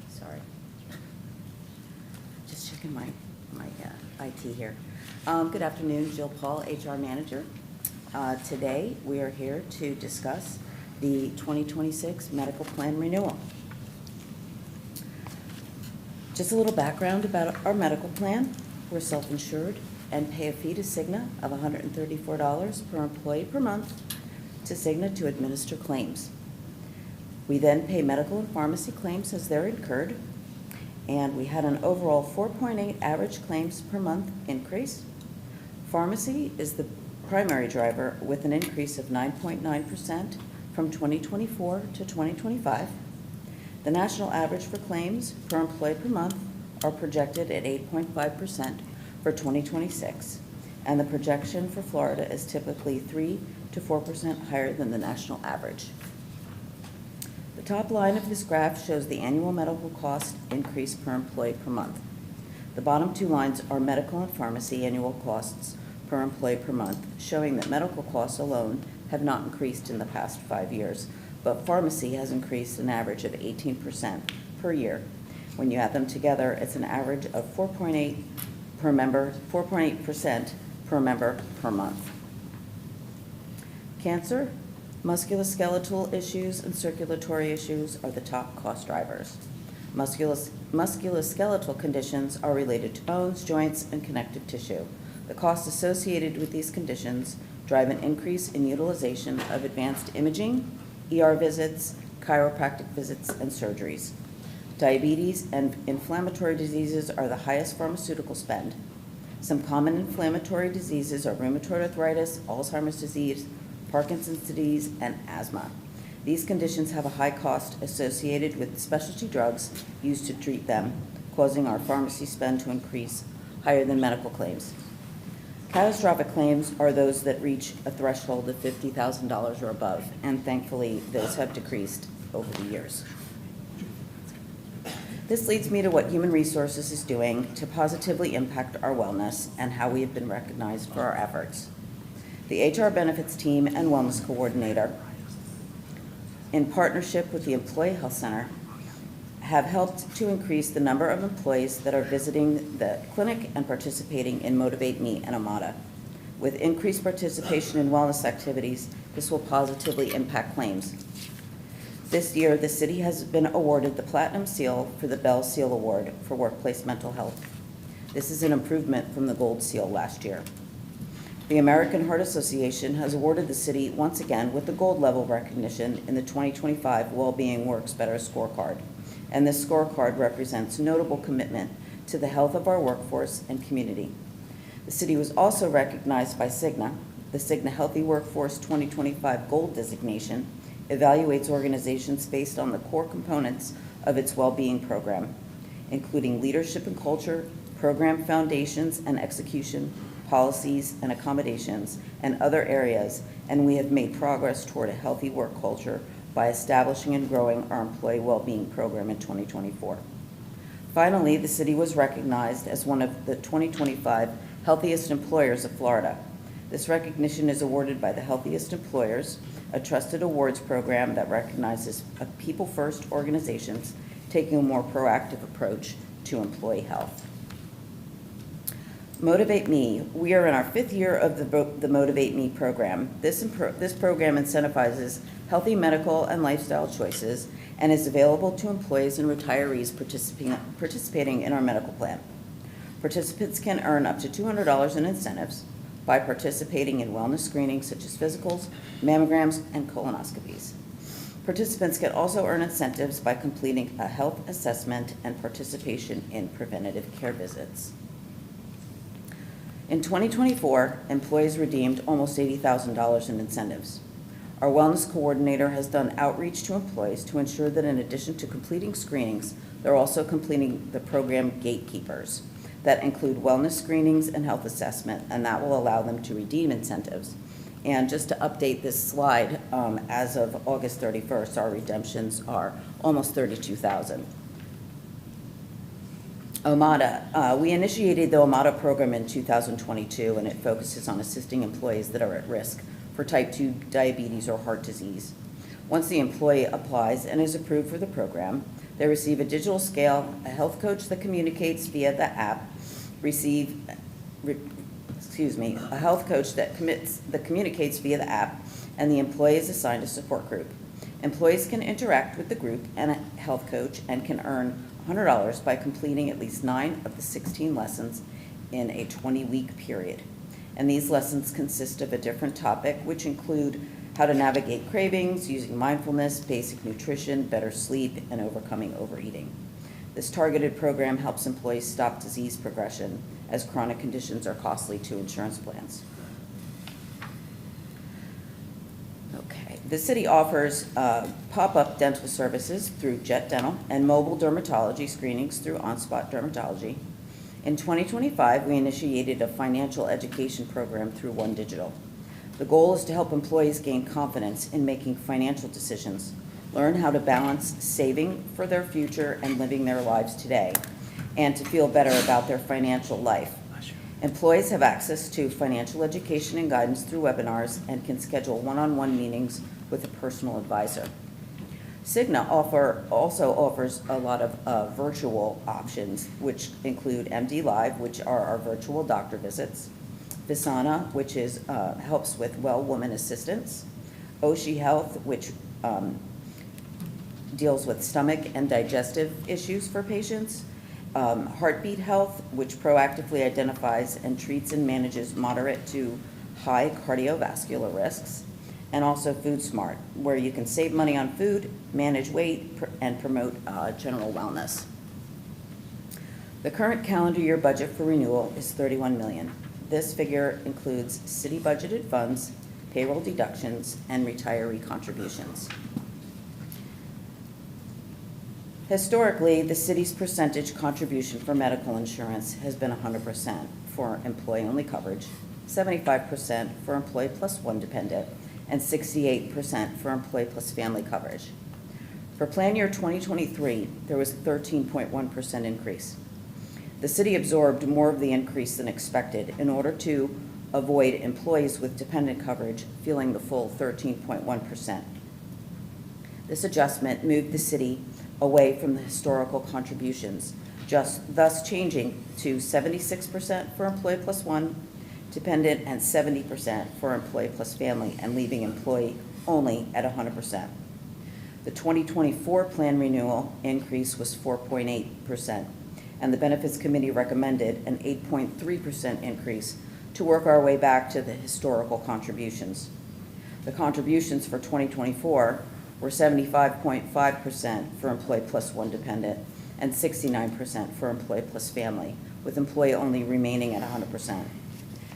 [SPEAKER 20] Sorry. Just checking my IT here. Good afternoon, Jill Paul, HR Manager. Today, we are here to discuss the 2026 medical plan renewal. Just a little background about our medical plan. We're self-insured and pay a fee to Cigna of $134 per employee per month to Cigna to administer claims. We then pay medical and pharmacy claims as they're incurred, and we had an overall 4.8 average claims per month increase. Pharmacy is the primary driver with an increase of 9.9% from 2024 to 2025. The national average for claims per employee per month are projected at 8.5% for 2026, and the projection for Florida is typically 3 to 4% higher than the national average. The top line of this graph shows the annual medical cost increase per employee per month. The bottom two lines are medical and pharmacy annual costs per employee per month, showing that medical costs alone have not increased in the past 5 years, but pharmacy has increased an average of 18% per year. When you add them together, it's an average of 4.8% per member per month. Cancer, musculoskeletal issues, and circulatory issues are the top cost drivers. Musculoskeletal conditions are related to bones, joints, and connective tissue. The costs associated with these conditions drive an increase in utilization of advanced imaging, ER visits, chiropractic visits, and surgeries. Diabetes and inflammatory diseases are the highest pharmaceutical spend. Some common inflammatory diseases are rheumatoid arthritis, Alzheimer's disease, Parkinson's disease, and asthma. These conditions have a high cost associated with specialty drugs used to treat them, causing our pharmacy spend to increase higher than medical claims. Catastrophic claims are those that reach a threshold of $50,000 or above, and thankfully those have decreased over the years. This leads me to what Human Resources is doing to positively impact our wellness and how we have been recognized for our efforts. The HR benefits team and wellness coordinator, in partnership with the Employee Health Center, have helped to increase the number of employees that are visiting the clinic and participating in Motivate Me and Amada. With increased participation in wellness activities, this will positively impact claims. This year, the city has been awarded the Platinum Seal for the Bell Seal Award for Workplace Mental Health. This is an improvement from the Gold Seal last year. The American Heart Association has awarded the city once again with the gold level recognition in the 2025 Wellbeing Works Better scorecard. And this scorecard represents notable commitment to the health of our workforce and community. The city was also recognized by Cigna. The Cigna Healthy Workforce 2025 Gold designation evaluates organizations based on the core components of its well-being program, including leadership and culture, program foundations and execution, policies and accommodations, and other areas, and we have made progress toward a healthy work culture by establishing and growing our employee well-being program in 2024. Finally, the city was recognized as one of the 2025 Healthiest Employers of Florida. This recognition is awarded by the Healthiest Employers, a trusted awards program that recognizes people-first organizations taking a more proactive approach to employee health. Motivate Me. We are in our 5th year of the Motivate Me program. This program incentivizes healthy medical and lifestyle choices and is available to employees and retirees participating in our medical plan. Participants can earn up to $200 in incentives by participating in wellness screenings such as physicals, mammograms, and colonoscopies. Participants can also earn incentives by completing a health assessment and participation in preventative care visits. In 2024, employees redeemed almost $80,000 in incentives. Our wellness coordinator has done outreach to employees to ensure that in addition to completing screenings, they're also completing the program gatekeepers that include wellness screenings and health assessment, and that will allow them to redeem incentives. And just to update this slide, as of August 31st, our redemptions are almost 32,000. Amada. We initiated the Amada program in 2022, and it focuses on assisting employees that are at risk for type 2 diabetes or heart disease. Once the employee applies and is approved for the program, they receive a digital scale, a health coach that communicates via the app, a health coach that communicates via the app, and the employee is assigned a support group. Employees can interact with the group and a health coach and can earn $100 by completing at least 9 of the 16 lessons in a 20-week period. And these lessons consist of a different topic, which include how to navigate cravings, using mindfulness, basic nutrition, better sleep, and overcoming overeating. This targeted program helps employees stop disease progression, as chronic conditions are costly to insurance plans. Okay. The city offers pop-up dental services through Jet Dental and mobile dermatology screenings through OnSpot Dermatology. In 2025, we initiated a financial education program through One Digital. The goal is to help employees gain confidence in making financial decisions, learn how to balance saving for their future and living their lives today, and to feel better about their financial life. Employees have access to financial education and guidance through webinars and can schedule one-on-one meetings with a personal advisor. Cigna also offers a lot of virtual options, which include MD Live, which are our virtual doctor visits, Visana, which helps with well woman assistance, Oshi Health, which deals with stomach and digestive issues for patients, Heartbeat Health, which proactively identifies and treats and manages moderate to high cardiovascular risks, and also Food Smart, where you can save money on food, manage weight, and promote general wellness. The current calendar year budget for renewal is $31 million. This figure includes city budgeted funds, payroll deductions, and retiree contributions. Historically, the city's percentage contribution for medical insurance has been 100% for employee-only coverage, 75% for employee plus one dependent, and 68% for employee plus family coverage. For plan year 2023, there was a 13.1% increase. The city absorbed more of the increase than expected in order to avoid employees with dependent coverage feeling the full 13.1%. This adjustment moved the city away from the historical contributions, thus changing to 76% for employee plus one dependent and 70% for employee plus family, and leaving employee only at 100%. The 2024 plan renewal increase was 4.8%, and the Benefits Committee recommended an 8.3% increase to work our way back to the historical contributions. The contributions for 2024 were 75.5% for employee plus one dependent and 69% for employee plus family, with employee only remaining at 100%.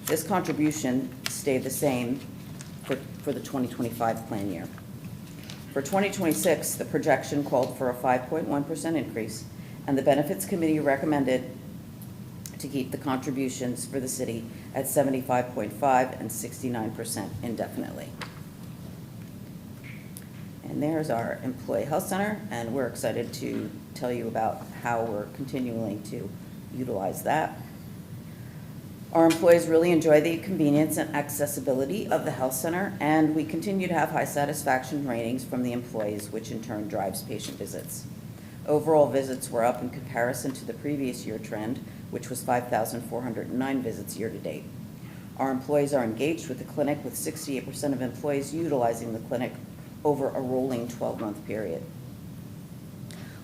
[SPEAKER 20] This contribution stayed the same for the 2025 plan year. For 2026, the projection called for a 5.1% increase, and the Benefits Committee recommended to keep the contributions for the city at 75.5% and 69% indefinitely. And there's our Employee Health Center, and we're excited to tell you about how we're continuing to utilize that. Our employees really enjoy the convenience and accessibility of the health center, and we continue to have high satisfaction ratings from the employees, which in turn drives patient visits. Overall visits were up in comparison to the previous year trend, which was 5,409 visits year to date. Our employees are engaged with the clinic, with 68% of employees utilizing the clinic over a rolling 12-month period.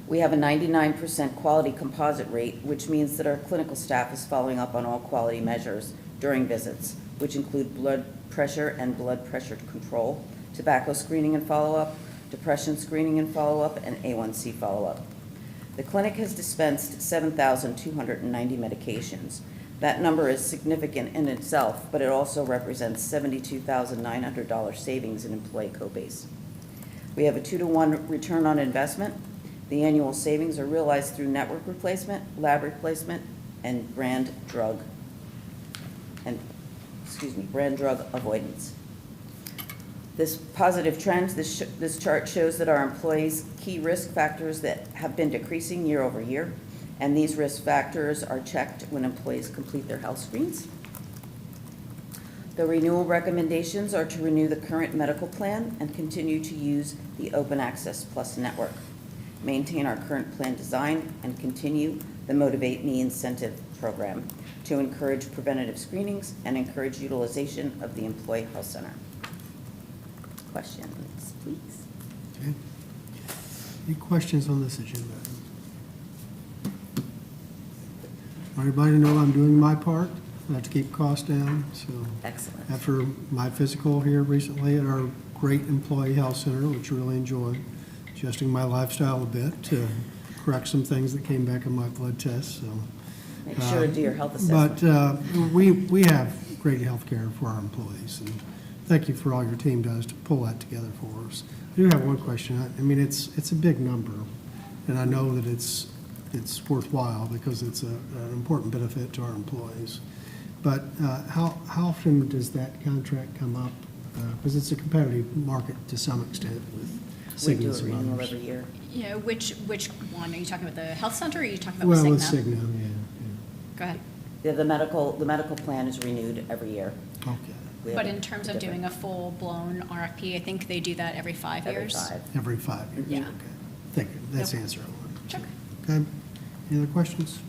[SPEAKER 20] We have a 99% quality composite rate, which means that our clinical staff is following up on all quality measures during visits, which include blood pressure and blood pressure control, tobacco screening and follow-up, depression screening and follow-up, and A1C follow-up. The clinic has dispensed 7,290 medications. That number is significant in itself, but it also represents $72,900 savings in employee co-pays. We have a 2-to-1 return on investment. The annual savings are realized through network replacement, lab replacement, and brand drug avoidance. This positive trend, this chart shows that our employees' key risk factors that have been decreasing year over year, and these risk factors are checked when employees complete their health screens. The renewal recommendations are to renew the current medical plan and continue to use the Open Access Plus network, maintain our current plan design, and continue the Motivate Me incentive program to encourage preventative screenings and encourage utilization of the Employee Health Center. Questions, please?
[SPEAKER 2] Okay. Any questions on this agenda? Everybody know I'm doing my part to keep costs down. So
[SPEAKER 20] excellent.
[SPEAKER 2] After my physical here recently at our great Employee Health Center, which I really enjoyed, adjusting my lifestyle a bit to correct some things that came back in my blood tests. So
[SPEAKER 20] make sure to do your health assessment.
[SPEAKER 2] But we have great health care for our employees, and thank you for all your team does to pull that together for us. I do have one question. I mean, it's a big number, and I know that it's worthwhile because it's an important benefit to our employees. But how often does that contract come up? Because it's a competitive market to some extent with
[SPEAKER 20] We do
[SPEAKER 2] Cigna's
[SPEAKER 20] a
[SPEAKER 2] and
[SPEAKER 20] renewal
[SPEAKER 2] others.
[SPEAKER 20] every year.
[SPEAKER 13] Yeah, which one? Are you talking about the health center or are you talking about
[SPEAKER 2] Well,
[SPEAKER 13] Cigna?
[SPEAKER 2] with Cigna, yeah.
[SPEAKER 13] Go ahead.
[SPEAKER 20] Yeah, the medical plan is renewed every year.
[SPEAKER 2] Okay.
[SPEAKER 13] But in terms of doing a full-blown RFP, I think they do that every 5 years.
[SPEAKER 2] Every 5 years.
[SPEAKER 13] Yeah.
[SPEAKER 2] Okay. Thank you. That's the
[SPEAKER 13] Yep.
[SPEAKER 2] answer I wanted.
[SPEAKER 13] Sure.
[SPEAKER 2] Okay. Any other questions?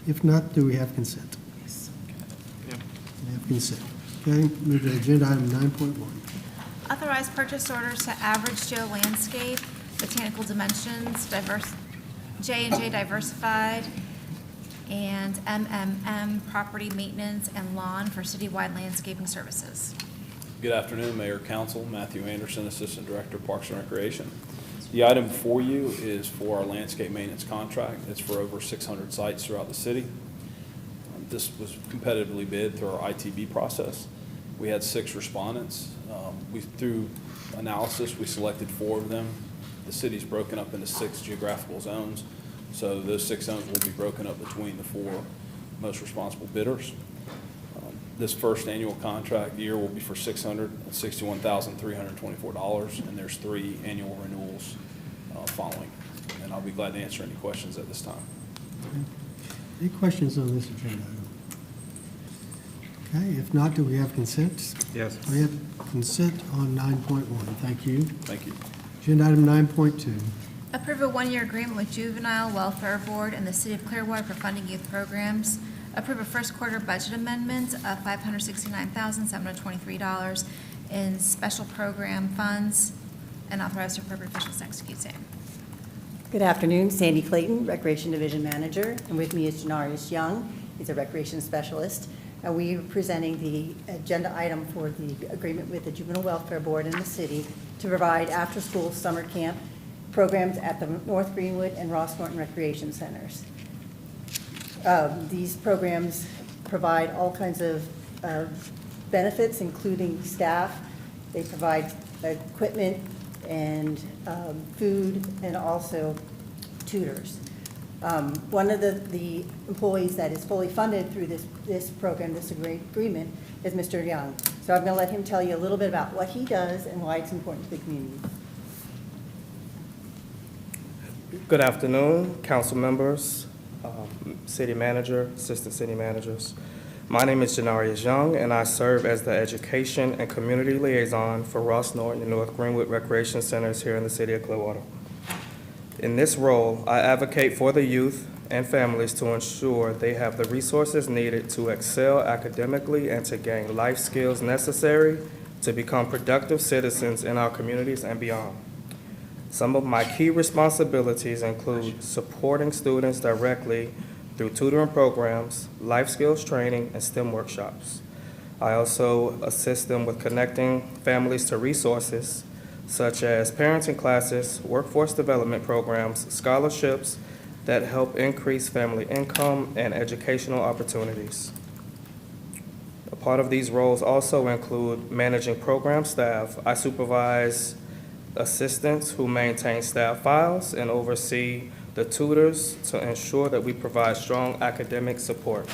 [SPEAKER 2] If not, do we have consent?
[SPEAKER 20] Yes.
[SPEAKER 2] We have consent. Okay. Move to agenda item 9.1.
[SPEAKER 3] Authorized purchase orders to Average Joe Landscape, Botanical Dimensions, J&J Diversified, and MMM Property Maintenance and Lawn for citywide landscaping services.
[SPEAKER 1] Good afternoon, Mayor, Council. Matthew Anderson, Assistant Director, Parks and Recreation. The item before you is for our landscape maintenance contract. It's for over 600 sites throughout the city. This was competitively bid through our ITB process. We had 6 respondents. Through analysis, we selected 4 of them. The city's broken up into 6 geographical zones. So those 6 zones will be broken up between the 4 most responsible bidders. This first annual contract year will be for $661,324, and there's 3 annual renewals following. And I'll be glad to answer any questions at this time.
[SPEAKER 2] Any questions on this agenda item? Okay, if not, do we have consent?
[SPEAKER 11] Yes.
[SPEAKER 2] We have consent on 9.1. Thank you.
[SPEAKER 1] Thank you.
[SPEAKER 2] Agenda item 9.2.
[SPEAKER 3] Approve a one-year agreement with Juvenile Welfare Board and the City of Clearwater for funding youth programs. Approve a first quarter budget amendment of $569,723 in special program funds, and authorize the appropriate officials to execute same.
[SPEAKER 21] Good afternoon, Sandy Clayton, Recreation Division Manager, and with me is Janarius Young. He's a Recreation Specialist. And we are presenting the agenda item for the agreement with the Juvenile Welfare Board and the city to provide after-school summer camp programs at the North Greenwood and Ross Norton Recreation Centers. These programs provide all kinds of benefits, including staff. They provide equipment and food, and also tutors. One of the employees that is fully funded through this program, this agreement, is Mr. Young. So I'm going to let him tell you a little bit about what he does and why it's important to the community.
[SPEAKER 22] Good afternoon, council members, city manager, assistant city managers. My name is Janarius Young, and I serve as the education and community liaison for Ross Norton and North Greenwood Recreation Centers here in the city of Clearwater. In this role, I advocate for the youth and families to ensure they have the resources needed to excel academically and to gain life skills necessary to become productive citizens in our communities and beyond. Some of my key responsibilities include supporting students directly through tutoring programs, life skills training, and STEM workshops. I also assist them with connecting families to resources such as parenting classes, workforce development programs, scholarships that help increase family income and educational opportunities. A part of these roles also include managing program staff. I supervise assistants who maintain staff files and oversee the tutors to ensure that we provide strong academic support.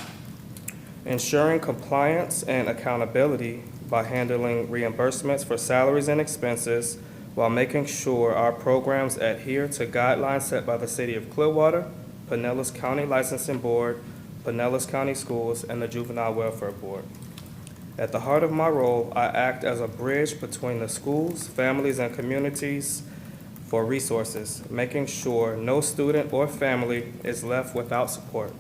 [SPEAKER 22] Ensuring compliance and accountability by handling reimbursements for salaries and expenses while making sure our programs adhere to guidelines set by the City of Clearwater, Pinellas County Licensing Board, Pinellas County Schools, and the Juvenile Welfare Board. At the heart of my role, I act as a bridge between the schools, families, and communities for resources, making sure no student or family is left without support.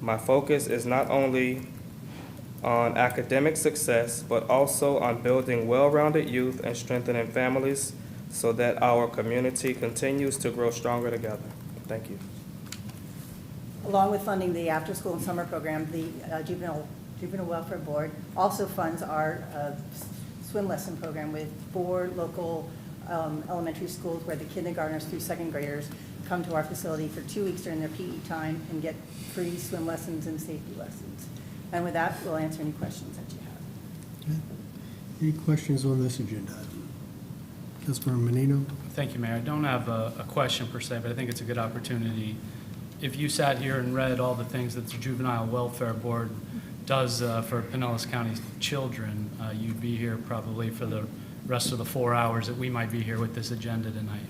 [SPEAKER 22] My focus is not only on academic success, but also on building well-rounded youth and strengthening families so that our community continues to grow stronger together. Thank you.
[SPEAKER 21] Along with funding the after-school and summer program, the Juvenile Welfare Board also funds our swim lesson program with 4 local elementary schools where the kindergartners through second graders come to our facility for 2 weeks during their PE time and get free swim lessons and safety lessons. And with that, we'll answer any questions that you have.
[SPEAKER 2] Okay. Any questions on this agenda item? Councilmember Menino?
[SPEAKER 7] Thank you, Mayor. I don't have a question per se, but I think it's a good opportunity. If you sat here and read all the things that the Juvenile Welfare Board does for Pinellas County children, you'd be here probably for the rest of the 4 hours that we might be here with this agenda tonight.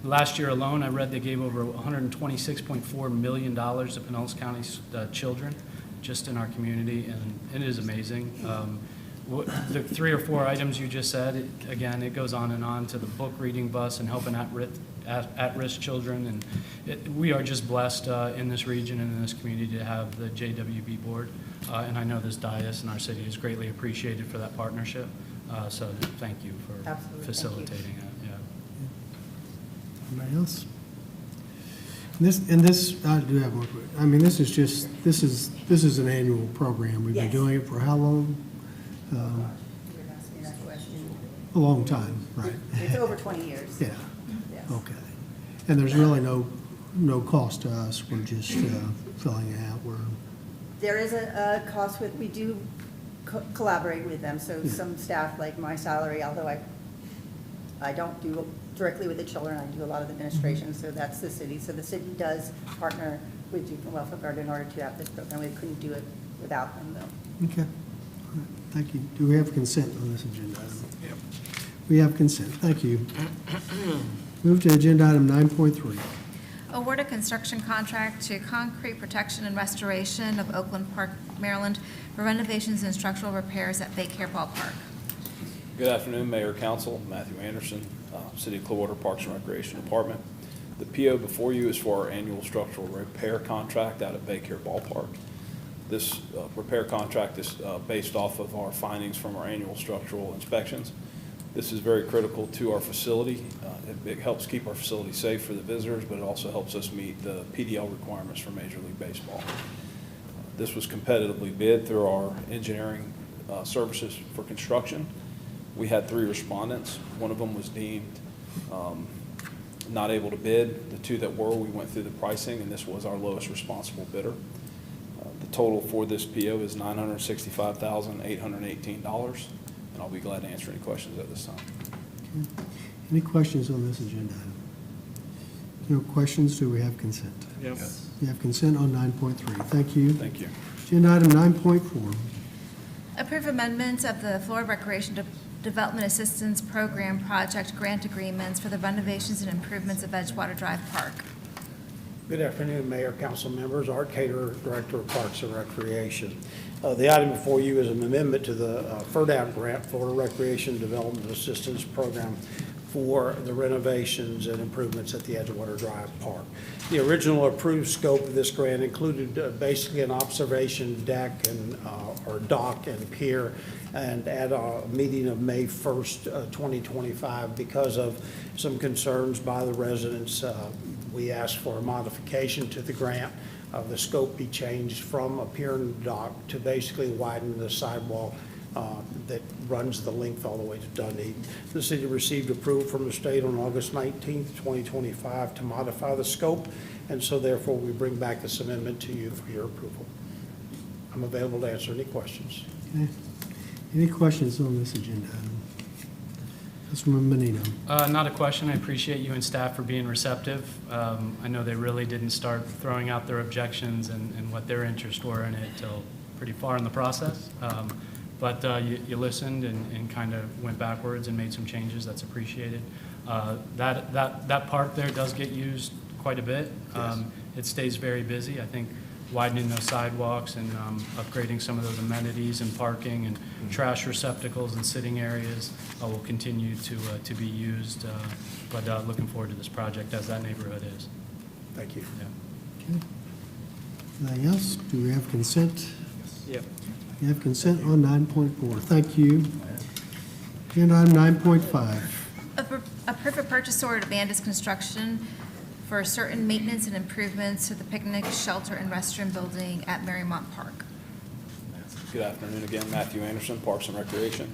[SPEAKER 7] Last year alone, I read they gave over $126.4 million to Pinellas County children just in our community, and it is amazing. The 3 or 4 items you just said, again, it goes on and on to the book reading bus and helping at-risk children. And we are just blessed in this region and in this community to have the JWB board. And I know this dais and our city is greatly appreciated for that partnership. So thank you for
[SPEAKER 21] Absolutely.
[SPEAKER 7] facilitating it. Yeah.
[SPEAKER 2] Anybody else? And this, I do have one quick. I mean, this is an annual program. We've been
[SPEAKER 21] Yes.
[SPEAKER 2] doing it for how long?
[SPEAKER 21] You're asking that question.
[SPEAKER 2] A long time, right?
[SPEAKER 21] It's over 20 years.
[SPEAKER 2] Yeah.
[SPEAKER 21] Yes.
[SPEAKER 2] Okay. And there's really no cost to us. We're just filling it out.
[SPEAKER 21] There is a cost with, we do collaborate with them, so
[SPEAKER 2] Yeah.
[SPEAKER 21] some staff, like my salary, although I don't do directly with the children, I do a lot of administration, so that's the city. So the city does partner with Juvenile Welfare Board in order to have this program. We couldn't do it without them, though.
[SPEAKER 2] Okay. All right. Thank you. Do we have consent on this agenda item? Yep. We have consent. Thank you. Move to agenda item 9.3.
[SPEAKER 3] Award a construction contract to Concrete Protection and Restoration of Oakland Park, Maryland for renovations and structural repairs at Baycare Ballpark.
[SPEAKER 1] Good afternoon, Mayor, Council. Matthew Anderson, City of Clearwater Parks and Recreation Department. The PO before you is for our annual structural repair contract out at Baycare Ballpark. This repair contract is based off of our findings from our annual structural inspections. This is very critical to our facility. It helps keep our facility safe for the visitors, but it also helps us meet the PDL requirements for Major League Baseball. This was competitively bid through our engineering services for construction. We had 3 respondents. One of them was deemed not able to bid. The 2 that were, we went through the pricing, and this was our lowest responsible bidder. The total for this PO is $965,818, and I'll be glad to answer any questions at this time.
[SPEAKER 2] Okay. Any questions on this agenda item? No questions, do we have consent?
[SPEAKER 1] Yes.
[SPEAKER 2] We have consent on 9.3. Thank you.
[SPEAKER 1] Thank you.
[SPEAKER 2] Agenda item 9.4.
[SPEAKER 3] Approve amendments of the Florida Recreation Development Assistance Program project grant agreements for the renovations and improvements of Edgewater Drive Park.
[SPEAKER 5] Good afternoon, Mayor, council members. Art Cater, Director of Parks and Recreation. The item before you is an amendment to the FERDAP grant, Florida Recreation Development Assistance Program, for the renovations and improvements at the Edgewater Drive Park. The original approved scope of this grant included basically an observation deck and or dock and pier, and at a meeting of May 1st, 2025, because of some concerns by the residents, we asked for a modification to the grant. The scope be changed from a pier and dock to basically widen the sidewalk that runs the length all the way to Dunedin. The city received approval from the state on August 19th, 2025 to modify the scope, and so therefore we bring back this amendment to you for your approval. I'm available to answer any questions.
[SPEAKER 2] Okay. Any questions on this agenda item? Councilman Menino.
[SPEAKER 7] Not a question. I appreciate you and staff for being receptive. I know they really didn't start throwing out their objections and what their interests were in it till pretty far in the process. But you listened and kind of went backwards and made some changes. That's appreciated. That park there does get used quite a bit.
[SPEAKER 5] Yes.
[SPEAKER 7] It stays very busy. I think widening those sidewalks and upgrading some of those amenities and parking and trash receptacles and sitting areas will continue to be used. But looking forward to this project as that neighborhood is.
[SPEAKER 5] Thank you.
[SPEAKER 7] Yeah.
[SPEAKER 2] Okay. Anything else? Do we have consent?
[SPEAKER 7] Yep.
[SPEAKER 2] We have consent on 9.4. Thank you. Agenda item 9.5.
[SPEAKER 3] Approve a purchase order to Bandus Construction for certain maintenance and improvements to the picnic shelter and restroom building at Marymount Park.
[SPEAKER 1] Good afternoon again, Matthew Anderson, Parks and Recreation.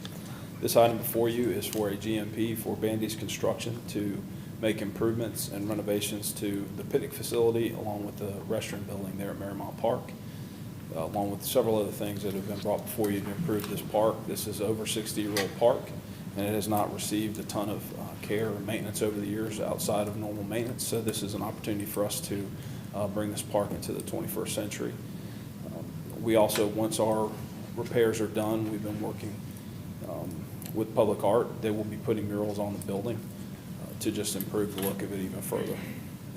[SPEAKER 1] This item before you is for a GMP for Bandy's Construction to make improvements and renovations to the picnic facility along with the restroom building there at Marymount Park, along with several other things that have been brought before you to improve this park. This is over 60-year-old park, and it has not received a ton of care or maintenance over the years outside of normal maintenance. So this is an opportunity for us to bring this park into the 21st century. We also, once our repairs are done, we've been working with Public Art. They will be putting murals on the building to just improve the look of it even further.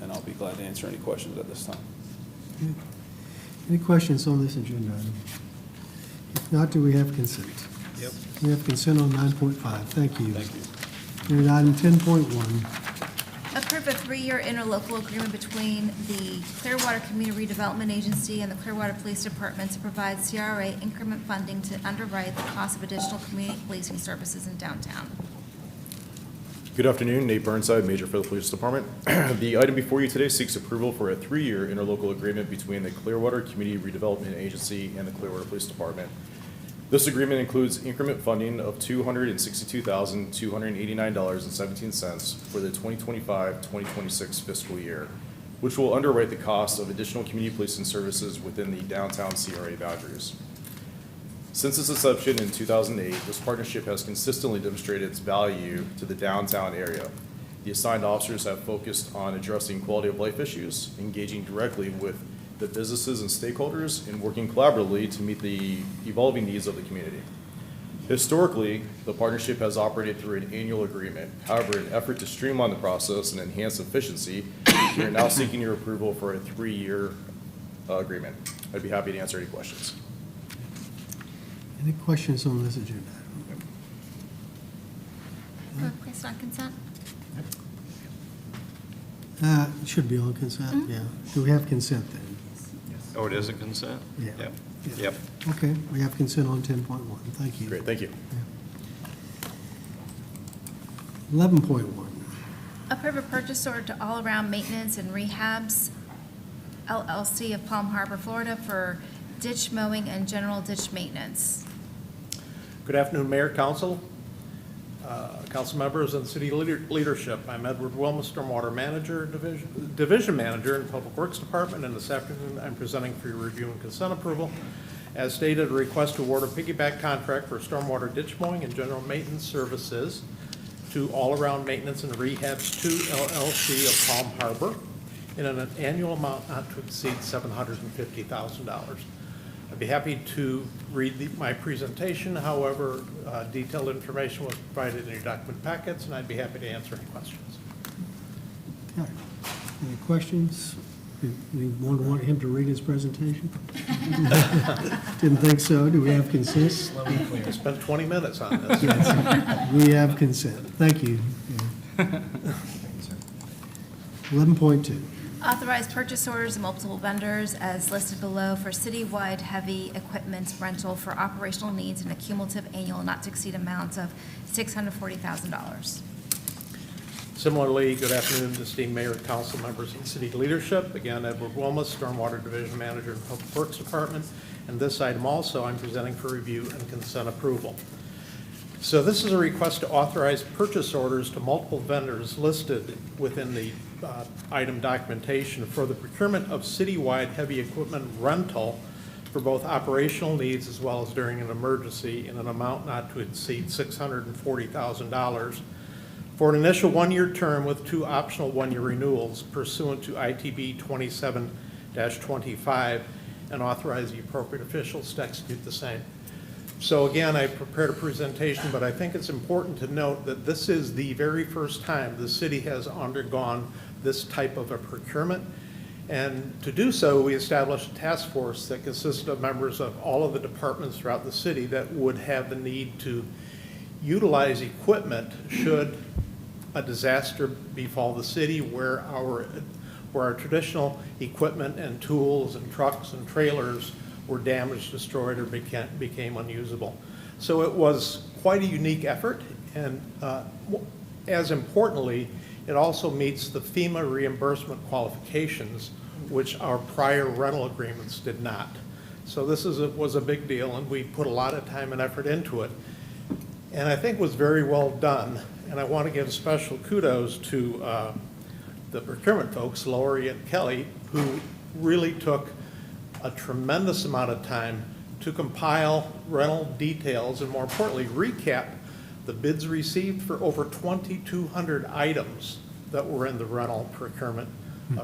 [SPEAKER 1] And I'll be glad to answer any questions at this time.
[SPEAKER 2] Okay. Any questions on this agenda item? If not, do we have consent?
[SPEAKER 1] Yep.
[SPEAKER 2] We have consent on 9.5. Thank you.
[SPEAKER 1] Thank you.
[SPEAKER 2] Agenda item 10.1.
[SPEAKER 3] Approve a 3-year interlocal agreement between the Clearwater Community Redevelopment Agency and the Clearwater Police Department to provide CRA increment funding to underwrite the cost of additional community policing services in downtown.
[SPEAKER 9] Good afternoon, Nate Burnside, Major for the Police Department. The item before you today seeks approval for a 3-year interlocal agreement between the Clearwater Community Redevelopment Agency and the Clearwater Police Department. This agreement includes increment funding of $262,289.17 for the 2025-2026 fiscal year, which will underwrite the cost of additional community policing services within the downtown CRA boundaries. Since its inception in 2008, this partnership has consistently demonstrated its value to the downtown area. The assigned officers have focused on addressing quality of life issues, engaging directly with the businesses and stakeholders, and working collaboratively to meet the evolving needs of the community. Historically, the partnership has operated through an annual agreement. However, in an effort to streamline the process and enhance efficiency, we are now seeking your approval for a 3-year agreement. I'd be happy to answer any questions.
[SPEAKER 2] Any questions on this agenda?
[SPEAKER 3] Placed on consent?
[SPEAKER 2] It should be on consent, yeah. Do we have consent then?
[SPEAKER 11] Oh, it is a consent?
[SPEAKER 2] Yeah.
[SPEAKER 11] Yep.
[SPEAKER 2] Yeah.
[SPEAKER 11] Yep.
[SPEAKER 2] Okay, we have consent on 10.1. Thank you.
[SPEAKER 9] Great, thank you.
[SPEAKER 2] 11.1.
[SPEAKER 3] Approve a purchase order to All Around Maintenance and Rehabs LLC of Palm Harbor, Florida for ditch mowing and general ditch maintenance.
[SPEAKER 12] Good afternoon, Mayor, Council, council members, and city leadership. I'm Edward Wilma, Stormwater Manager, Division Manager in Public Works Department, and this afternoon I'm presenting for your review and consent approval. As stated, a request to award a piggyback contract for stormwater ditch mowing and general maintenance services to All Around Maintenance and Rehabs 2 LLC of Palm Harbor in an annual amount not to exceed $750,000. I'd be happy to read my presentation. However, detailed information was provided in your document packets, and I'd be happy to answer any questions.
[SPEAKER 2] Okay. Any questions? Anyone want him to read his presentation? Didn't think so. Do we have consent?
[SPEAKER 12] I spent 20 minutes on this.
[SPEAKER 2] Yes, we have consent. Thank you. Yeah. 11.2.
[SPEAKER 3] Authorize purchase orders of multiple vendors as listed below for citywide heavy equipment rental for operational needs in a cumulative annual not to exceed amounts of $640,000.
[SPEAKER 12] Similarly, good afternoon, esteemed mayor, council members, and city leadership. Again, Edward Wilma, Stormwater Division Manager in Public Works Department. And this item also I'm presenting for review and consent approval. So this is a request to authorize purchase orders to multiple vendors listed within the item documentation for the procurement of citywide heavy equipment rental for both operational needs as well as during an emergency in an amount not to exceed $640,000 for an initial 1-year term with 2 optional 1-year renewals pursuant to ITB 27-25 and authorize the appropriate officials to execute the same. So again, I prepared a presentation, but I think it's important to note that this is the very first time the city has undergone this type of a procurement. And to do so, we established a task force that consisted of members of all of the departments throughout the city that would have the need to utilize equipment should a disaster befall the city where our traditional equipment and tools and trucks and trailers were damaged, destroyed, or became unusable. So it was quite a unique effort, and as importantly, it also meets the FEMA reimbursement qualifications, which our prior rental agreements did not. So this was a big deal, and we put a lot of time and effort into it, and I think was very well done. And I want to give special kudos to the procurement folks, Lori and Kelly, who really took a tremendous amount of time to compile rental details and, more importantly, recap the bids received for over 2,200 items that were in the rental procurement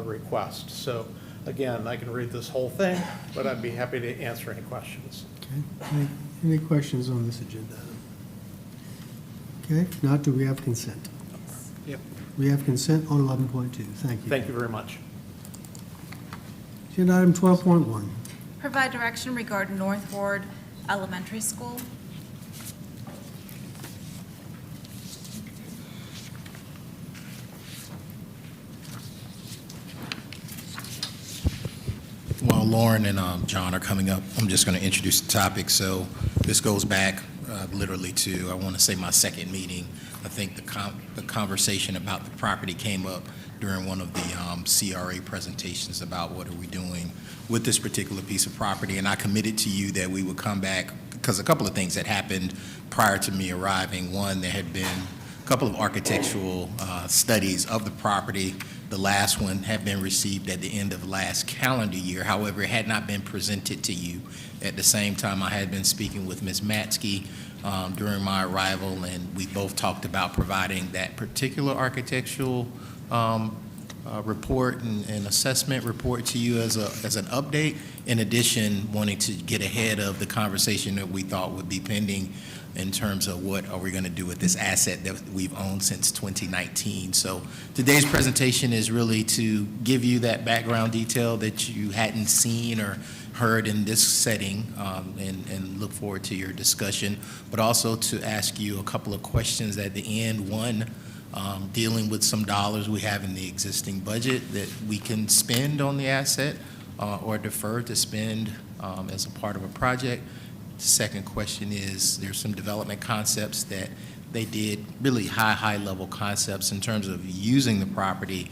[SPEAKER 12] request. So again, I can read this whole thing, but I'd be happy to answer any questions.
[SPEAKER 2] Okay. Any questions on this agenda? Okay, if not, do we have consent?
[SPEAKER 12] Yep.
[SPEAKER 2] We have consent on 11.2. Thank you.
[SPEAKER 12] Thank you very much.
[SPEAKER 2] Agenda item 12.1.
[SPEAKER 3] Provide direction regarding North Ward Elementary School.
[SPEAKER 14] While Lauren and John are coming up, I'm just going to introduce the topic. So this goes back literally to, I want to say, my second meeting. I think the conversation about the property came up during one of the CRA presentations about what are we doing with this particular piece of property. And I committed to you that we would come back because a couple of things had happened prior to me arriving. One, there had been a couple of architectural studies of the property. The last one had been received at the end of last calendar year. However, it had not been presented to you. At the same time, I had been speaking with Ms. Matsky during my arrival, and we both talked about providing that particular architectural report and assessment report to you as an update. in addition, wanting to get ahead of the conversation that we thought would be pending in terms of what are we going to do with this asset that we've owned since 2019. So today's presentation is really to give you that background detail that you hadn't seen or heard in this setting, and look forward to your discussion, but also to ask you a couple of questions at the end. One, dealing with some dollars we have in the existing budget that we can spend on the asset or defer to spend as a part of a project. The second question is, there's some development concepts that they did, really high level concepts in terms of using the property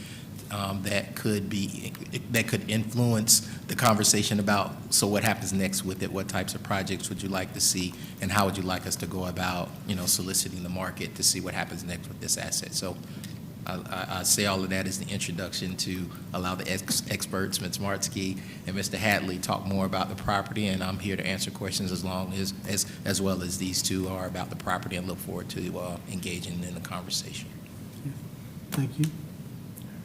[SPEAKER 14] that could influence the conversation about, so what happens next with it? What types of projects would you like to see, and how would you like us to go about, soliciting the market to see what happens next with this asset? So I say all of that as the introduction to allow the experts, Ms. Martsky and Mr. Hadley, talk more about the property, and I'm here to answer questions as well as these two are about the property, and look forward to engaging in the conversation.
[SPEAKER 2] Thank you.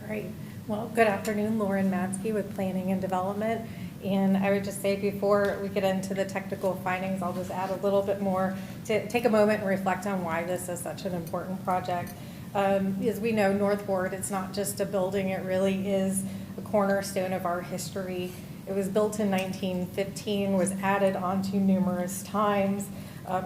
[SPEAKER 6] All right. Well, good afternoon, Lauren Matsky with Planning and Development. And I would just say, before we get into the technical findings, I'll just add a little bit more to take a moment and reflect on why this is such an important project. As we know, North Ward, it's not just a building, it really is a cornerstone of our history. It was built in 1915, was added onto numerous times.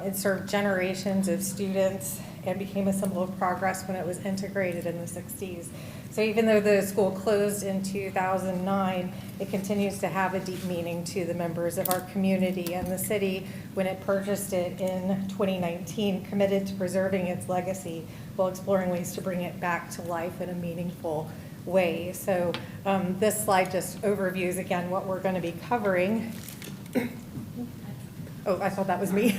[SPEAKER 6] It served generations of students and became a symbol of progress when it was integrated in the 60s. So even though the school closed in 2009, it continues to have a deep meaning to the members of our community, and the city, when it purchased it in 2019, committed to preserving its legacy while exploring ways to bring it back to life in a meaningful way. So this slide just overviews, again, what we're going to be covering. Oh, I thought that was me.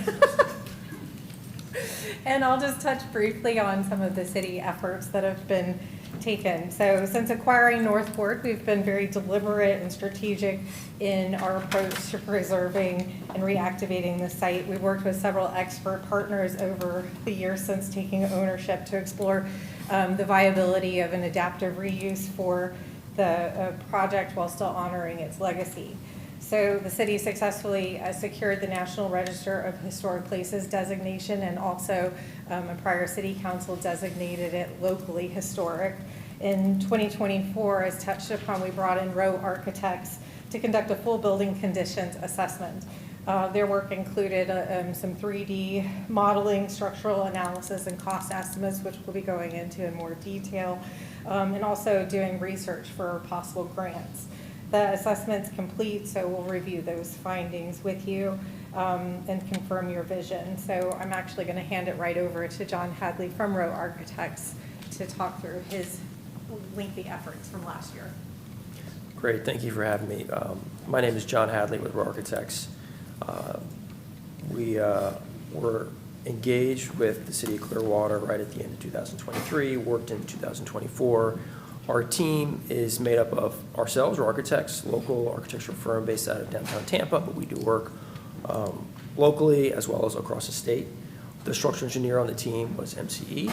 [SPEAKER 6] And I'll just touch briefly on some of the city efforts that have been taken. So since acquiring North Ward, we've been very deliberate and strategic in our approach to preserving and reactivating the site. We worked with several expert partners over the years since taking ownership to explore the viability of an adaptive reuse for the project while still honoring its legacy. So the city successfully secured the National Register of Historic Places designation, and also a prior city council designated it locally historic. In 2024, as touched upon, we brought in Rowe Architects to conduct a full building conditions assessment. Their work included some 3D modeling, structural analysis, and cost estimates, which we'll be going into in more detail, and also doing research for possible grants. The assessment's complete, so we'll review those findings with you and confirm your vision. So I'm actually going to hand it right over to John Hadley from Rowe Architects to talk through his lengthy efforts from last year.
[SPEAKER 15] Great, thank you for having me. My name is John Hadley with Rowe Architects. We were engaged with the city of Clearwater right at the end of 2023, worked in 2024. Our team is made up of ourselves, we're architects, local architectural firm based out of downtown Tampa, but we do work locally as well as across the state. The structural engineer on the team was MCE.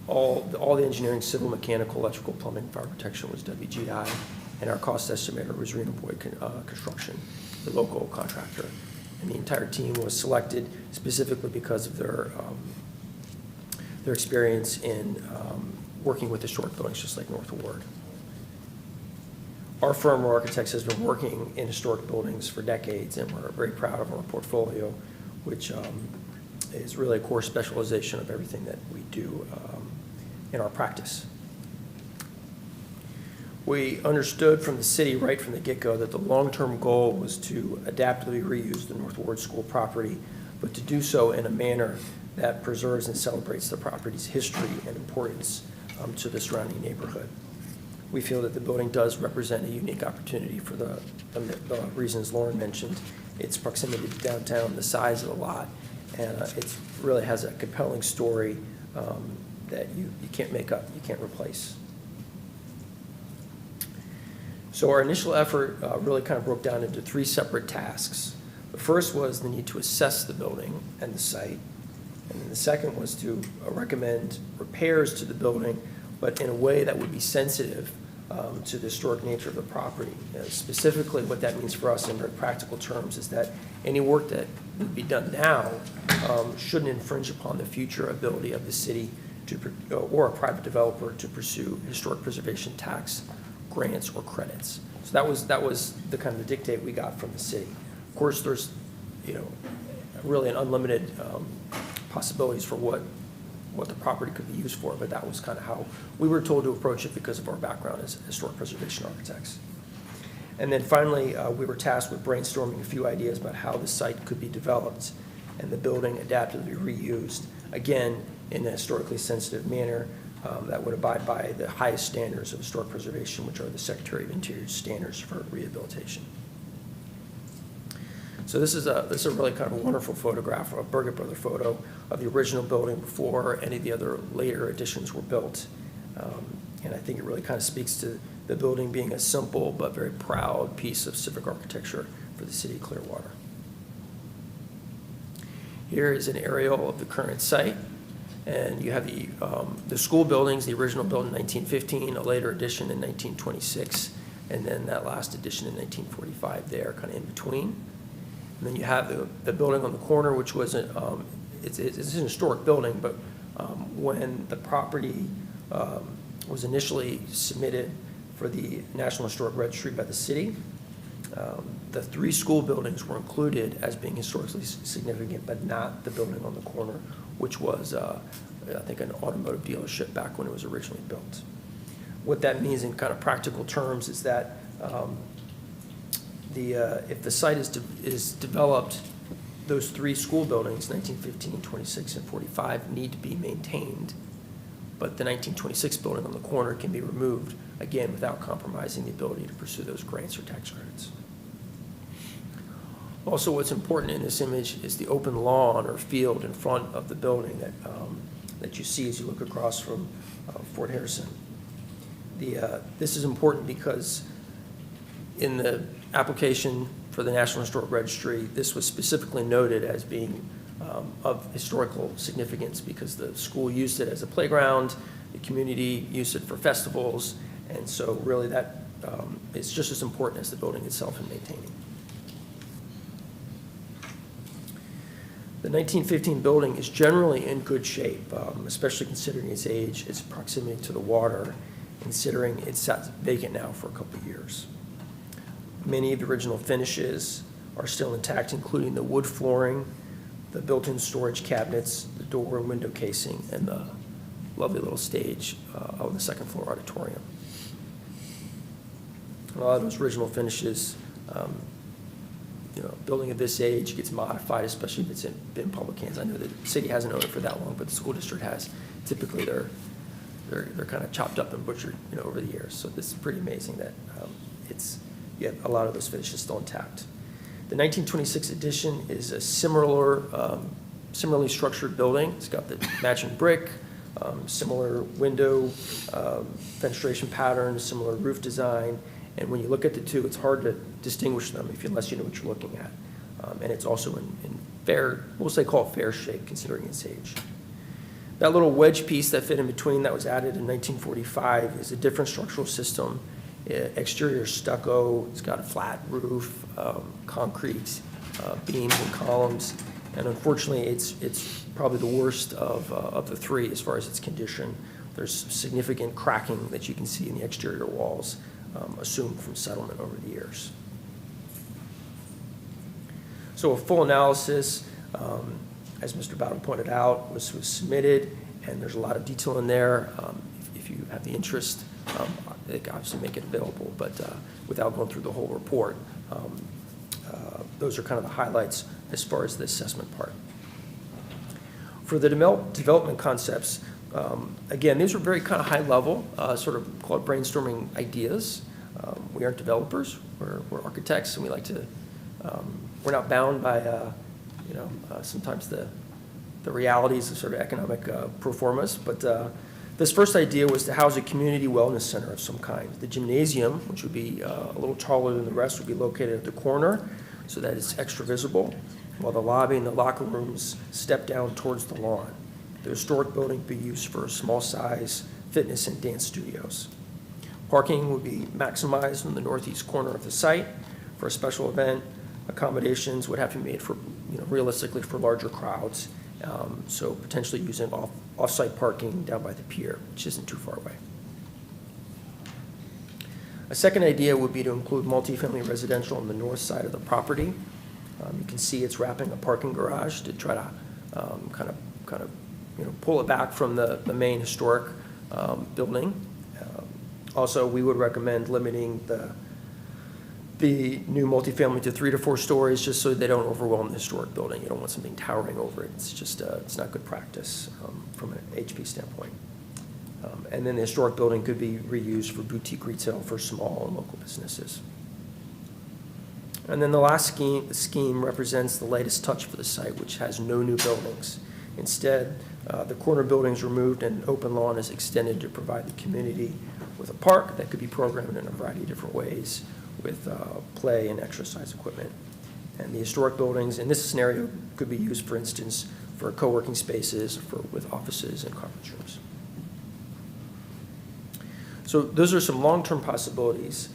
[SPEAKER 15] All the engineering, civil, mechanical, electrical, plumbing, fire protection was WGI, and our cost estimator was Reno Boyd Construction, the local contractor. And the entire team was selected specifically because of their experience in working with historic buildings just like North Ward. Our firm, Rowe Architects, has been working in historic buildings for decades, and we're very proud of our portfolio, which is really a core specialization of everything that we do in our practice. We understood from the city right from the get-go that the long-term goal was to adaptively reuse the North Ward School property, but to do so in a manner that preserves and celebrates the property's history and importance to the surrounding neighborhood. We feel that the building does represent a unique opportunity for the reasons Lauren mentioned, its proximity to downtown, the size of the lot, and it really has a compelling story that you can't make up, you can't replace. So our initial effort really kind of broke down into three separate tasks. The first was the need to assess the building and the site. And then the second was to recommend repairs to the building, but in a way that would be sensitive to the historic nature of the property. Specifically, what that means for us in very practical terms is that any work that would be done now shouldn't infringe upon the future ability of the city or a private developer to pursue historic preservation tax grants or credits. So that was the kind of the dictate we got from the city. Of course, there's really an unlimited possibilities for what the property could be used for, but that was kind of how we were told to approach it because of our background as historic preservation architects. And then finally, we were tasked with brainstorming a few ideas about how the site could be developed and the building adaptively reused, again, in a historically sensitive manner that would abide by the highest standards of historic preservation, which are the Secretary of Interior's standards for rehabilitation. So this is a really kind of a wonderful photograph, a Berget Brother photo of the original building before any of the other later additions were built. And I think it really kind of speaks to the building being a simple but very proud piece of civic architecture for the city of Clearwater. Here is an aerial of the current site. And you have the school buildings, the original building in 1915, a later addition in 1926, and then that last addition in 1945 there, kind of in between. And then you have the building on the corner, which was it's an historic building, but when the property was initially submitted for the National Historic Registry by the city, the 3 school buildings were included as being historically significant, but not the building on the corner, which was, I think, an automotive dealership back when it was originally built. What that means in kind of practical terms is that if the site is developed, those 3 school buildings, 1915, 26, and 45, need to be maintained, but the 1926 building on the corner can be removed, again, without compromising the ability to pursue those grants or tax credits. Also, what's important in this image is the open lawn or field in front of the building that you see as you look across from Fort Harrison. This is important because in the application for the National Historic Registry, this was specifically noted as being of historical significance because the school used it as a playground, the community used it for festivals, and so really that it's just as important as the building itself in maintaining. The 1915 building is generally in good shape, especially considering its age, its proximity to the water, considering it's sat vacant now for a couple of years. Many of the original finishes are still intact, including the wood flooring, the built-in storage cabinets, the door and window casing, and the lovely little stage on the second floor auditorium. A lot of those original finishes, building of this age gets modified, especially if it's been in public hands. I know the city hasn't owned it for that long, but the school district has. Typically, they're kind of chopped up and butchered, over the years. So this is pretty amazing that you have a lot of those finishes still intact. The 1926 edition is a similarly structured building. It's got the matching brick, similar window fenestration patterns, similar roof design. And when you look at the two, it's hard to distinguish them unless you know what you're looking at. And it's also in fair, call it fair shape considering its age. That little wedge piece that fit in between that was added in 1945 is a different structural system. Exterior stucco, it's got a flat roof, concrete beams and columns, and unfortunately it's probably the worst of the 3 as far as its condition. There's significant cracking that you can see in the exterior walls, assumed from settlement over the years. So a full analysis, as Mr. Bowden pointed out, was submitted, and there's a lot of detail in there. If you have the interest, they can obviously make it available, but without going through the whole report, those are kind of the highlights as far as the assessment part. For the development concepts, again, these are very kind of high level, sort of called brainstorming ideas. We aren't developers, we're architects, and we like to, we're not bound by, sometimes the realities of sort of economic pro formas, but this first idea was to house a community wellness center of some kind. The gymnasium, which would be a little taller than the rest, would be located at the corner so that it's extra visible, while the lobby and the locker rooms step down towards the lawn. The historic building would be used for small size fitness and dance studios. Parking would be maximized in the northeast corner of the site. For a special event, accommodations would have to be made for, realistically for larger crowds. So potentially using off-site parking down by the pier, which isn't too far away. A second idea would be to include multifamily residential on the north side of the property. You can see it's wrapping a parking garage to try to kind of pull it back from the main historic building. Also, we would recommend limiting the new multifamily to 3 to 4 stories, just so they don't overwhelm the historic building. You don't want something towering over it. It's just it's not good practice from an HP standpoint. And then the historic building could be reused for boutique retail for small and local businesses. And then the last scheme represents the latest touch for the site, which has no new buildings. Instead, the corner building is removed and open lawn is extended to provide the community with a park that could be programmed in a variety of different ways with play and exercise equipment. And the historic buildings in this scenario could be used, for instance, for co-working spaces, with offices and conference rooms. So those are some long-term possibilities.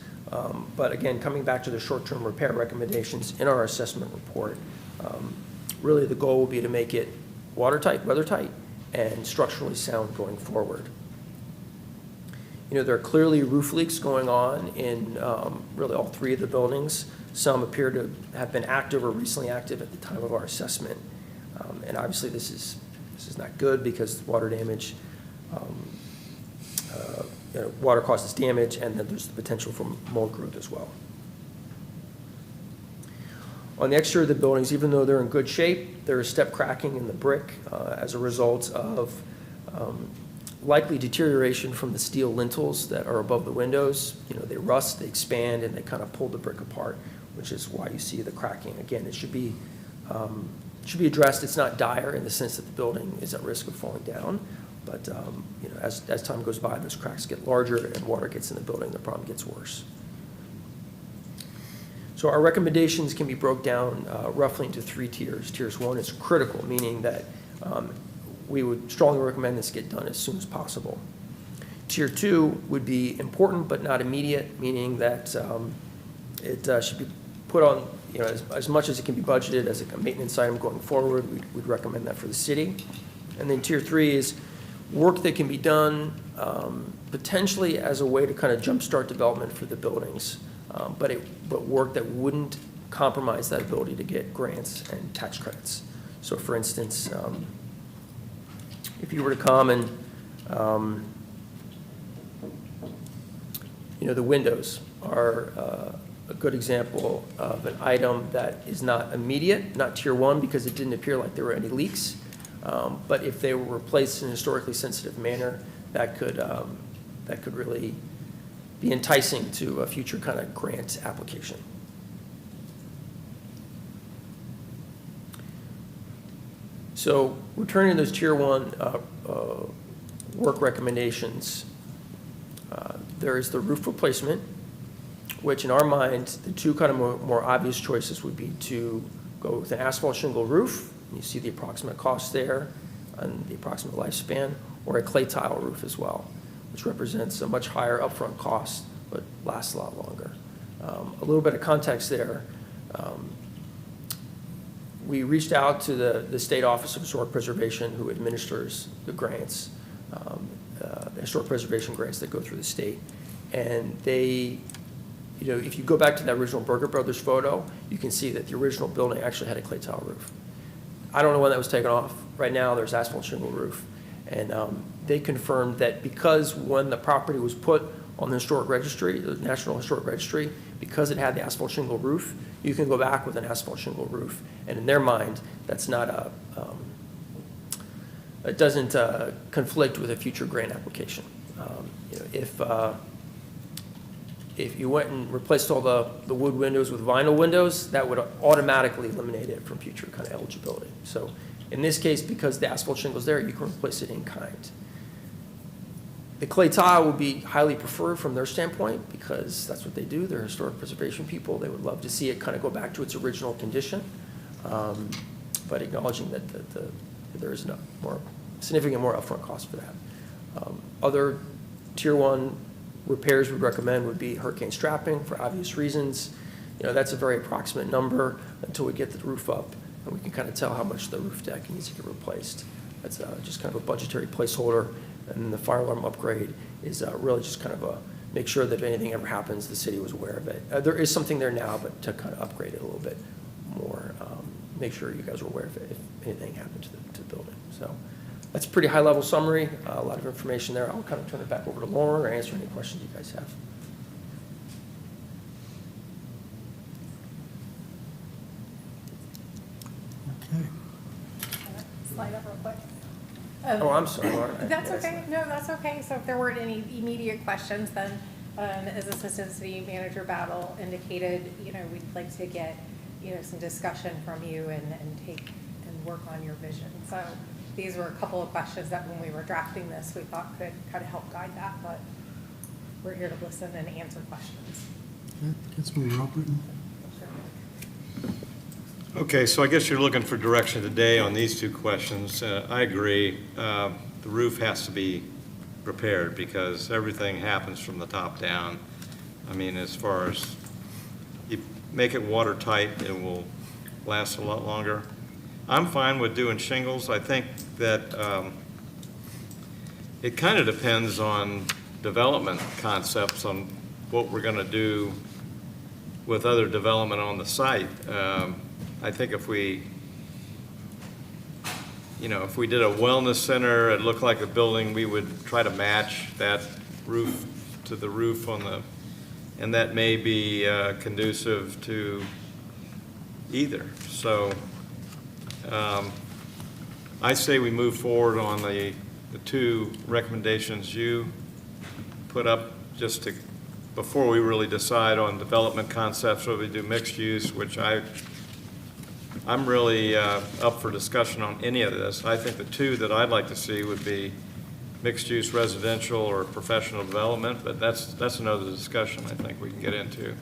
[SPEAKER 15] But again, coming back to the short-term repair recommendations in our assessment report, really the goal will be to make it watertight, weathertight, and structurally sound going forward. There are clearly roof leaks going on in really all 3 of the buildings. Some appear to have been active or recently active at the time of our assessment. And obviously this is not good because water damage, water causes damage, and then there's the potential for mold growth as well. On the exterior of the buildings, even though they're in good shape, there is step cracking in the brick as a result of likely deterioration from the steel lintels that are above the windows. They rust, they expand, and they kind of pull the brick apart, which is why you see the cracking. Again, it should be addressed. It's not dire in the sense that the building is at risk of falling down, but as time goes by, those cracks get larger and water gets in the building, the problem gets worse. So our recommendations can be broke down roughly into 3 tiers. Tiers 1 is critical, meaning that we would strongly recommend this get done as soon as possible. Tier 2 would be important but not immediate, meaning that it should be put on, as much as it can be budgeted as a maintenance item going forward. We'd recommend that for the city. And then Tier 3 is work that can be done potentially as a way to kind of jumpstart development for the buildings, but work that wouldn't compromise that ability to get grants and tax credits. So for instance, if you were to come and, the windows are a good example of an item that is not immediate, not tier 1 because it didn't appear like there were any leaks. But if they were replaced in a historically sensitive manner, that could really be enticing to a future kind of grant application. So returning to those tier 1 work recommendations, there is the roof replacement, which in our mind, the 2 kind of more obvious choices would be to go with an asphalt shingle roof. You see the approximate cost there and the approximate lifespan, or a clay tile roof as well, which represents a much higher upfront cost, but lasts a lot longer. A little bit of context there. We reached out to the State Office of Historic Preservation, who administers the grants, the historic preservation grants that go through the state. And they, if you go back to that original Berger Brothers photo, you can see that the original building actually had a clay tile roof. I don't know when that was taken off. Right now, there's asphalt shingle roof. And they confirmed that because when the property was put on the historic registry, the National Historic Registry, because it had the asphalt shingle roof, you can go back with an asphalt shingle roof. And in their mind, that's not it doesn't conflict with a future grant application. If you went and replaced all the wood windows with vinyl windows, that would automatically eliminate it from future kind of eligibility. So in this case, because the asphalt shingle is there, you can replace it in kind. The clay tile would be highly preferred from their standpoint because that's what they do. They're historic preservation people. They would love to see it kind of go back to its original condition, but acknowledging that there is significant more upfront cost for that. Other tier 1 repairs we recommend would be hurricane strapping for obvious reasons. You know, that's a very approximate number until we get the roof up, and we can kind of tell how much the roof deck needs to get replaced. That's just kind of a budgetary placeholder. And then the fire alarm upgrade is really just kind of a, make sure that if anything ever happens, the city was aware of it. There is something there now, but to kind of upgrade it a little bit more, make sure you guys are aware of it if anything happened to the building. So that's a pretty high-level summary, a lot of information there. I'll kind of turn it back over to Lauren or answer any questions you guys have.
[SPEAKER 2] Okay.
[SPEAKER 6] Slide up real quick.
[SPEAKER 15] Oh, I'm sorry, Lauren.
[SPEAKER 6] That's okay. No, that's okay. So if there weren't any immediate questions, then as Assistant City Manager Battle indicated, you know, we'd like to get, you know, some discussion from you and take and work on your vision. So these were a couple of questions that when we were drafting this, we thought could kind of help guide that, but we're here to listen and answer questions.
[SPEAKER 2] Councilman Robertson?
[SPEAKER 11] Okay, so I guess you're looking for direction today on these two questions. I agree. The roof has to be repaired because everything happens from the top down. I mean, as far as you make it watertight, it will last a lot longer. I'm fine with doing shingles. I think that it kind of depends on development concepts on what we're going to do with other development on the site. I think if we, you know, if we did a wellness center, it looked like a building, we would try to match that roof to the roof on the, and that may be conducive to either. So I say we move forward on the two recommendations you put up just to, before we really decide on development concepts, whether we do mixed use, which I'm really up for discussion on any of this. I think the two that I'd like to see would be mixed-use residential or professional development, but that's another discussion I think we can get into.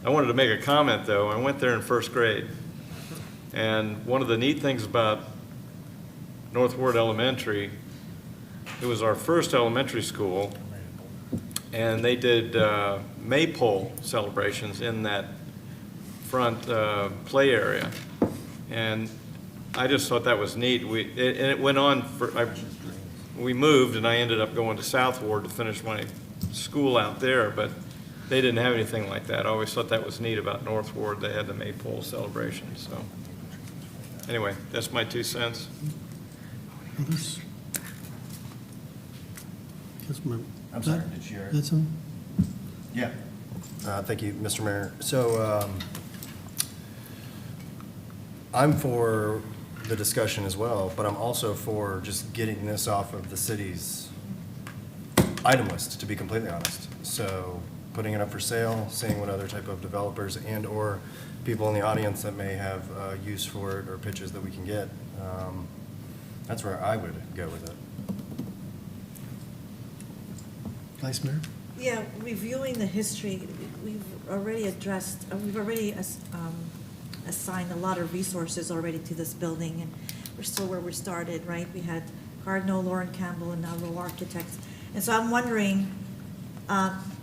[SPEAKER 11] I wanted to make a comment, though. I went there in first grade, and one of the neat things about North Ward Elementary, it was our first elementary school, and they did maypole celebrations in that front play area, and I just thought that was neat. And it went on for, we moved and I ended up going to South Ward to finish my school out there, but they didn't have anything like that. I always thought that was neat about North Ward. They had the maypole celebration. So anyway, that's my 2 cents.
[SPEAKER 2] Others? Councilman.
[SPEAKER 10] I'm sorry, did you?
[SPEAKER 2] Hudson?
[SPEAKER 10] Yeah. Thank you, Mr. Mayor. So I'm for the discussion as well, but I'm also for just getting this off of the city's item list, to be completely honest. So putting it up for sale, seeing what other type of developers and/or people in the audience that may have use for it or pitches that we can get. That's where I would go with it.
[SPEAKER 2] Vice Mayor?
[SPEAKER 4] Yeah, reviewing the history, we've already addressed, we've already assigned a lot of resources already to this building, and we're still where we started, right? We had Cardinal, Lauren Campbell, and now Rowe Architects. And so I'm wondering,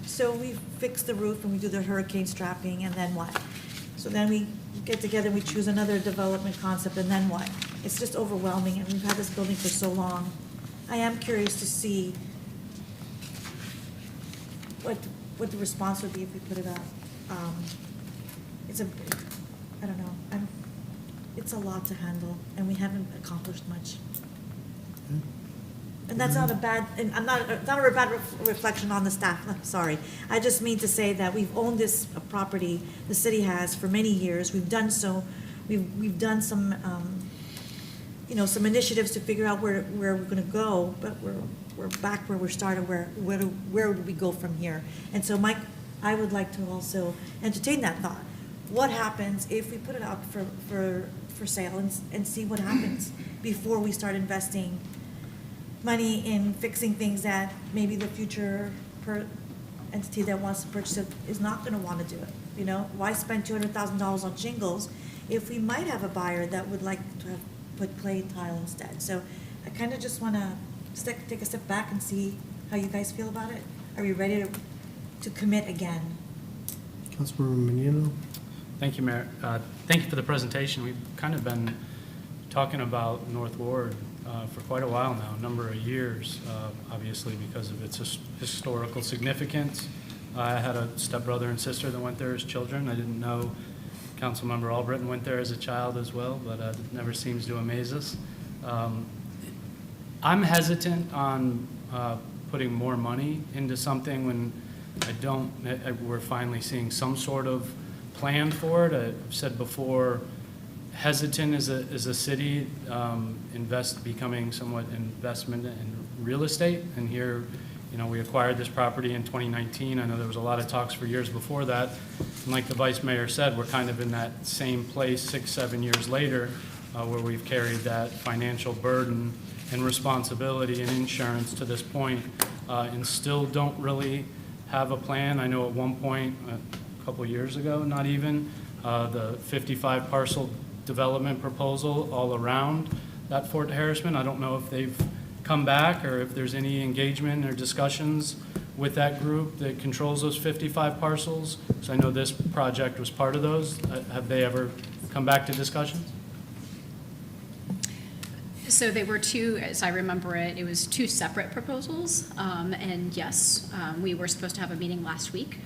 [SPEAKER 4] so we fix the roof and we do the hurricane strapping, and then what? So then we get together and we choose another development concept, and then what? It's just overwhelming, and we've had this building for so long. I am curious to see what the response would be if we put it up. I don't know, it's a lot to handle, and we haven't accomplished much. And that's not a bad, and I'm not a bad reflection on the staff, I'm sorry. I just mean to say that we've owned this property, the city has, for many years. We've done some, some initiatives to figure out where we're gonna go, but we're back where we started, where would we go from here? And so Mike, I would like to also entertain that thought. What happens if we put it up for sale and see what happens before we start investing money in fixing things that maybe the future entity that wants to purchase it is not gonna wanna do it, you know? Why spend $200,000 on shingles if we might have a buyer that would like to have put clay tile instead? So I kinda just wanna take a step back and see how you guys feel about it. are we ready to commit again?
[SPEAKER 2] Councilmember Menino?
[SPEAKER 7] Thank you, Mayor. Thank you for the presentation. We've kind of been talking about North Ward for quite a while now, a number of years, obviously because of its historical significance. I had a stepbrother and sister that went there as children. I didn't know Councilmember Albritton went there as a child as well, but it never seems to amaze us. I'm hesitant on putting more money into something when we're finally seeing some sort of plan for it. I've said before, hesitant as a city, becoming somewhat investment in real estate. And here, we acquired this property in 2019. I know there was a lot of talks for years before that. And like the Vice Mayor said, we're kind of in that same place 6, 7 years later, where we've carried that financial burden and responsibility and insurance to this point, and still don't really have a plan. I know at one point, a couple of years ago, not even, the 55 parcel development proposal all around that Fort Harrisman. I don't know if they've come back or if there's any engagement or discussions with that group that controls those 55 parcels. So I know this project was part of those. Have they ever come back to discussions?
[SPEAKER 13] So they were two, as I remember it, it was two separate proposals. And yes, we were supposed to have a meeting last week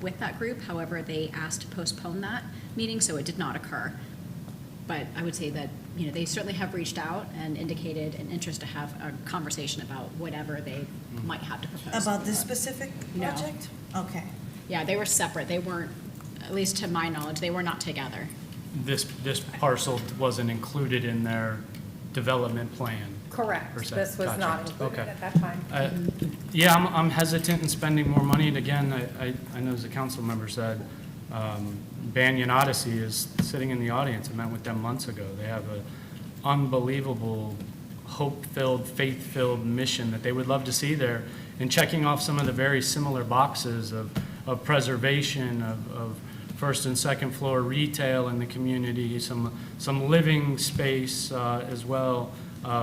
[SPEAKER 13] with that group. However, they asked to postpone that meeting, so it did not occur. But I would say that, they certainly have reached out and indicated an interest to have a conversation about whatever they might have to propose.
[SPEAKER 4] About this specific project? Okay.
[SPEAKER 13] Yeah, they were separate. They weren't, at least to my knowledge, they were not together.
[SPEAKER 7] This parcel wasn't included in their development plan.
[SPEAKER 6] Correct.
[SPEAKER 7] per se.
[SPEAKER 6] This was
[SPEAKER 7] Gotcha.
[SPEAKER 6] not included
[SPEAKER 7] Okay.
[SPEAKER 6] at that time.
[SPEAKER 7] Yeah, I'm hesitant in spending more money, and again, I know as a council member said, Banyan Odyssey is sitting in the audience. I met with them months ago. They have an unbelievable, hope-filled, faith-filled mission that they would love to see there, and checking off some of the very similar boxes of preservation, of first and second floor retail in the community, some living space as well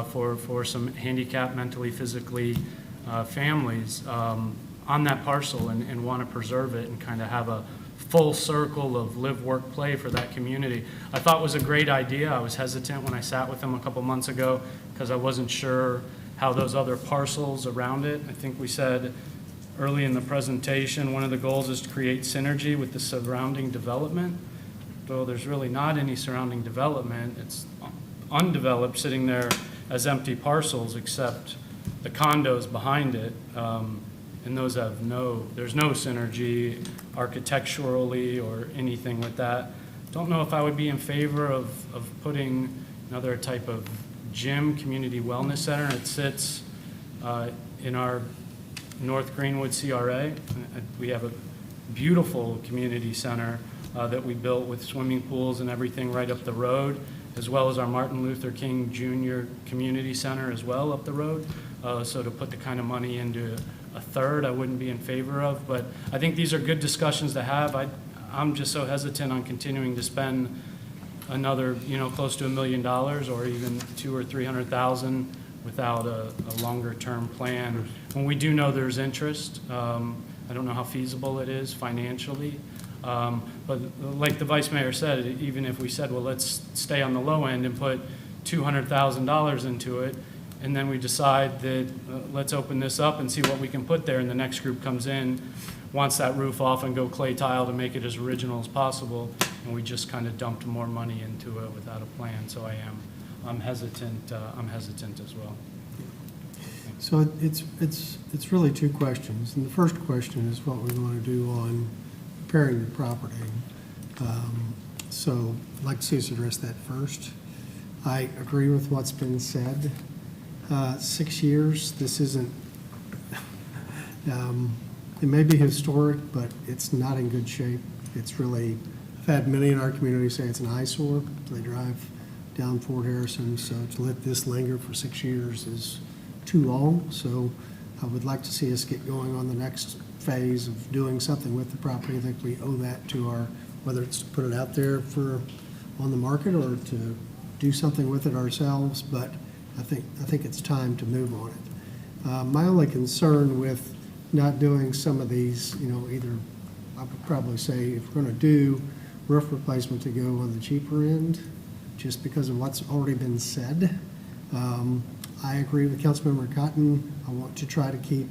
[SPEAKER 7] for some handicapped, mentally, physically families on that parcel, and want to preserve it and kind of have a full circle of live, work, play for that community. I thought it was a great idea. I was hesitant when I sat with them a couple months ago because I wasn't sure how those other parcels around it. I think we said early in the presentation, one of the goals is to create synergy with the surrounding development. Well, there's really not any surrounding development. It's undeveloped, sitting there as empty parcels, except the condos behind it. And those have there's no synergy architecturally or anything with that. Don't know if I would be in favor of putting another type of gym, community wellness center. It sits in our North Greenwood CRA. We have a beautiful community center that we built with swimming pools and everything right up the road, as well as our Martin Luther King Jr. Community Center as well up the road. So to put the kind of money into a third, I wouldn't be in favor of, but I think these are good discussions to have. I'm just so hesitant on continuing to spend another, close to $1 million or even $200,000 or $300,000 without a longer-term plan. When we do know there's interest, I don't know how feasible it is financially, but like the Vice Mayor said, even if we said, well, let's stay on the low end and put $200,000 into it, and then we decide that let's open this up and see what we can put there, and the next group comes in, wants that roof off and go clay tile to make it as original as possible, and we just kind of dumped more money into it without a plan. So I'm hesitant as well.
[SPEAKER 2] So it's really two questions. And the first question is what we want to do on preparing the property. So I'd like to see us address that first. I agree with what's been said. 6 years, this isn't, it may be historic, but it's not in good shape. It's really, I've had many in our community say it's an eyesore. They drive down Fort Harrison, so to let this linger for 6 years is too long. So I would like to see us get going on the next phase of doing something with the property. I think we owe that to our, whether it's to put it out there on the market or to do something with it ourselves, but I think it's time to move on it. My only concern with not doing some of these, either, I would probably say if we're going to do roof replacement to go on the cheaper end, just because of what's already been said. I agree with Councilmember Cotton. I want to try to keep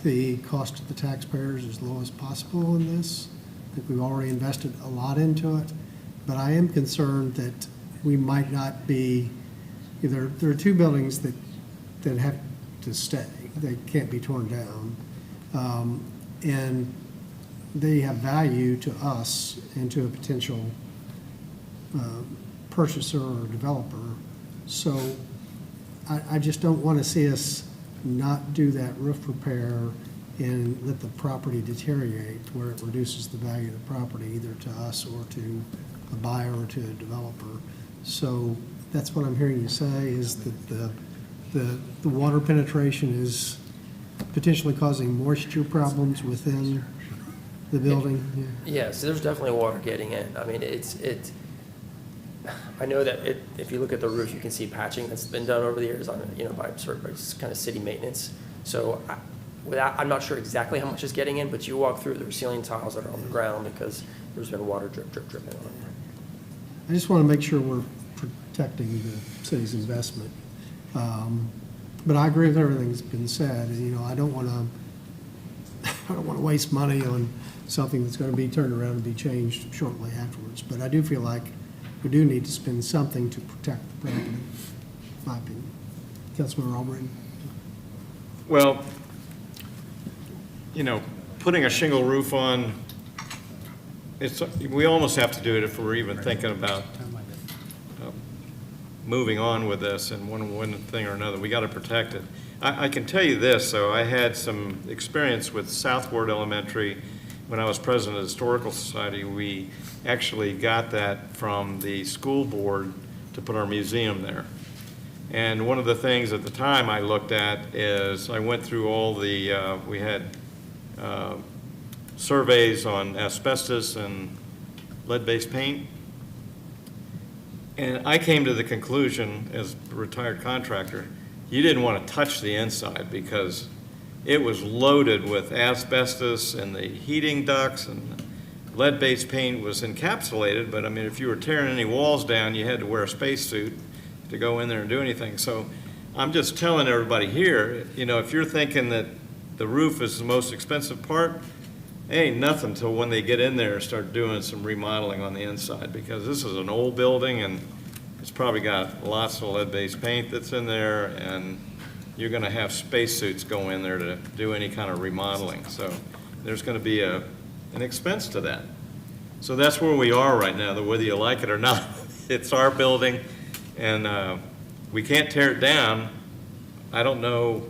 [SPEAKER 2] the cost to the taxpayers as low as possible in this. I think we've already invested a lot into it, but I am concerned that we might not be, there are two buildings that have to stay. They can't be torn down. And they have value to us and to a potential purchaser or developer. So I just don't want to see us not do that roof repair and let the property deteriorate where it reduces the value of the property either to us or to a buyer or to a developer. So that's what I'm hearing you say, is that the water penetration is potentially causing moisture problems within the building.
[SPEAKER 15] Yes, there's definitely water getting in. I mean, I know that if you look at the roof, you can see patching that's been done over the years on, by kind of city maintenance. So I'm not sure exactly how much is getting in, but you walk through, there are ceiling tiles that are on the ground because there's been water dripping on them.
[SPEAKER 2] I just want to make sure we're protecting the city's investment. But I agree with everything that's been said. I don't want to waste money on something that's going to be turned around and be changed shortly afterwards. But I do feel like we do need to spend something to protect the property, in my opinion. Councilmember Albright.
[SPEAKER 11] Well, putting a shingle roof on, we almost have to do it if we're even thinking about moving on with this and one thing or another. We got to protect it. I can tell you this, though. I had some experience with Southward Elementary when I was president of the Historical Society. We actually got that from the school board to put our museum there. And one of the things at the time I looked at is I went through all the, we had surveys on asbestos and lead-based paint. And I came to the conclusion, as a retired contractor, you didn't want to touch the inside because it was loaded with asbestos and the heating ducts, and lead-based paint was encapsulated, but I mean, if you were tearing any walls down, you had to wear a spacesuit to go in there and do anything. So I'm just telling everybody here, if you're thinking that the roof is the most expensive part, it ain't nothing until when they get in there and start doing some remodeling on the inside, because this is an old building and it's probably got lots of lead-based paint that's in there, and you're going to have spacesuits go in there to do any kind of remodeling. So there's going to be an expense to that. So that's where we are right now, that whether you like it or not, it's our building, and we can't tear it down. I don't know.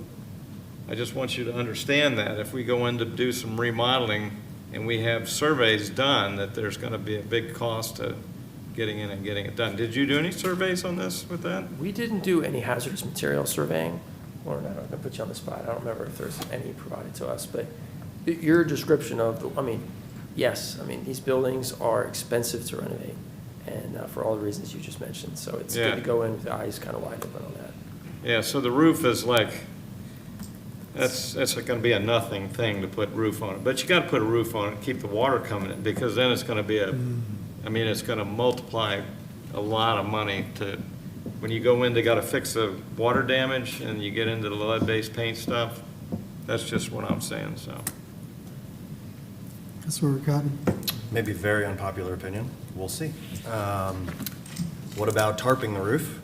[SPEAKER 11] I just want you to understand that if we go in to do some remodeling and we have surveys done, that there's going to be a big cost to getting in and getting it done. Did you do any surveys on this with that?
[SPEAKER 15] We didn't do any hazardous material surveying. Lauren, I'm going to put you on the spot. I don't remember if there's any provided to us, but your description of, yes, these buildings are expensive to renovate, and for all the reasons you just mentioned. So it's good to go in with the eyes kind of wide open on that.
[SPEAKER 11] Yeah, so the roof is like, that's going to be a nothing thing to put roof on it. But you got to put a roof on it, keep the water coming in, because then it's going to be it's going to multiply a lot of money to, when you go in, they got to fix the water damage and you get into the lead-based paint stuff. That's just what I'm saying, so.
[SPEAKER 2] Councilmember Cotton.
[SPEAKER 10] Maybe a very unpopular opinion. We'll see. What about tarping the roof,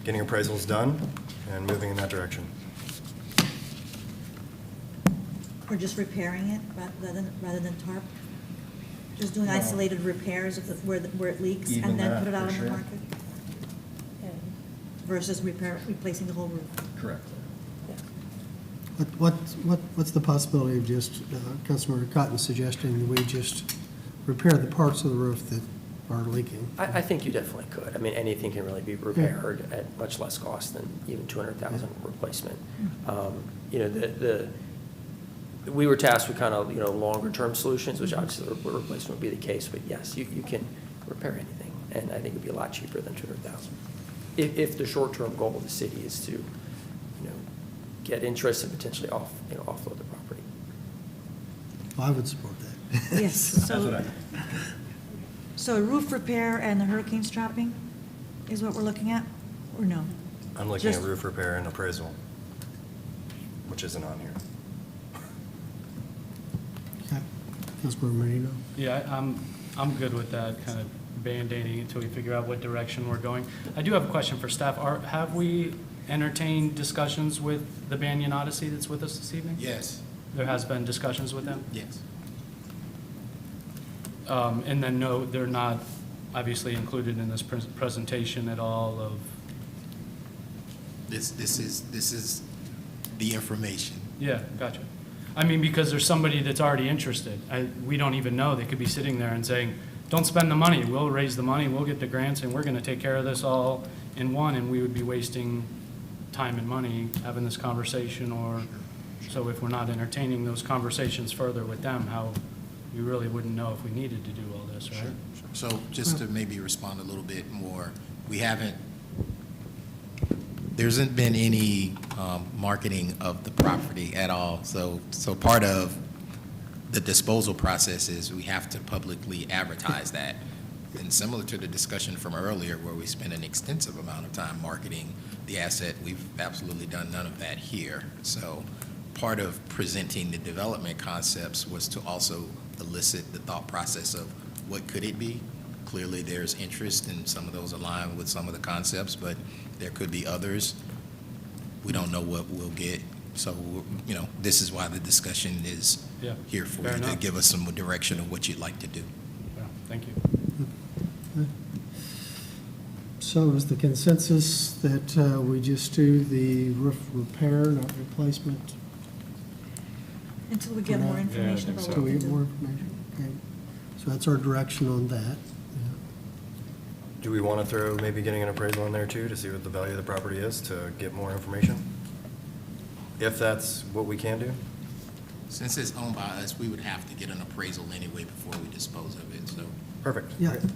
[SPEAKER 10] getting appraisals done, and moving in that direction?
[SPEAKER 4] Or just repairing it rather than tarp? Just doing isolated repairs of where it leaks and then put it out on the market? Versus replacing the whole roof?
[SPEAKER 10] Correct.
[SPEAKER 2] What's the possibility of just, Councilmember Cotton suggesting that we just repair the parts of the roof that are leaking?
[SPEAKER 15] I think you definitely could. Anything can really be repaired at much less cost than even $200,000 replacement. We were tasked with kind of, longer term solutions, which obviously the replacement would be the case, but yes, you can repair anything, and I think it'd be a lot cheaper than $200,000. If the short-term goal of the city is to, get interest and potentially offload the property.
[SPEAKER 2] I would support that.
[SPEAKER 4] Yes, so a roof repair and the hurricane strapping is what we're looking at, or no?
[SPEAKER 10] I'm looking at
[SPEAKER 4] Just-
[SPEAKER 10] roof repair and appraisal, which isn't on here.
[SPEAKER 2] Okay. Councilmember Marino?
[SPEAKER 7] Yeah, I'm good with that, kind of band-aiding until we figure out what direction we're going. I do have a question for staff. Have we entertained discussions with the Banyan Odyssey that's with us this evening?
[SPEAKER 14] Yes.
[SPEAKER 7] There has been discussions with them?
[SPEAKER 14] Yes.
[SPEAKER 7] And then, no, they're not obviously included in this presentation at all of,
[SPEAKER 14] This is the information.
[SPEAKER 7] yeah, gotcha. I mean, because there's somebody that's already interested. We don't even know. They could be sitting there and saying, don't spend the money. We'll raise the money, we'll get the grants, and we're going to take care of this all in one, and we would be wasting time and money having this conversation, or, so if we're not entertaining those conversations further with them, how, we really wouldn't know if we needed to do all this, right?
[SPEAKER 14] So just to maybe respond a little bit more, there hasn't been any marketing of the property at all. So part of the disposal process is we have to publicly advertise that. And similar to the discussion from earlier where we spent an extensive amount of time marketing the asset, we've absolutely done none of that here. So part of presenting the development concepts was to also elicit the thought process of what could it be. Clearly there's interest and some of those align with some of the concepts, but there could be others. We don't know what we'll get. So, this is why the discussion is here for
[SPEAKER 7] fair
[SPEAKER 14] you, to
[SPEAKER 7] enough.
[SPEAKER 14] give us some direction of what you'd like to do.
[SPEAKER 7] Yeah, thank you.
[SPEAKER 2] So is the consensus that we just do the roof repair, not replacement?
[SPEAKER 4] Until we get more
[SPEAKER 2] Yeah,
[SPEAKER 4] information about
[SPEAKER 2] Till
[SPEAKER 4] what
[SPEAKER 2] we
[SPEAKER 4] we
[SPEAKER 2] get
[SPEAKER 4] do.
[SPEAKER 2] more information, okay. So that's our direction on that.
[SPEAKER 10] Do we want to throw maybe getting an appraisal in there too, to see what the value of the property is, to get more information? If that's what we can do?
[SPEAKER 14] Since it's owned by us, we would have to get an appraisal anyway before we dispose of it, so.
[SPEAKER 10] Perfect.
[SPEAKER 2] Yeah.
[SPEAKER 10] Okay.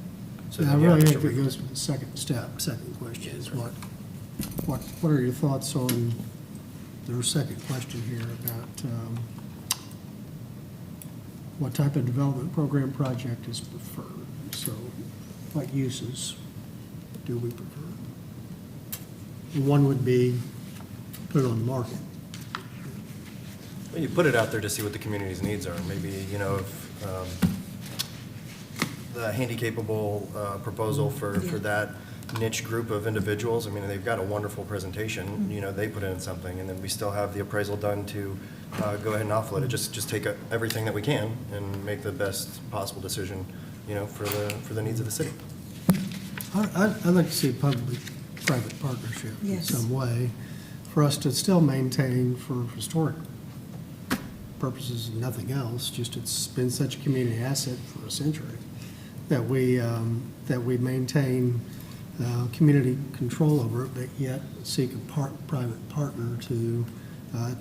[SPEAKER 10] So
[SPEAKER 2] Yeah, I
[SPEAKER 10] then,
[SPEAKER 2] really
[SPEAKER 10] Mr.
[SPEAKER 2] think it
[SPEAKER 10] Weaver.
[SPEAKER 2] goes to the second step, second question is what are your thoughts on, there's a second question here about what type of development program project is preferred? So what uses do we prefer? And one would be put it on the market.
[SPEAKER 10] Well, you put it out there to see what the community's needs are. Maybe, if the handy-capable proposal for that niche group of individuals, I mean, they've got a wonderful presentation, they put in something, and then we still have the appraisal done to go ahead and offload it. Just take everything that we can and make the best possible decision, for the needs of the city.
[SPEAKER 2] I'd like to see a public-private partnership in
[SPEAKER 4] Yes.
[SPEAKER 2] some way for us to still maintain for historic purposes and nothing else, just it's been such a community asset for a century, that we maintain community control over it, but yet seek a private partner to, I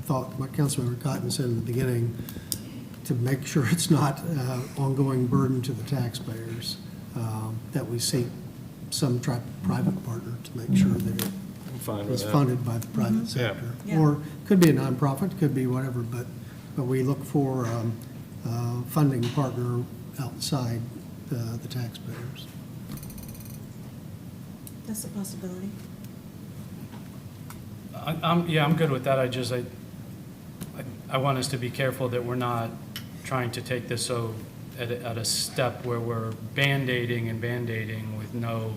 [SPEAKER 2] thought what Councilmember Cotton said in the beginning, to make sure it's not ongoing burden to the taxpayers, that we seek some type of private partner to make sure that it is funded by the private sector.
[SPEAKER 4] Yeah.
[SPEAKER 2] Or could be a nonprofit, could be whatever, but we look for funding partner outside the taxpayers.
[SPEAKER 4] That's a possibility.
[SPEAKER 7] I'm good with that. I want us to be careful that we're not trying to take this at a step where we're Band-Aiding with no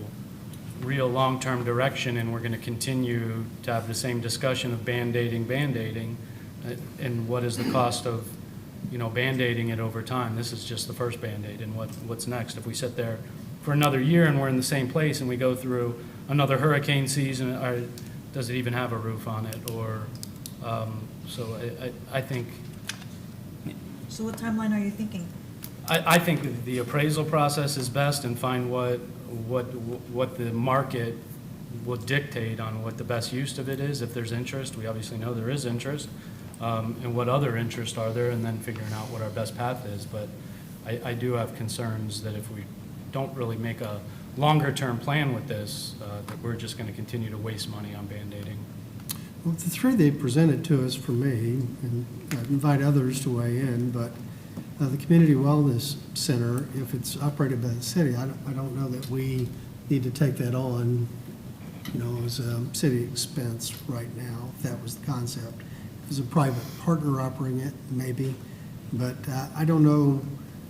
[SPEAKER 7] real long-term direction, and we're going to continue to have the same discussion of Band-Aiding, and what is the cost of, Band-Aiding it over time. This is just the first Band-Aid, and what's next? If we sit there for another year and we're in the same place and we go through another hurricane season, or does it even have a roof on it? Or, so I think,
[SPEAKER 4] So what timeline are you thinking?
[SPEAKER 7] I think the appraisal process is best, and find what the market will dictate on what the best use of it is. If there's interest, we obviously know there is interest, and what other interests are there, and then figuring out what our best path is. But I do have concerns that if we don't really make a longer-term plan with this, that we're just going to continue to waste money on Band-Aiding.
[SPEAKER 2] Well, the three they presented to us for me, and I invite others to weigh in, but the Community Wellness Center, if it's operated by the city, I don't know that we need to take that on, as a city expense right now, if that was the concept. If it's a private partner operating it, maybe, but I don't know.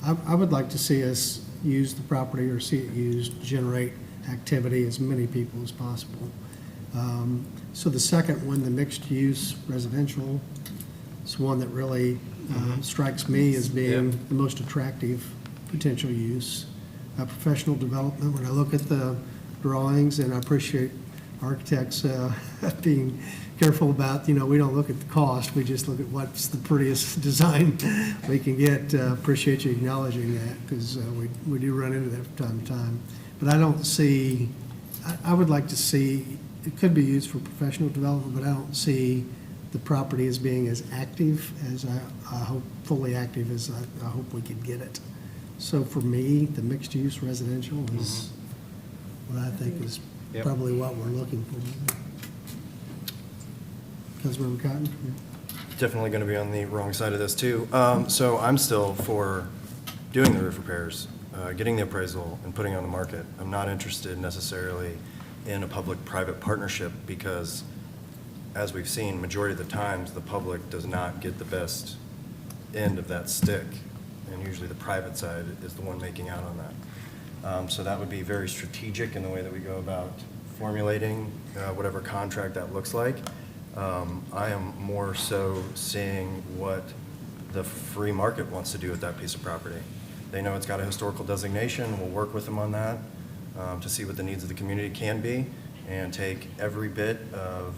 [SPEAKER 2] I would like to see us use the property or see it used to generate activity as many people as possible. So the second one, the mixed-use residential, is one that really strikes me as being the most attractive potential use. Professional development, when I look at the drawings, and I appreciate architects being careful about, we don't look at the cost, we just look at what's the prettiest design we can get. Appreciate you acknowledging that, because we do run into that from time to time. But I don't see, I would like to see, it could be used for professional development, but I don't see the property as being as active as I hope, fully active as I hope we could get it. So for me, the mixed-use residential is what I think is probably what we're looking for. Councilmember Cotton?
[SPEAKER 10] Definitely going to be on the wrong side of this, too. So I'm still for doing the roof repairs, getting the appraisal, and putting it on the market. I'm not interested necessarily in a public-private partnership because, as we've seen, majority of the times, the public does not get the best end of that stick, and usually the private side is the one making out on that. So that would be very strategic in the way that we go about formulating whatever contract that looks like. I am more so seeing what the free market wants to do with that piece of property. They know it's got a historical designation. We'll work with them on that to see what the needs of the community can be and take every bit of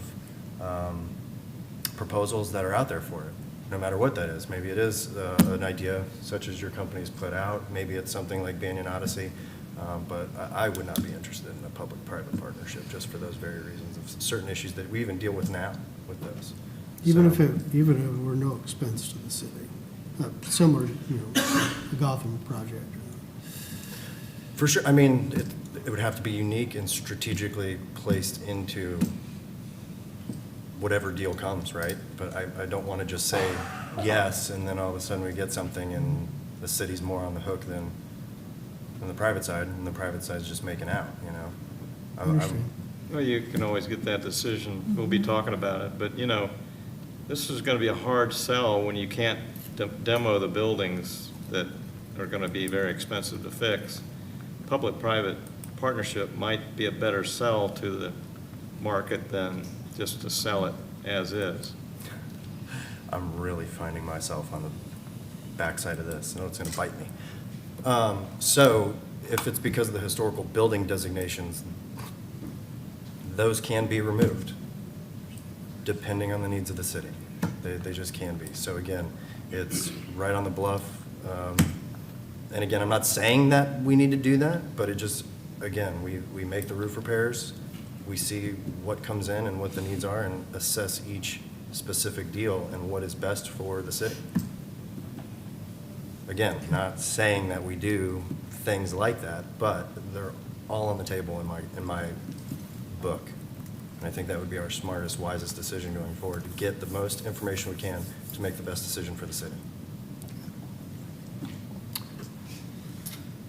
[SPEAKER 10] proposals that are out there for it, no matter what that is. Maybe it is an idea such as your company's put out. Maybe it's something like Banyan Odyssey. But I would not be interested in a public-private partnership just for those very reasons of certain issues that we even deal with now with those.
[SPEAKER 2] Even if it were no expense to the city, similar to, the Gotham project.
[SPEAKER 10] For sure. I mean, it would have to be unique and strategically placed into whatever deal comes, right? But I don't want to just say yes, and then all of a sudden we get something and the city's more on the hook than the private side, and the private side's just making out,
[SPEAKER 11] Well, you can always get that decision. We'll be talking about it, but, this is going to be a hard sell when you can't demo the buildings that are going to be very expensive to fix. Public-private partnership might be a better sell to the market than just to sell it as is.
[SPEAKER 10] I'm really finding myself on the backside of this. I know it's going to bite me. So if it's because of the historical building designations, those can be removed depending on the needs of the city. They just can be. So again, it's right on the bluff. And again, I'm not saying that we need to do that, but it just, again, we make the roof repairs, we see what comes in and what the needs are, and assess each specific deal and what is best for the city. Again, not saying that we do things like that, but they're all on the table in my book. And I think that would be our smartest, wisest decision going forward, to get the most information we can to make the best decision for the city.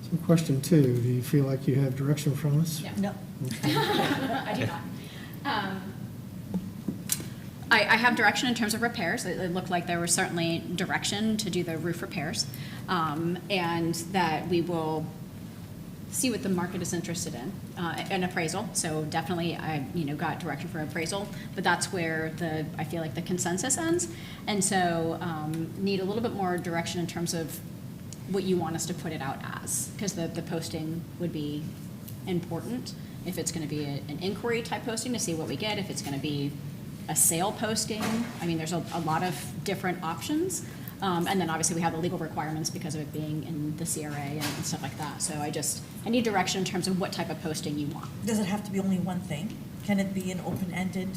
[SPEAKER 2] So question 2, do you feel like you have direction from us?
[SPEAKER 13] No. I do not. I have direction in terms of repairs. It looked like there was certainly direction to do the roof repairs, and that we will see what the market is interested in, an appraisal. So definitely, I got direction for appraisal, but that's where I feel like the consensus ends, and so need a little bit more direction in terms of what you want us to put it out as, because the posting would be important. If it's going to be an inquiry type posting to see what we get, if it's going to be a sale posting. I mean, there's a lot of different options. And then obviously we have the legal requirements because of it being in the CRA and stuff like that. So I need direction in terms of what type of posting you want.
[SPEAKER 4] Does it have to be only one thing? Can it be an open-ended,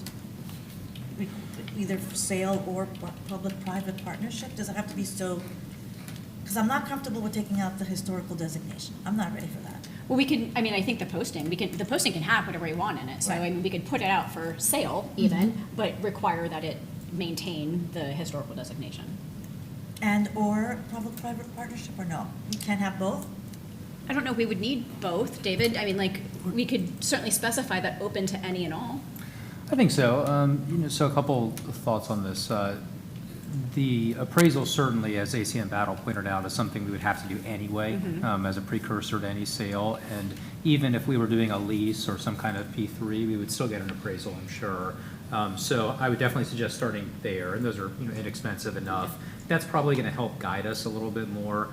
[SPEAKER 4] either for sale or public-private partnership? Does it have to be so? Because I'm not comfortable with taking out the historical designation. I'm not ready for that.
[SPEAKER 13] Well, we can, I mean, I think the posting can have whatever we want in it. So, I mean, we could put it out for sale even, but require that it maintain the historical designation.
[SPEAKER 4] And or public-private partnership or no? You can't have both?
[SPEAKER 13] I don't know if we would need both, David. I mean, like, we could certainly specify that open to any and all.
[SPEAKER 16] I think so. So a couple of thoughts on this. The appraisal certainly, as ACM Battle pointed out, is something we would have to do anyway as a precursor to any sale. And even if we were doing a lease or some kind of P3, we would still get an appraisal, I'm sure. So I would definitely suggest starting there, and those are inexpensive enough. That's probably going to help guide us a little bit more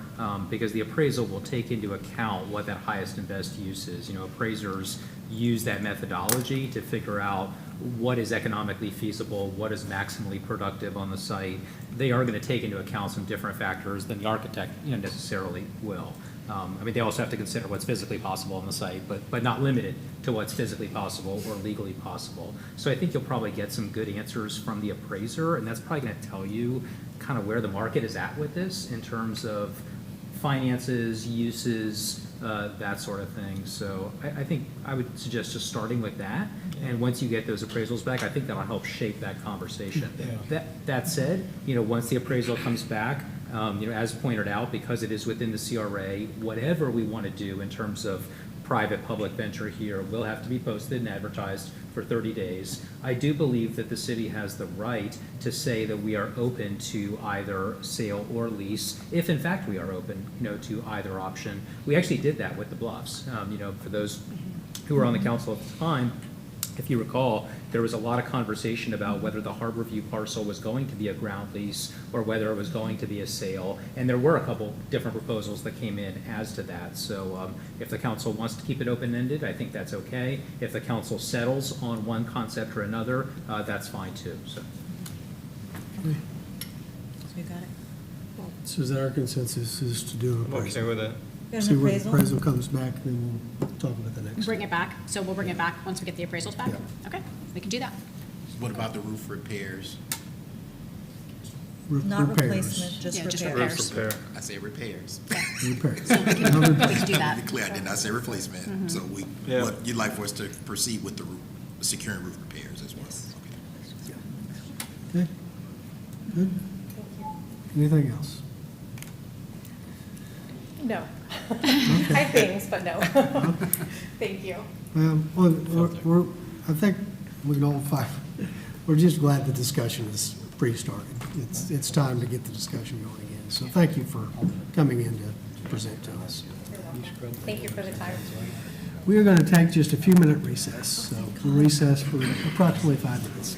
[SPEAKER 16] because the appraisal will take into account what that highest and best use is. Appraisers use that methodology to figure out what is economically feasible, what is maximally productive on the site. They are going to take into account some different factors than the architect necessarily will. I mean, they also have to consider what's physically possible on the site, but not limited to what's physically possible or legally possible. So I think you'll probably get some good answers from the appraiser, and that's probably going to tell you kind of where the market is at with this in terms of finances, uses, that sort of thing. So I think I would suggest just starting with that. And once you get those appraisals back, I think that'll help shape that conversation. That said, once the appraisal comes back, as pointed out, because it is within the CRA, whatever we want to do in terms of private-public venture here will have to be posted and advertised for 30 days. I do believe that the city has the right to say that we are open to either sale or lease, if in fact we are open, to either option. We actually did that with the Bluffs. For those who were on the council at the time, if you recall, there was a lot of conversation about whether the Harborview parcel was going to be a ground lease or whether it was going to be a sale. And there were a couple different proposals that came in as to that. So if the council wants to keep it open-ended, I think that's okay. If the council settles on one concept or another, that's fine too. So.
[SPEAKER 4] We got it.
[SPEAKER 2] So is that our consensus is to do an
[SPEAKER 10] I'm
[SPEAKER 2] appraisal?
[SPEAKER 10] okay with that.
[SPEAKER 2] See what the appraisal comes back, then we'll talk about the next.
[SPEAKER 13] Bring it back. So we'll bring it back once we get the appraisals back?
[SPEAKER 2] Yeah.
[SPEAKER 13] Okay, we can do that.
[SPEAKER 14] What about the roof repairs?
[SPEAKER 4] Not
[SPEAKER 2] Repairs.
[SPEAKER 4] replacement, just
[SPEAKER 13] Yeah, just
[SPEAKER 4] repairs.
[SPEAKER 13] repairs.
[SPEAKER 14] I say repairs.
[SPEAKER 2] Repairs.
[SPEAKER 13] So we can do that.
[SPEAKER 14] To be clear, I did not say replacement. So what you'd like for us to proceed with the roof, securing roof repairs as well?
[SPEAKER 2] Okay. Good. Anything else?
[SPEAKER 6] No. I have things, but no. Thank you.
[SPEAKER 2] Well, I think we can all find, we're just glad the discussion is pre-started. It's time to get the discussion going again. So thank you for coming in to present to us.
[SPEAKER 6] Thank you for the time.
[SPEAKER 2] We are going to take just a few minute recess. So we'll recess for approximately 5 minutes.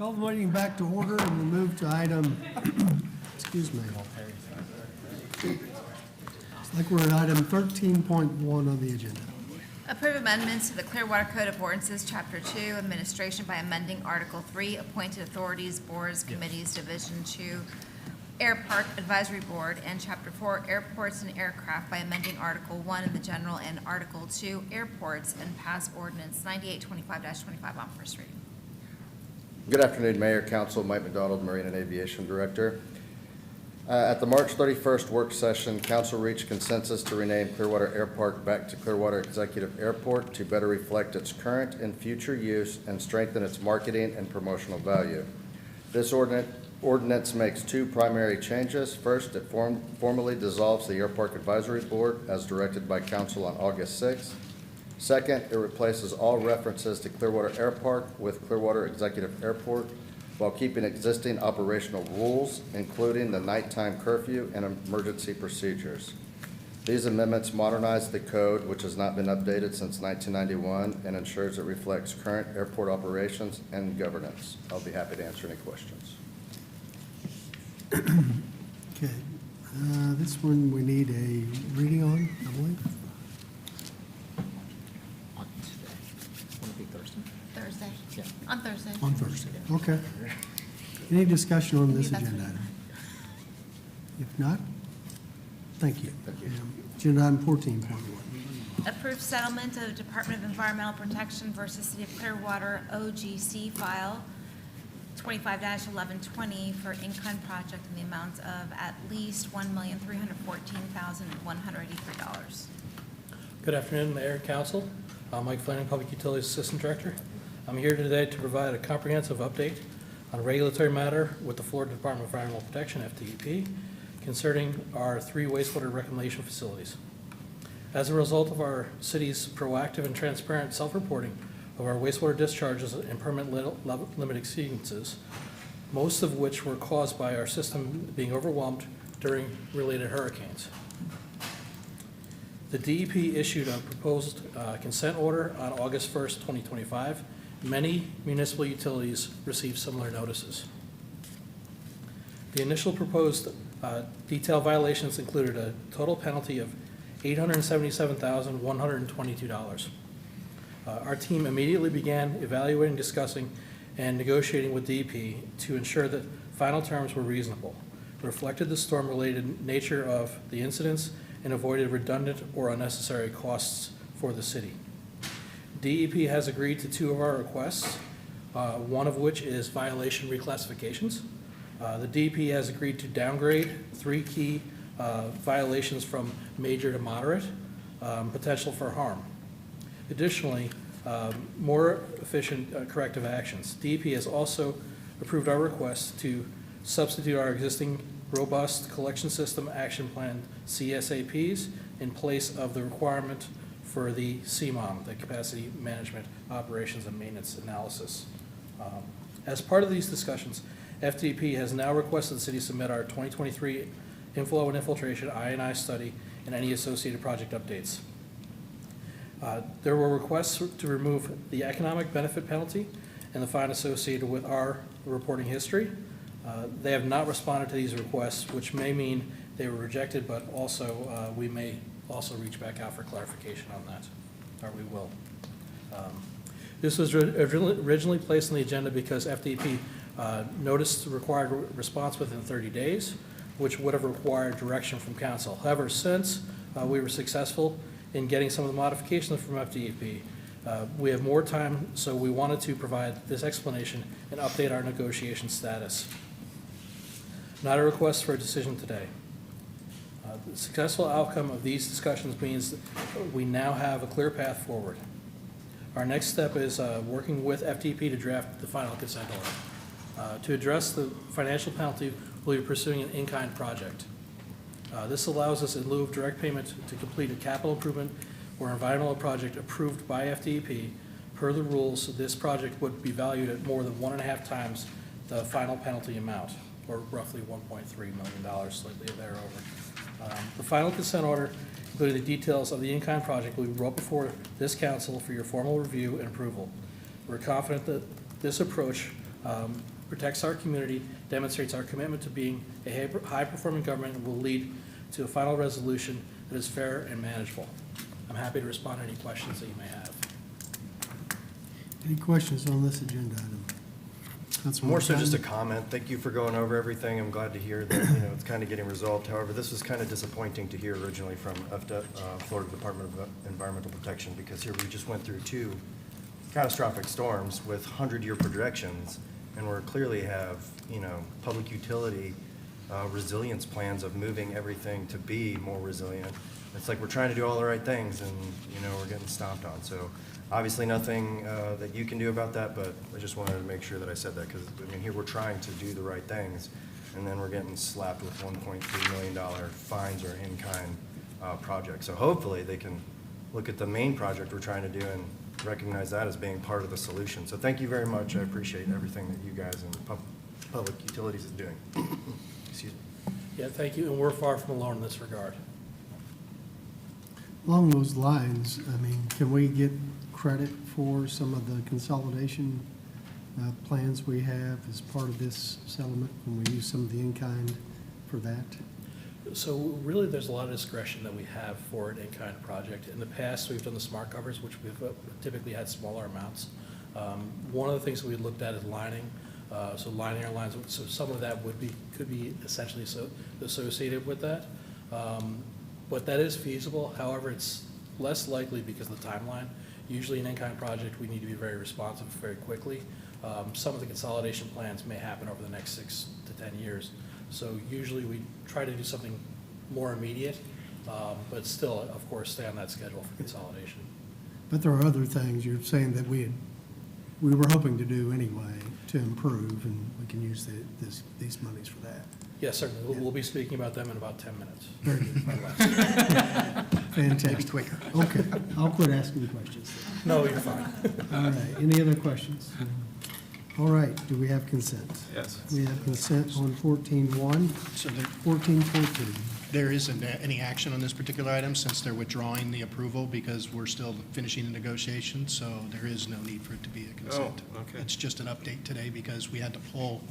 [SPEAKER 2] Call the meeting back to order and we'll move to item, excuse me. It's like we're at item 13.1 on the agenda.
[SPEAKER 3] Approve amendments to the Clearwater Code of Ordinances, Chapter 2, Administration by amending Article 3, Appointed Authorities, Boards, Committees, Division 2, Air Park Advisory Board, and Chapter 4, Airports and Aircraft by amending Article 1 in the general and Article 2, Airports, and pass ordinance 9825-25 on first reading.
[SPEAKER 17] Good afternoon, Mayor, Council. Mike McDonald, Marine and Aviation Director. At the March 31st work session, Council reached consensus to rename Clearwater Air Park back to Clearwater Executive Airport to better reflect its current and future use and strengthen its marketing and promotional value. This ordinance makes two primary changes. First, it formally dissolves the Air Park Advisory Board as directed by Council on August 6th. Second, it replaces all references to Clearwater Air Park with Clearwater Executive Airport while keeping existing operational rules, including the nighttime curfew and emergency procedures. These amendments modernize the code, which has not been updated since 1991, and ensures it reflects current airport operations and governance. I'll be happy to answer any questions.
[SPEAKER 2] Okay, this one we need a reading on, I believe.
[SPEAKER 3] Thursday? Yeah. On Thursday.
[SPEAKER 2] On Thursday, okay. Any discussion on this
[SPEAKER 3] That's
[SPEAKER 2] agenda item? If not, thank you. Agenda item 14.1.
[SPEAKER 3] Approve settlement of Department of Environmental Protection versus City of Clearwater OGC file 25-1120 for in-kind project in the amount of at least $1,314,183.
[SPEAKER 18] Good afternoon, Mayor and Council. I'm Mike Flanagan, Public Utilities Assistant Director. I'm here today to provide a comprehensive update on a regulatory matter with the Florida Department of Environmental Protection, FDEP, concerning our 3 wastewater reclamation facilities. As a result of our city's proactive and transparent self-reporting of our wastewater discharges and permit limit exceedances, most of which were caused by our system being overwhelmed during related hurricanes. The DEP issued a proposed consent order on August 1st, 2025. Many municipal utilities received similar notices. The initial proposed detailed violations included a total penalty of $877,122. Our team immediately began evaluating, discussing, and negotiating with DEP to ensure that final terms were reasonable, reflected the storm-related nature of the incidents, and avoided redundant or unnecessary costs for the city. DEP has agreed to 2 of our requests, one of which is violation reclassifications. The DEP has agreed to downgrade 3 key violations from major to moderate, potential for harm. Additionally, more efficient corrective actions. DEP has also approved our request to substitute our existing robust collection system action plan CSAPs in place of the requirement for the CMOM, the Capacity Management Operations and Maintenance Analysis. As part of these discussions, FDP has now requested the city submit our 2023 inflow and infiltration I&I study and any associated project updates. There were requests to remove the economic benefit penalty and the fine associated with our reporting history. They have not responded to these requests, which may mean they were rejected, but also we may also reach back out for clarification on that, or we will. This was originally placed on the agenda because FDP noticed the required response within 30 days, which would have required direction from council. However, since we were successful in getting some of the modifications from FDP, we have more time, so we wanted to provide this explanation and update our negotiation status. Not a request for a decision today. The successful outcome of these discussions means that we now have a clear path forward. Our next step is working with FDP to draft the final consent order. To address the financial penalty, we'll be pursuing an in-kind project. This allows us, in lieu of direct payment, to complete a capital improvement or environmental project approved by FDP. Per the rules, this project would be valued at more than 1.5 times the final penalty amount, or roughly $1.3 million, slightly thereover. The final consent order, including the details of the in-kind project, will be brought before this council for your formal review and approval. We're confident that this approach protects our community, demonstrates our commitment to being a high-performing government, and will lead to a final resolution that is fair and manageable. I'm happy to respond to any questions that you may have.
[SPEAKER 2] Any questions on this agenda item? Councilman
[SPEAKER 10] More so just a
[SPEAKER 2] Cotton?
[SPEAKER 10] comment. Thank you for going over everything. I'm glad to hear that, it's kind of getting resolved. However, this was kind of disappointing to hear originally from Florida Department of Environmental Protection, because here we just went through 2 catastrophic storms with 100-year projections, and we clearly have, public utility resilience plans of moving everything to be more resilient. It's like we're trying to do all the right things, and, we're getting stomped on. So obviously nothing that you can do about that, but I just wanted to make sure that I said that, because, here we're trying to do the right things, and then we're getting slapped with $1.3 million fines or in-kind projects. So hopefully they can look at the main project we're trying to do and recognize that as being part of the solution. So thank you very much. I appreciate everything that you guys and Public Utilities is doing. Excuse me.
[SPEAKER 18] Yeah, thank you, and we're far from alone in this regard.
[SPEAKER 2] Along those lines, can we get credit for some of the consolidation plans we have as part of this settlement when we use some of the in-kind for that?
[SPEAKER 18] So really, there's a lot of discretion that we have for an in-kind project. In the past, we've done the smart covers, which we've typically had smaller amounts. One of the things that we looked at is lining. So lining our lines, so some of that could be essentially associated with that. But that is feasible. However, it's less likely because of the timeline. Usually an in-kind project, we need to be very responsive very quickly. Some of the consolidation plans may happen over the next 6 to 10 years. So usually we try to do something more immediate, but still, of course, stay on that schedule for consolidation.
[SPEAKER 2] But there are other things you're saying that we were hoping to do anyway to improve, and we can use these monies for that.
[SPEAKER 18] Yes, certainly. We'll be speaking about them in about 10 minutes.
[SPEAKER 2] Very good.
[SPEAKER 18] Or less.
[SPEAKER 2] Fantastic.
[SPEAKER 14] Maybe quicker.
[SPEAKER 2] Okay, I'll quit asking questions.
[SPEAKER 18] No, you're fine.
[SPEAKER 2] All right, any other questions? All right, do we have consent?
[SPEAKER 11] Yes.
[SPEAKER 2] We have consent on 14.1,
[SPEAKER 14] So there,
[SPEAKER 2] 14.2.
[SPEAKER 14] there isn't any action on this particular item since they're withdrawing the approval because we're still finishing the negotiations, so there is no need for it to be a consent.
[SPEAKER 11] Oh, okay.
[SPEAKER 14] It's just an update today because we had to pull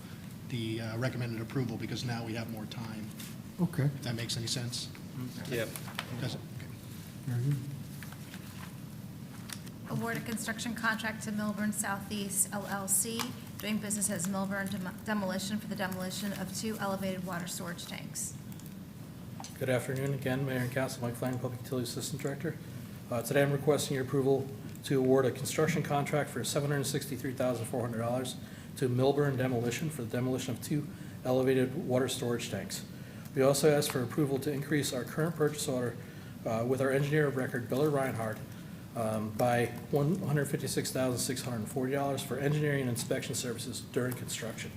[SPEAKER 14] the recommended approval because now we have more time.
[SPEAKER 2] Okay,
[SPEAKER 14] If that makes any sense?
[SPEAKER 11] Yep.
[SPEAKER 14] Does it?
[SPEAKER 2] very good.
[SPEAKER 3] Award a construction contract to Milburn Southeast LLC, doing business as Milburn Demolition for the demolition of 2 elevated water storage tanks.
[SPEAKER 18] Good afternoon again, Mayor and Council. Mike Flanagan, Public Utilities Assistant Director. Today I'm requesting your approval to award a construction contract for $763,400 to Milburn Demolition for the demolition of 2 elevated water storage tanks. We also ask for approval to increase our current purchase order with our engineer of record, Biller Reinhardt, by $156,640 for engineering and inspection services during construction,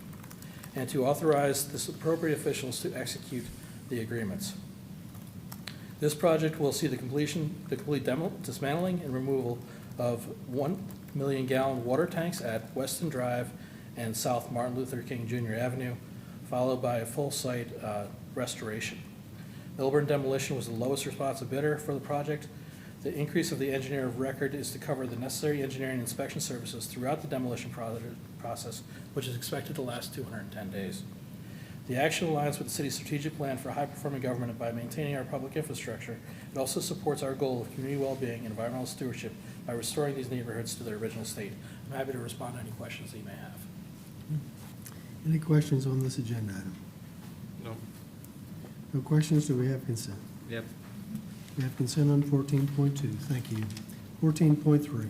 [SPEAKER 18] and to authorize the appropriate officials to execute the agreements. This project will see the complete dismantling and removal of 1 million-gallon water tanks at Weston Drive and South Martin Luther King Jr. Avenue, followed by a full site restoration. Milburn Demolition was the lowest responsive bidder for the project. The increase of the engineer of record is to cover the necessary engineering and inspection services throughout the demolition process, which is expected to last 210 days. The action aligns with the city's strategic plan for high-performing government by maintaining our public infrastructure. It also supports our goal of community well-being and environmental stewardship by restoring these neighborhoods to their original state. I'm happy to respond to any questions that you may have.
[SPEAKER 2] Any questions on this agenda item?
[SPEAKER 11] No.
[SPEAKER 2] No questions, do we have consent?
[SPEAKER 11] Yep.
[SPEAKER 2] We have consent on 14.2, thank you. 14.3.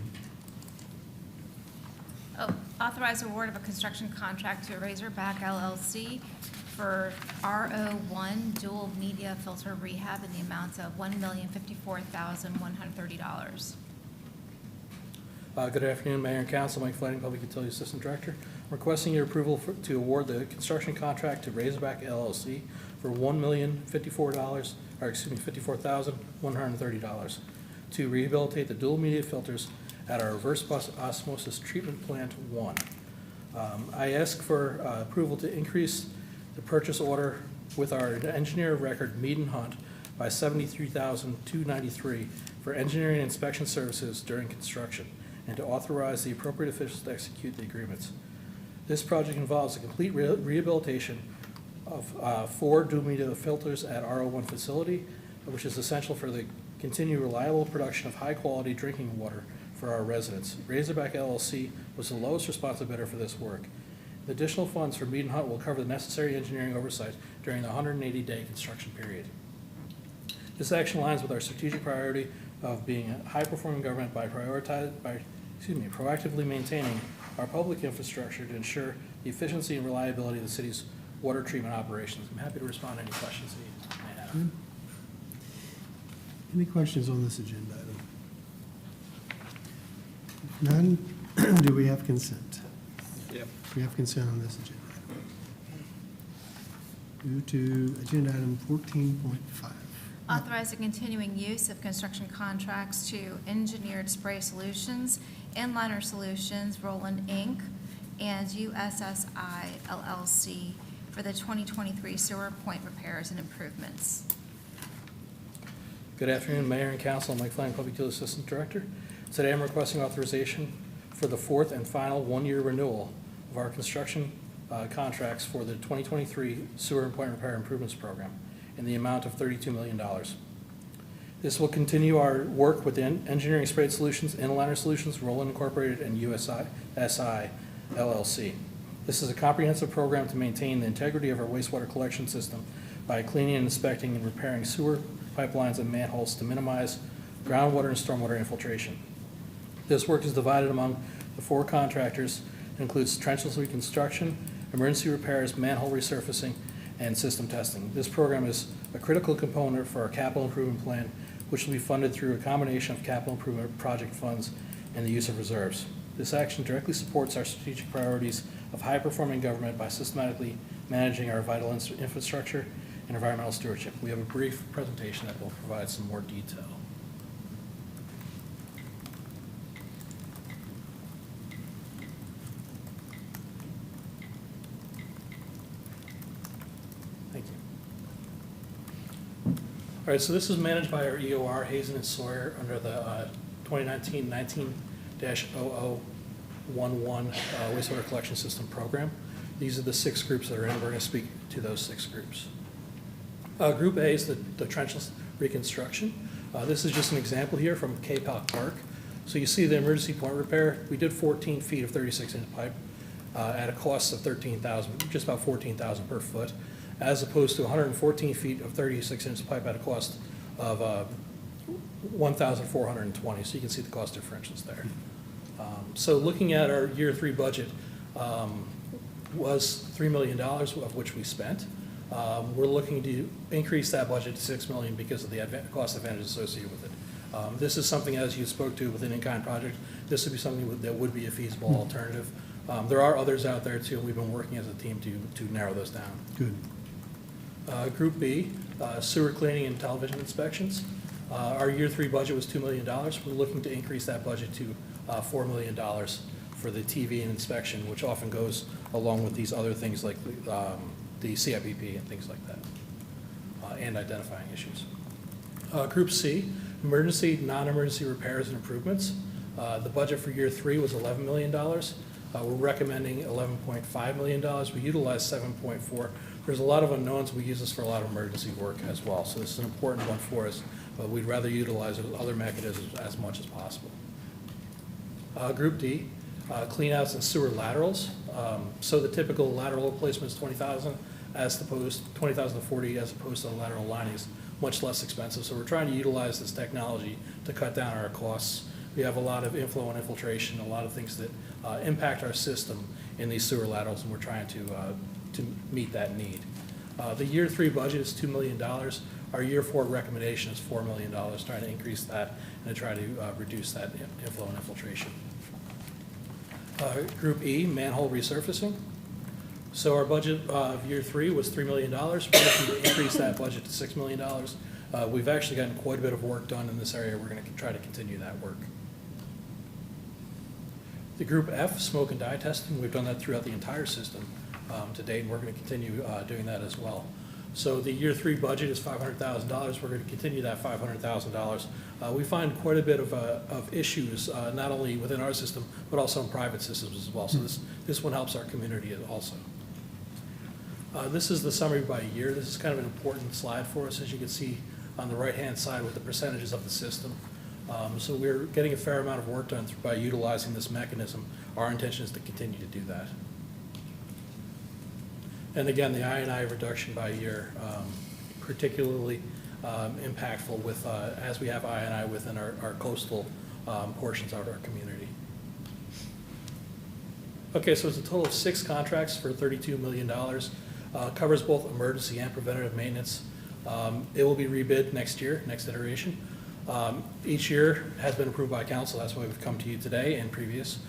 [SPEAKER 3] Authorize award of a construction contract to Razorback LLC for RO1 dual media filter rehab in the amount of $1,054,130.
[SPEAKER 18] Good afternoon, Mayor and Council. Mike Flanagan, Public Utilities Assistant Director. Requesting your approval to award the construction contract to Razorback LLC for $54,130 to rehabilitate the dual media filters at our reverse osmosis treatment plant 1. I ask for approval to increase the purchase order with our engineer of record, Mead and Hunt, by $73,293 for engineering and inspection services during construction, and to authorize the appropriate officials to execute the agreements. This project involves a complete rehabilitation of 4 dual-media filters at RO1 facility, which is essential for the continued reliable production of high-quality drinking water for our residents. Razorback LLC was the lowest responsive bidder for this work. The additional funds for Mead & Hunt will cover the necessary engineering oversight during the 180-day construction period. This action aligns with our strategic priority of being a high-performing government by proactively maintaining our public infrastructure to ensure the efficiency and reliability of the city's water treatment operations. I'm happy to respond to any questions that you may have.
[SPEAKER 2] Any questions on this agenda item? If none, do we have consent?
[SPEAKER 11] Yep.
[SPEAKER 2] We have consent on this agenda item. Move to agenda item 14.5.
[SPEAKER 3] Authorize the continuing use of construction contracts to Engineered Spray Solutions, Inliner Solutions, Roland Inc., and USSI LLC for the 2023 sewer point repairs and improvements.
[SPEAKER 18] Good afternoon, Mayor and Council. I'm Mike Flang, Public Utilities Assistant Director. Today I'm requesting authorization for the 4th and final one-year renewal of our construction contracts for the 2023 sewer and point repair improvements program in the amount of $32 million. This will continue our work with Engineering Spray Solutions, Inliner Solutions, Roland Incorporated, and USSI LLC. This is a comprehensive program to maintain the integrity of our wastewater collection system by cleaning and inspecting and repairing sewer pipelines and manholes to minimize groundwater and stormwater infiltration. This work is divided among the 4 contractors. It includes trenchless reconstruction, emergency repairs, manhole resurfacing, and system testing. This program is a critical component for our capital improvement plan, which will be funded through a combination of capital improvement project funds and the use of reserves. This action directly supports our strategic priorities of high-performing government by systematically managing our vital infrastructure and environmental stewardship. We have a brief presentation that will provide some more detail. Thank you. All right, so this is managed by our EOR, Hazen and Sawyer, under the 2019-19-0011 wastewater collection system program. These are the 6 groups that are in. We're going to speak to those 6 groups. Group A is the trenchless reconstruction. This is just an example here from K-Palk Park. So you see the emergency point repair. We did 14 feet of 36-inch pipe at a cost of $13,000, just about $14,000 per foot, as opposed to 114 feet of 36-inch pipe at a cost of $1,420. So you can see the cost differentials there. So looking at our year 3 budget was $3 million, of which we spent. We're looking to increase that budget to $6 million because of the cost advantage associated with it. This is something, as you spoke to, with an in-kind project, this would be something that would be a feasible alternative. There are others out there too. We've been working as a team to narrow those down.
[SPEAKER 2] Good.
[SPEAKER 18] Group B, sewer cleaning and television inspections. Our year 3 budget was $2 million. We're looking to increase that budget to $4 million for the TV and inspection, which often goes along with these other things like the CIPP and things like that, and identifying issues. Group C, emergency, non-emergency repairs and improvements. The budget for year 3 was $11 million. We're recommending $11.5 million. We utilized $7.4. There's a lot of unknowns. We use this for a lot of emergency work as well. So this is an important one for us, but we'd rather utilize other mechanisms as much as possible. Group D, cleanouts and sewer laterals. So the typical lateral replacement is $20,000 as opposed $20,000 to $40,000 as opposed to the lateral lining is much less expensive. So we're trying to utilize this technology to cut down our costs. We have a lot of inflow and infiltration, a lot of things that impact our system in these sewer laterals, and we're trying to meet that need. The year 3 budget is $2 million. Our year 4 recommendation is $4 million, trying to increase that and to try to reduce that inflow and infiltration. Group E, manhole resurfacing. So our budget of year 3 was $3 million. We're looking to increase that budget to $6 million. We've actually gotten quite a bit of work done in this area. We're going to try to continue that work. The Group F, smoke and dye testing, we've done that throughout the entire system to date, and we're going to continue doing that as well. So the year 3 budget is $500,000. We're going to continue that $500,000. We find quite a bit of issues, not only within our system, but also in private systems as well. So this one helps our community also. This is the summary by year. This is kind of an important slide for us, as you can see on the right-hand side with the percentages of the system. So we're getting a fair amount of work done by utilizing this mechanism. Our intention is to continue to do that. And again, the I&I reduction by year, particularly impactful with, as we have I&I within our coastal portions of our community. Okay, so it's a total of 6 contracts for $32 million. Covers both emergency and preventative maintenance. It will be rebid next year, next iteration. Each year has been approved by council. That's why we've come to you today and previous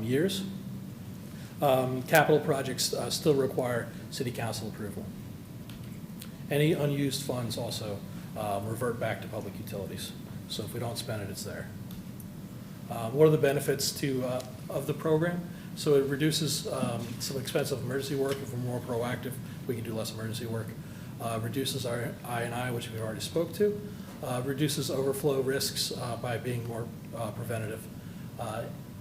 [SPEAKER 18] years. Capital projects still require city council approval. Any unused funds also revert back to public utilities. So if we don't spend it, it's there. What are the benefits of the program? So it reduces some expensive emergency work. If we're more proactive, we can do less emergency work. Reduces our I&I, which we already spoke to. Reduces overflow risks by being more preventative.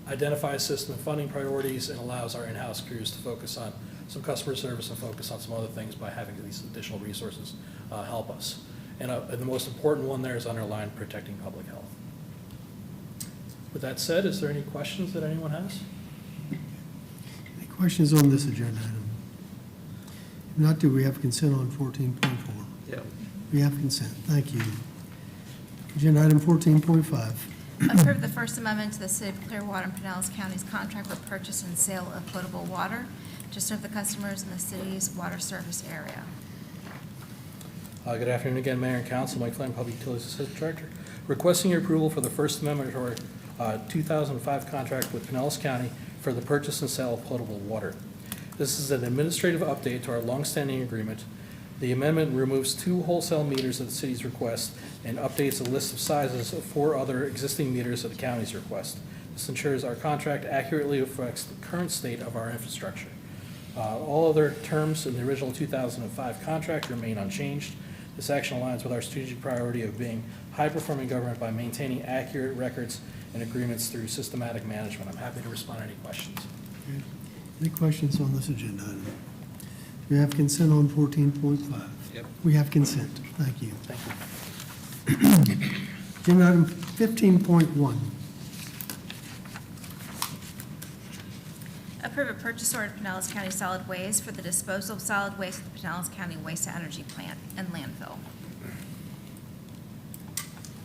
[SPEAKER 18] Identifies system and funding priorities and allows our in-house crews to focus on some customer service and focus on some other things by having these additional resources help us. And the most important one there is underlined protecting public health. With that said, is there any questions that anyone has?
[SPEAKER 2] Any questions on this agenda item? If not, do we have consent on 14.4?
[SPEAKER 11] Yeah.
[SPEAKER 2] We have consent. Thank you. Agenda item 14.5.
[SPEAKER 3] Approve the First Amendment to the City of Clearwater and Pinellas County's contract for purchase and sale of potable water to serve the customers in the city's water service area.
[SPEAKER 18] Good afternoon again, Mayor and Council. Mike Flynn, Public Utilities Assistant Director. Requesting your approval for the First Amendment to our 2005 contract with Pinellas County for the purchase and sale of potable water. This is an administrative update to our longstanding agreement. The amendment removes 2 wholesale meters at the city's request and updates a list of sizes of 4 other existing meters at the county's request. This ensures our contract accurately reflects the current state of our infrastructure. All other terms in the original 2005 contract remain unchanged. This action aligns with our strategic priority of being high-performing government by maintaining accurate records and agreements through systematic management. I'm happy to respond to any questions.
[SPEAKER 2] Okay. Any questions on this agenda item? We have consent on 14.5.
[SPEAKER 11] Yep.
[SPEAKER 2] We have consent. Thank you.
[SPEAKER 18] Thank you.
[SPEAKER 2] Agenda item 15.1.
[SPEAKER 3] Approve a purchase order to Pinellas County Solid Waste for the disposal of solid waste at the Pinellas County Waste to Energy Plant and landfill.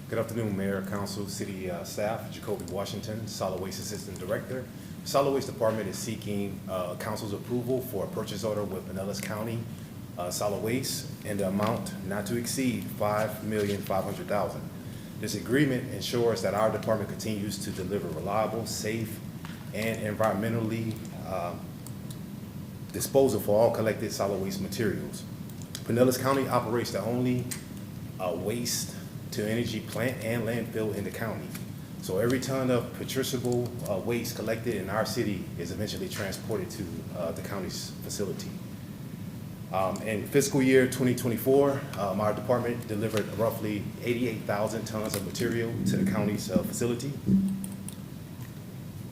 [SPEAKER 8] Good afternoon, Mayor, Council, City staff. Jacoby Washington, Solid Waste Assistant Director. Solid Waste Department is seeking council's approval for a purchase order with Pinellas County Solid Waste in the amount not to exceed $5,500,000. This agreement ensures that our department continues to deliver reliable, safe, and environmentally disposal for all collected solid waste materials. Pinellas County operates the only waste to energy plant and landfill in the county. So every ton of putrescible waste collected in our city is eventually transported to the county's facility. In fiscal year 2024, our department delivered roughly 88,000 tons of material to the county's facility.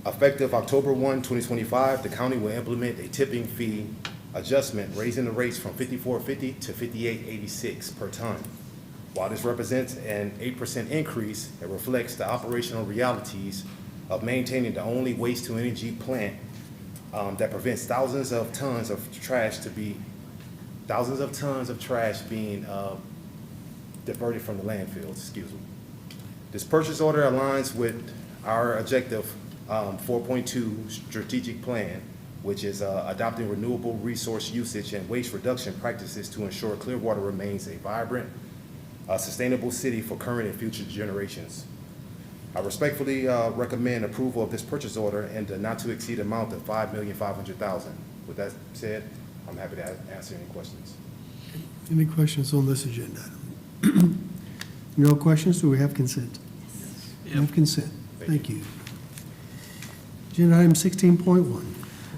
[SPEAKER 8] Effective October 1, 2025, the county will implement a tipping fee adjustment, raising the rates from $54.50 to $58.86 per ton. While this represents an 8% increase, it reflects the operational realities of maintaining the only waste-to-energy plant that prevents thousands of tons of trash being diverted from the landfills. Excuse me. This purchase order aligns with our objective 4.2 strategic plan, which is adopting renewable resource usage and waste reduction practices to ensure Clearwater remains a vibrant, sustainable city for current and future generations. I respectfully recommend approval of this purchase order in the not to exceed amount of $5,500,000. With that said, I'm happy to answer any questions.
[SPEAKER 2] Any questions on this agenda item? No questions? Do we have consent? Yes. We have consent. Thank you. Agenda item 16.1.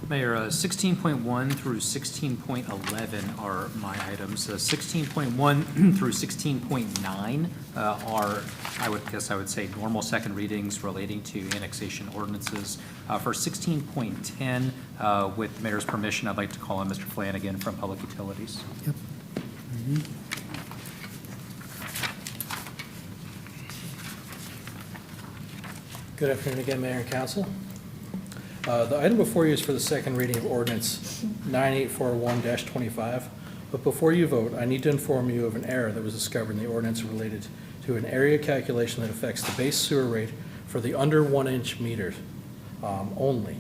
[SPEAKER 16] Mayor, 16.1 through 16.11 are my items. 16.1 through 16.9 are, I would say, normal second readings relating to annexation ordinances. For 16.10, with the mayor's permission, I'd like to call on Mr. Flanagan from Public Utilities.
[SPEAKER 2] Yep.
[SPEAKER 18] Good afternoon again, Mayor and Council. The item before you is for the second reading of ordinance 9841-25. But before you vote, I need to inform you of an error that was discovered in the ordinance related to an area calculation that affects the base sewer rate for the under 1-inch meters only.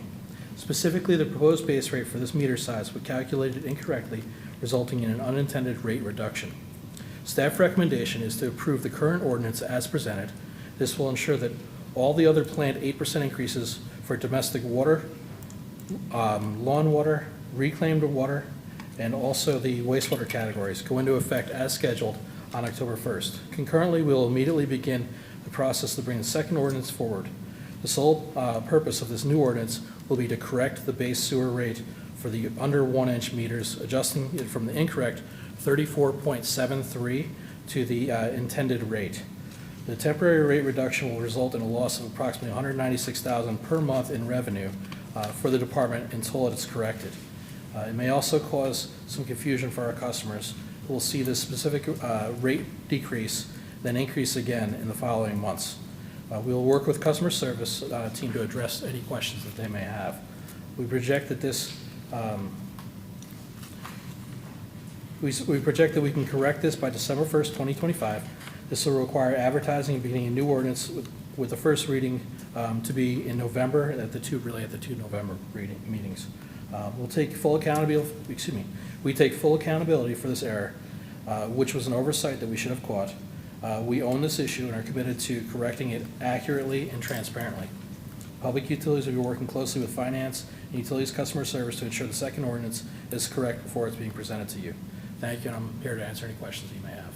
[SPEAKER 18] Specifically, the proposed base rate for this meter size was calculated incorrectly, resulting in an unintended rate reduction. Staff recommendation is to approve the current ordinance as presented. This will ensure that all the other planned 8% increases for domestic water, lawn water, reclaimed water, and also the wastewater categories go into effect as scheduled on October 1st. Concurrently, we will immediately begin the process to bring the second ordinance forward. The sole purpose of this new ordinance will be to correct the base sewer rate for the under 1-inch meters, adjusting it from the incorrect 34.73 to the intended rate. The temporary rate reduction will result in a loss of approximately $196,000 per month in revenue for the department until it is corrected. It may also cause some confusion for our customers who will see this specific rate decrease, then increase again in the following months. We will work with customer service team to address any questions that they may have. We project that this we project that we can correct this by December 1st, 2025. This will require advertising and beginning a new ordinance with the first reading to be in November at the two November meetings. We'll take full accountability. We take full accountability for this error, which was an oversight that we should have caught. We own this issue and are committed to correcting it accurately and transparently. Public Utilities will be working closely with Finance and Utilities Customer Service to ensure the second ordinance is correct before it's being presented to you. Thank you, and I'm here to answer any questions you may have.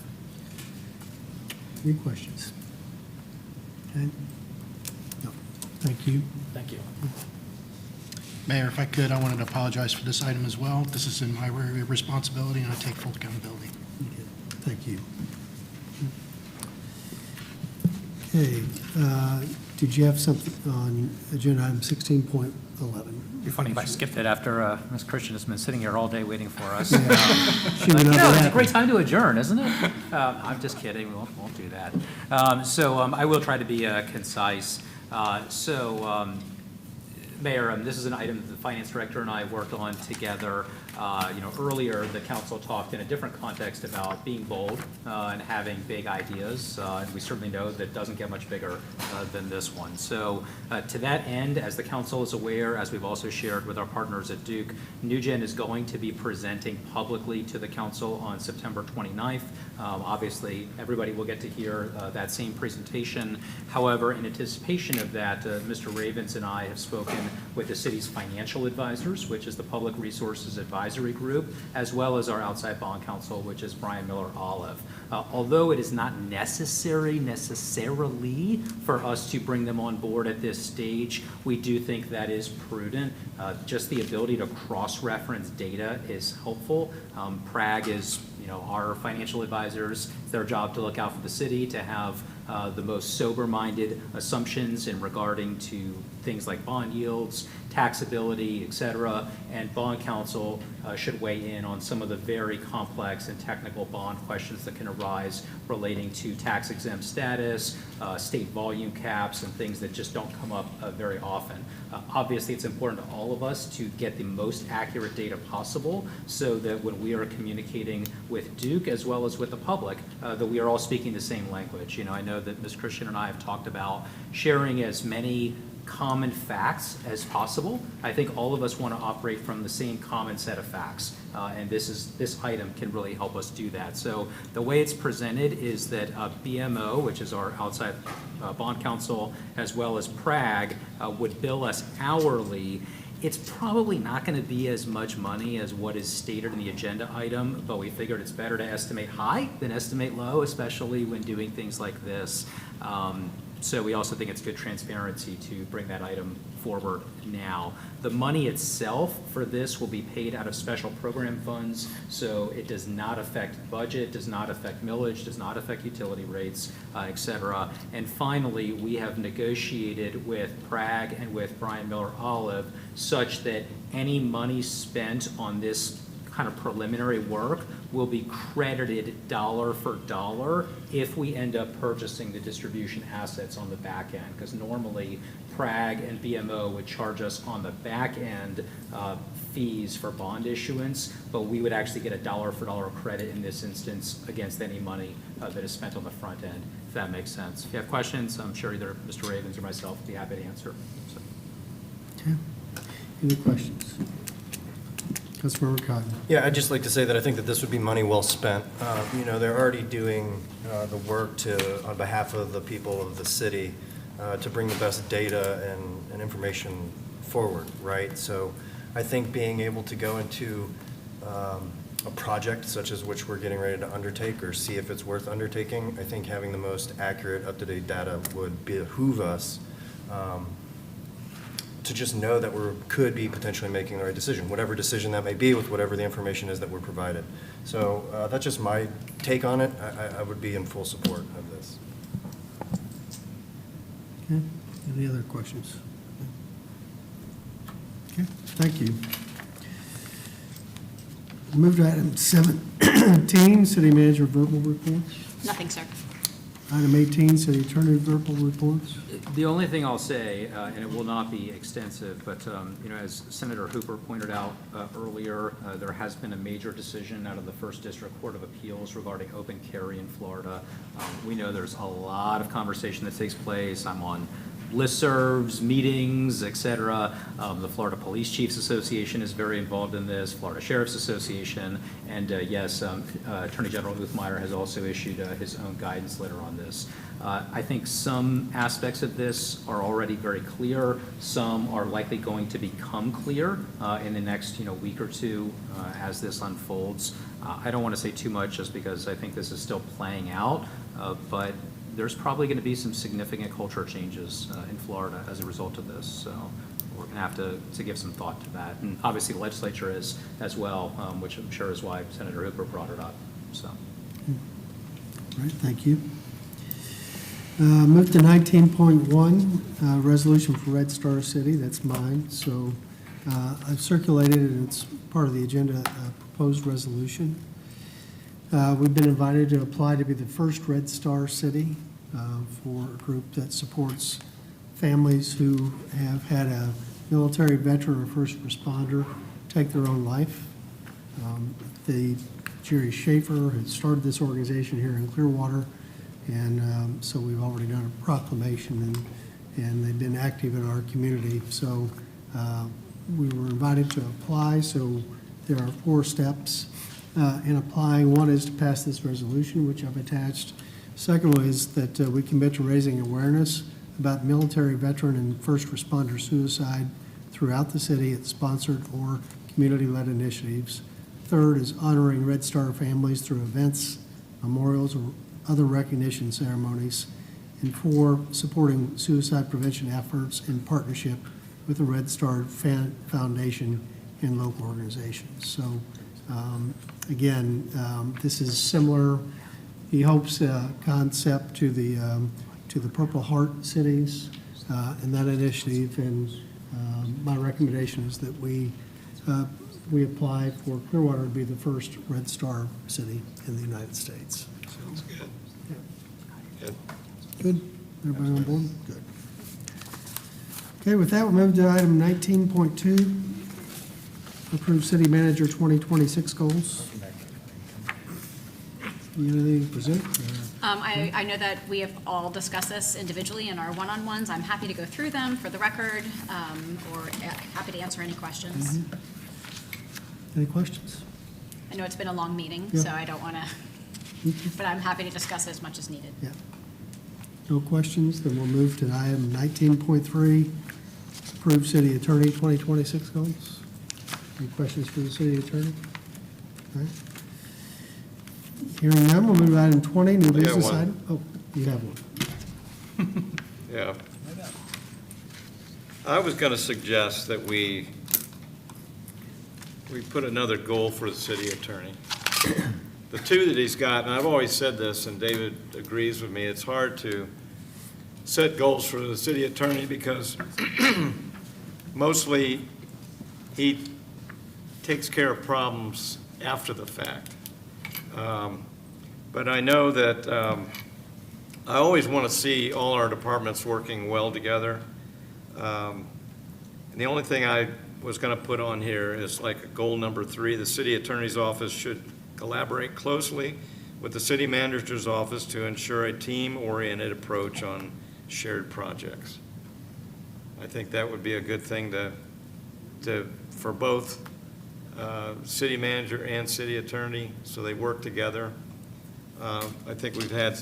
[SPEAKER 2] Any questions? Okay. No. Thank you.
[SPEAKER 18] Thank you.
[SPEAKER 19] Mayor, if I could, I wanted to apologize for this item as well. This is in my area of responsibility, and I take full accountability.
[SPEAKER 2] Okay. Thank you. Okay. Did you have something on agenda item 16.11?
[SPEAKER 16] It'd be funny if I skipped it after Ms. Christian has been sitting here all day waiting for us.
[SPEAKER 2] She would not be
[SPEAKER 16] it's a
[SPEAKER 2] happy.
[SPEAKER 16] great time to adjourn, isn't it? I'm just kidding. We won't do that. I will try to be concise. Mayor, this is an item that the Finance Director and I worked on together. Earlier, the council talked in a different context about being bold and having big ideas. And we certainly know that it doesn't get much bigger than this one. So to that end, as the council is aware, as we've also shared with our partners at Duke, NewGen is going to be presenting publicly to the council on September 29th. Obviously, everybody will get to hear that same presentation. However, in anticipation of that, Mr. Ravens and I have spoken with the city's financial advisors, which is the Public Resources Advisory Group, as well as our outside bond counsel, which is Brian Miller Olive. Although it is not necessarily for us to bring them on board at this stage, we do think that is prudent. Just the ability to cross-reference data is helpful. Prague is, our financial advisors. It's their job to look out for the city, to have the most sober-minded assumptions in regarding to things like bond yields, taxability, et cetera, and bond counsel should weigh in on some of the very complex and technical bond questions that can arise relating to tax-exempt status, state volume caps, and things that just don't come up very often. Obviously, it's important to all of us to get the most accurate data possible so that when we are communicating with Duke as well as with the public, that we are all speaking the same language. I know that Ms. Christian and I have talked about sharing as many common facts as possible. I think all of us want to operate from the same common set of facts, and this item can really help us do that. So the way it's presented is that BMO, which is our outside bond counsel, as well as Prague, would bill us hourly. It's probably not going to be as much money as what is stated in the agenda item, but we figured it's better to estimate high than estimate low, especially when doing things like this. So we also think it's good transparency to bring that item forward now. The money itself for this will be paid out of special program funds, so it does not affect budget, does not affect millage, does not affect utility rates, et cetera. And finally, we have negotiated with Prague and with Brian Miller Olive such that any money spent on this kind of preliminary work will be credited dollar for dollar if we end up purchasing the distribution assets on the back end. Because normally Prague and BMO would charge us on the back end fees for bond issuance, but we would actually get a dollar for dollar credit in this instance against any money that is spent on the front end, if that makes sense. If you have questions, I'm sure either Mr. Ravens or myself will be happy to answer. So.
[SPEAKER 2] Okay. Any questions? Councilmember Cotton.
[SPEAKER 10] Yeah, I'd just like to say that I think that this would be money well spent. You know, they're already doing the work on behalf of the people of the city to bring the best data and information forward, right? So I think being able to go into a project such as which we're getting ready to undertake or see if it's worth undertaking, I think having the most accurate, up-to-date data would behoove us to just know that we could be potentially making the right decision, whatever decision that may be with whatever the information is that we're provided. So that's just my take on it. I would be in full support of this.
[SPEAKER 2] Okay. Any other questions? Okay, thank you. Move to item 17, city manager verbal reports.
[SPEAKER 13] Nothing, sir.
[SPEAKER 2] Item 18, city attorney verbal reports.
[SPEAKER 16] The only thing I'll say, and it will not be extensive, but you know, as Senator Hooper pointed out earlier, there has been a major decision out of the First District Court of Appeals regarding open carry in Florida. We know there's a lot of conversation that takes place. I'm on listservs, meetings, et cetera. The Florida Police Chiefs Association is very involved in this, Florida Sheriff's Association, and yes, Attorney General Uthmeyer has also issued his own guidance letter on this. I think some aspects of this are already very clear. Some are likely going to become clear in the next week or two as this unfolds. I don't want to say too much just because I think this is still playing out, but there's probably going to be some significant culture changes in Florida as a result of this. So we're going to have to give some thought to that. And obviously the legislature is as well, which I'm sure is why Senator Hooper brought it up. So.
[SPEAKER 2] All right, thank you. Move to 19.1, resolution for Red Star City. That's mine. So I've circulated it, and it's part of the agenda, proposed resolution. We've been invited to apply to be the first Red Star City for a group that supports families who have had a military veteran or first responder take their own life. Jerry Schaefer had started this organization here in Clearwater, and so we've already done a proclamation, and they've been active in our community. So we were invited to apply, so there are 4 steps in applying. One is to pass this resolution, which I've attached. Second one is that we commit to raising awareness about military veteran and first responder suicide throughout the city at sponsored or community-led initiatives. Third is honoring Red Star families through events, memorials, or other recognition ceremonies. And 4, supporting suicide prevention efforts in partnership with the Red Star Foundation and local organizations. So again, this is similar, he hopes, concept to the Purple Heart cities and that initiative. And my recommendation is that we apply for Clearwater to be the first Red Star city in the United States.
[SPEAKER 11] Sounds good.
[SPEAKER 2] Yeah.
[SPEAKER 11] Good.
[SPEAKER 2] Good. Everybody on board? Good. Okay, with that, we'll move to item 19.2. Approve city manager 2026 goals. You have anything to present?
[SPEAKER 13] I know that we have all discussed this individually in our one-on-ones. I'm happy to go through them for the record, or happy to answer any questions.
[SPEAKER 2] Any questions?
[SPEAKER 13] I know it's been a long meeting,
[SPEAKER 2] Yeah.
[SPEAKER 13] so I don't want to, but I'm happy to discuss as much as needed.
[SPEAKER 2] Yeah. No questions, then we'll move to item 19.3, approve city attorney 2026 goals. Any questions for the city attorney? All right. Hearing none, we'll move to item 20, new business
[SPEAKER 11] one.
[SPEAKER 2] item. Oh, you have one.
[SPEAKER 11] Yeah. I was going to suggest that we put another goal for the city attorney. The two that he's got, and I've always said this, and David agrees with me, it's hard to set goals for the city attorney because mostly he takes care of problems after the fact. But I know that I always want to see all our departments working well together. And the only thing I was going to put on here is like a goal number 3, the city attorney's office should collaborate closely with the city manager's office to ensure a team-oriented approach on shared projects. I think that would be a good thing for both city manager and city attorney, so they work together. I think we've had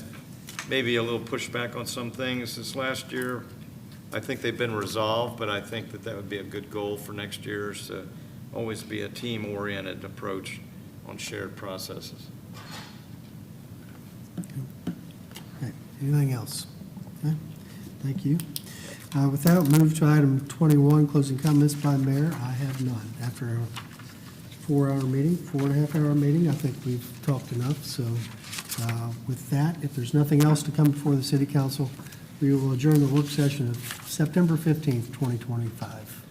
[SPEAKER 11] maybe a little pushback on some things this last year. I think they've been resolved, but I think that would be a good goal for next year, is to always be a team-oriented approach on shared processes.
[SPEAKER 2] Okay, anything else? Okay, thank you. With that, we'll move to item 21, closing comments by mayor. I have none. After a 4-hour meeting, 4.5-hour meeting, I think we've talked enough. So with that, if there's nothing else to come before the city council, we will adjourn the work session of September 15th, 2025.